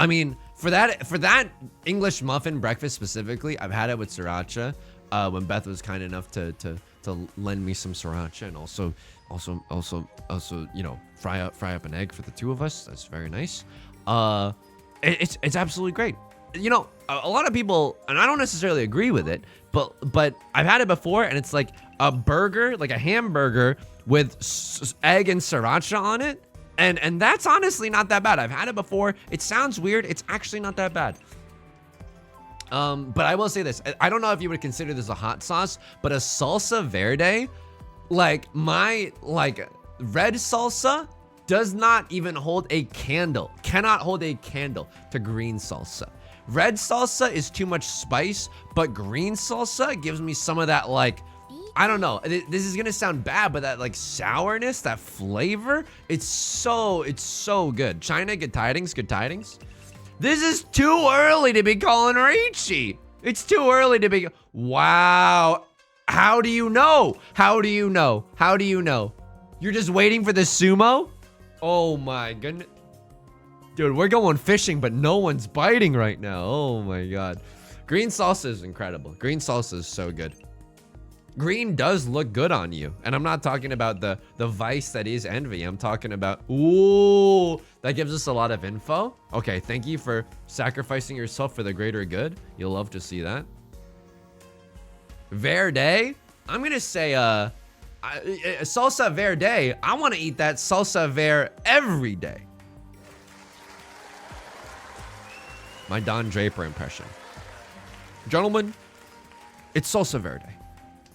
mean, for that English muffin breakfast specifically, I've had it with sriracha when Beth was kind enough to lend me some sriracha, and also, you know, fry up an egg for the two of us. That's very nice. It's absolutely great. You know, a lot of people, and I don't necessarily agree with it, but I've had it before, and it's like a burger, like a hamburger with egg and sriracha on it, and that's honestly not that bad. I've had it before. It sounds weird. It's actually not that bad. But I will say this. I don't know if you would consider this a hot sauce, but a salsa verde, like red salsa does not even hold a candle, cannot hold a candle to green salsa. Red salsa is too much spice, but green salsa gives me some of that, like, I don't know. This is gonna sound bad, but that like sourness, that flavor, it's so good. China, good tidings, good tidings. This is too early to be calling Raichi. It's too early to be. Wow. How do you know? How do you know? How do you know? You're just waiting for the sumo? Oh my goodness. Dude, we're going fishing, but no one's biting right now. Oh my god. Green salsa is incredible. Green salsa is so good. Green does look good on you. And I'm not talking about the vice that is envy. I'm talking about, ooh, that gives us a lot of info. Okay, thank you for sacrificing yourself for the greater good. You'll love to see that. Verde, I'm gonna say salsa verde. I want to eat that salsa verde every day. My Don Draper impression. Gentlemen, it's salsa verde.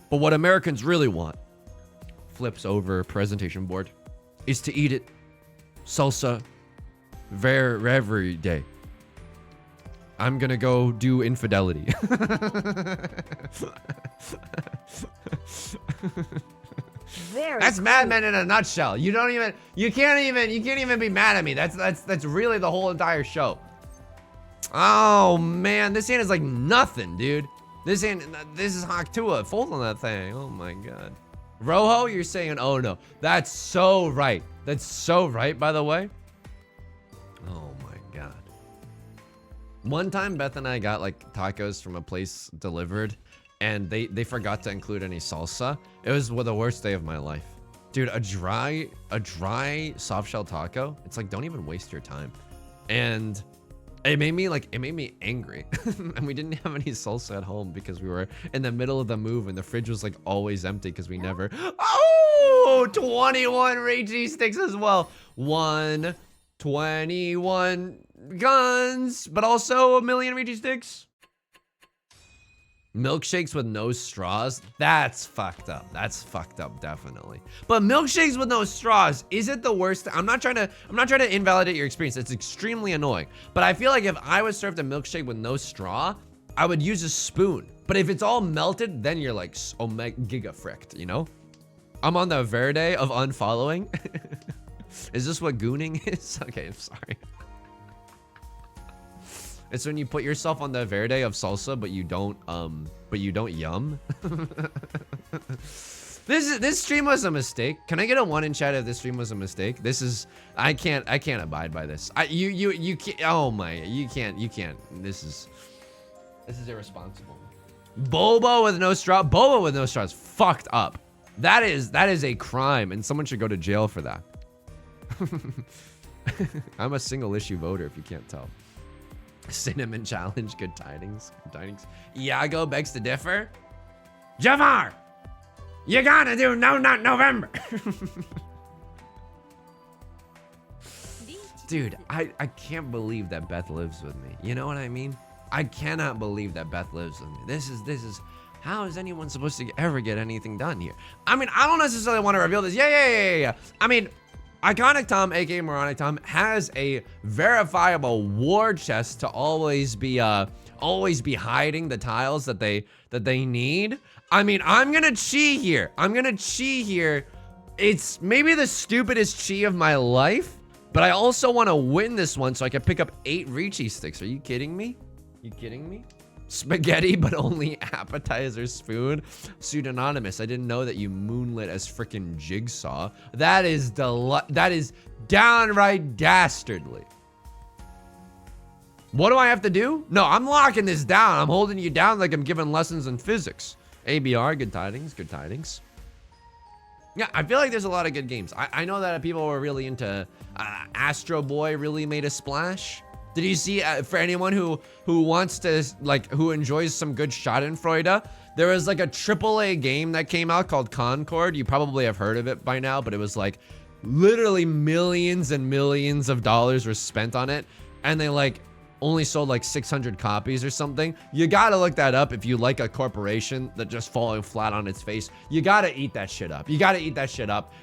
But what Americans really want, flips over presentation board, is to eat it salsa every day. I'm gonna go do infidelity. That's Mad Men in a nutshell. You can't even be mad at me. That's really the whole entire show. Oh man, this hand is like nothing, dude. This is Haktua. Fold on that thing. Oh my god. Rojo, you're saying, oh no. That's so right. That's so right, by the way. Oh my god. One time, Beth and I got like tacos from a place delivered, and they forgot to include any salsa. It was the worst day of my life. Dude, a dry soft shell taco, it's like, don't even waste your time. And it made me angry. And we didn't have any salsa at home because we were in the middle of the move and the fridge was like always empty because we never. Oh, 21 Ragey sticks as well. 1, 21 guns, but also a million Rigi sticks. Milkshakes with no straws. That's fucked up. That's fucked up, definitely. But milkshakes with no straws, is it the worst? I'm not trying to invalidate your experience. It's extremely annoying. But I feel like if I was served a milkshake with no straw, I would use a spoon. But if it's all melted, then you're like omega giga fricked, you know? I'm on the verde of unfollowing. Is this what gooning is? Okay, I'm sorry. It's when you put yourself on the verde of salsa, but you don't yum. This stream was a mistake. Can I get a 1 in chat if this stream was a mistake? This is, I can't abide by this. You can't, oh my, you can't. This is irresponsible. Boba with no straw. Boba with no straw is fucked up. That is a crime, and someone should go to jail for that. I'm a single issue voter, if you can't tell. Cinnamon challenge, good tidings. Good tidings. Iago begs to differ. Jafar, you gotta do No Nut November. Dude, I can't believe that Beth lives with me. You know what I mean? I cannot believe that Beth lives with me. This is how is anyone supposed to ever get anything done here? I mean, I don't necessarily want to reveal this. Yeah. I mean, Iconic Tom, aka Moronic Tom, has a verifiable war chest to always be hiding the tiles that they need. I mean, I'm gonna chi here. It's maybe the stupidest chi of my life, but I also want to win this one so I can pick up 8 Ricci sticks. Are you kidding me? Spaghetti, but only appetizer spoon. Pseudonymous. I didn't know that you moonlit as frickin' Jigsaw. That is downright dastardly. What do I have to do? No, I'm locking this down. I'm holding you down like I'm giving lessons in physics. ABR, good tidings, good tidings. Yeah, I feel like there's a lot of good games. I know that people were really into Astro Boy really made a splash. Did you see, for anyone who wants to, like, who enjoys some good Schadenfreude, there was like a AAA game that came out called Concord. You probably have heard of it by now, but it was like literally millions and millions of dollars were spent on it. And they like only sold like 600 copies or something. You gotta look that up if you like a corporation that just falling flat on its face. You gotta eat that shit up.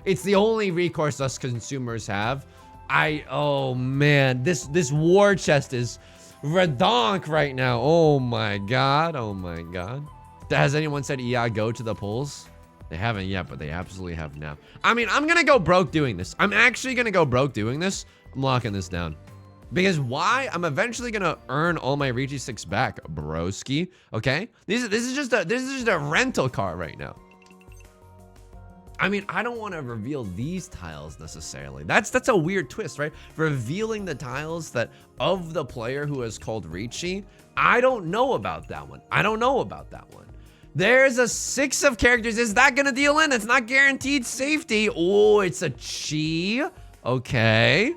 It's the only recourse us consumers have. Oh man, this war chest is redonk right now. Oh my god. Has anyone said, yeah, go to the polls? They haven't yet, but they absolutely have now. I mean, I'm gonna go broke doing this. I'm actually gonna go broke doing this. I'm locking this down. Because why? I'm eventually gonna earn all my Rigi sticks back, broski. Okay? This is just a rental car right now. I mean, I don't want to reveal these tiles necessarily. That's a weird twist, right? Revealing the tiles that of the player who is called Ricci. I don't know about that one. There's a 6 of characters. Is that gonna deal in? It's not guaranteed safety. Oh, it's a chi. Okay.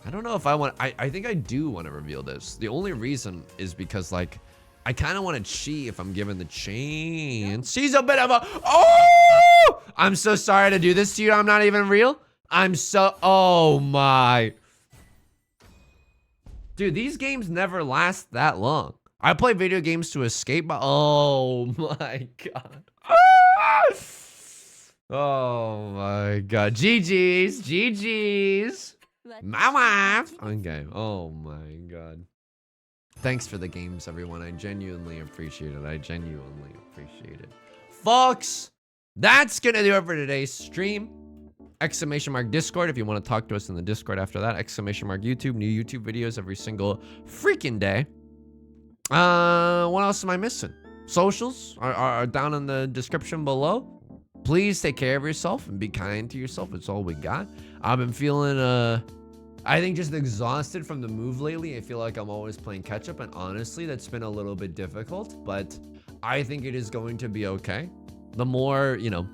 I don't know if I want. I think I do want to reveal this. The only reason is because like, I kind of want to chi if I'm given the chance. She's a bit of a, oh! I'm so sorry to do this to you. I'm not even real. Oh my. Dude, these games never last that long. I play video games to escape, oh my god. Oh my god. GG's. My wife. Okay, oh my god. Thanks for the games, everyone. I genuinely appreciate it. Folks, that's gonna do it for today's stream. ! Discord if you want to talk to us in the Discord after that. ! YouTube, new YouTube videos every single freaking day. What else am I missing? Socials are down in the description below. Please take care of yourself and be kind to yourself. It's all we got. I've been feeling, I think just exhausted from the move lately. I feel like I'm always playing catch up, and honestly, that's been a little bit difficult, but I think it is going to be okay. The more, you know,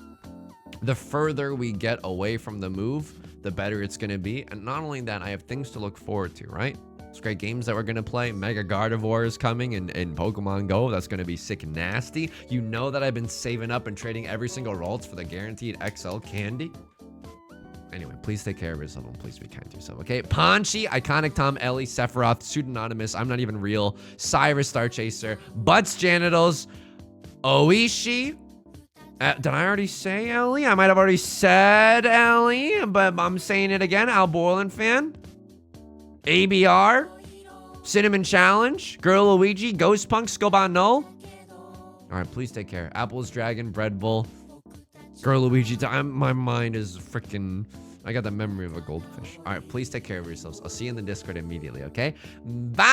the further we get away from the move, the better it's going to be. And not only that, I have things to look forward to, right? It's great games that we're going to play. Mega Gardevoir is coming in Pokemon Go. That's going to be sick nasty. You know that I've been saving up and trading every single Ralts for the guaranteed XL candy. Anyway, please take care of yourself and please be kind to yourself, okay? Ponchi, Iconic Tom, Ellie, Sephiroth, Pseudonymous, I'm Not Even Real, Cyrus, Star Chaser, Butts Genitals, Oishi. Did I already say Ellie? I might have already said Ellie, but I'm saying it again. Al Borland fan. ABR. Cinnamon Challenge. Girl Luigi. Ghost Punk. Scoban Null. Alright, please take care. Apple's Dragon. Bread Bull. Girl Luigi. My mind is freaking... I got the memory of a goldfish. Alright, please take care of yourselves. I'll see you in the Discord immediately, okay? Bye!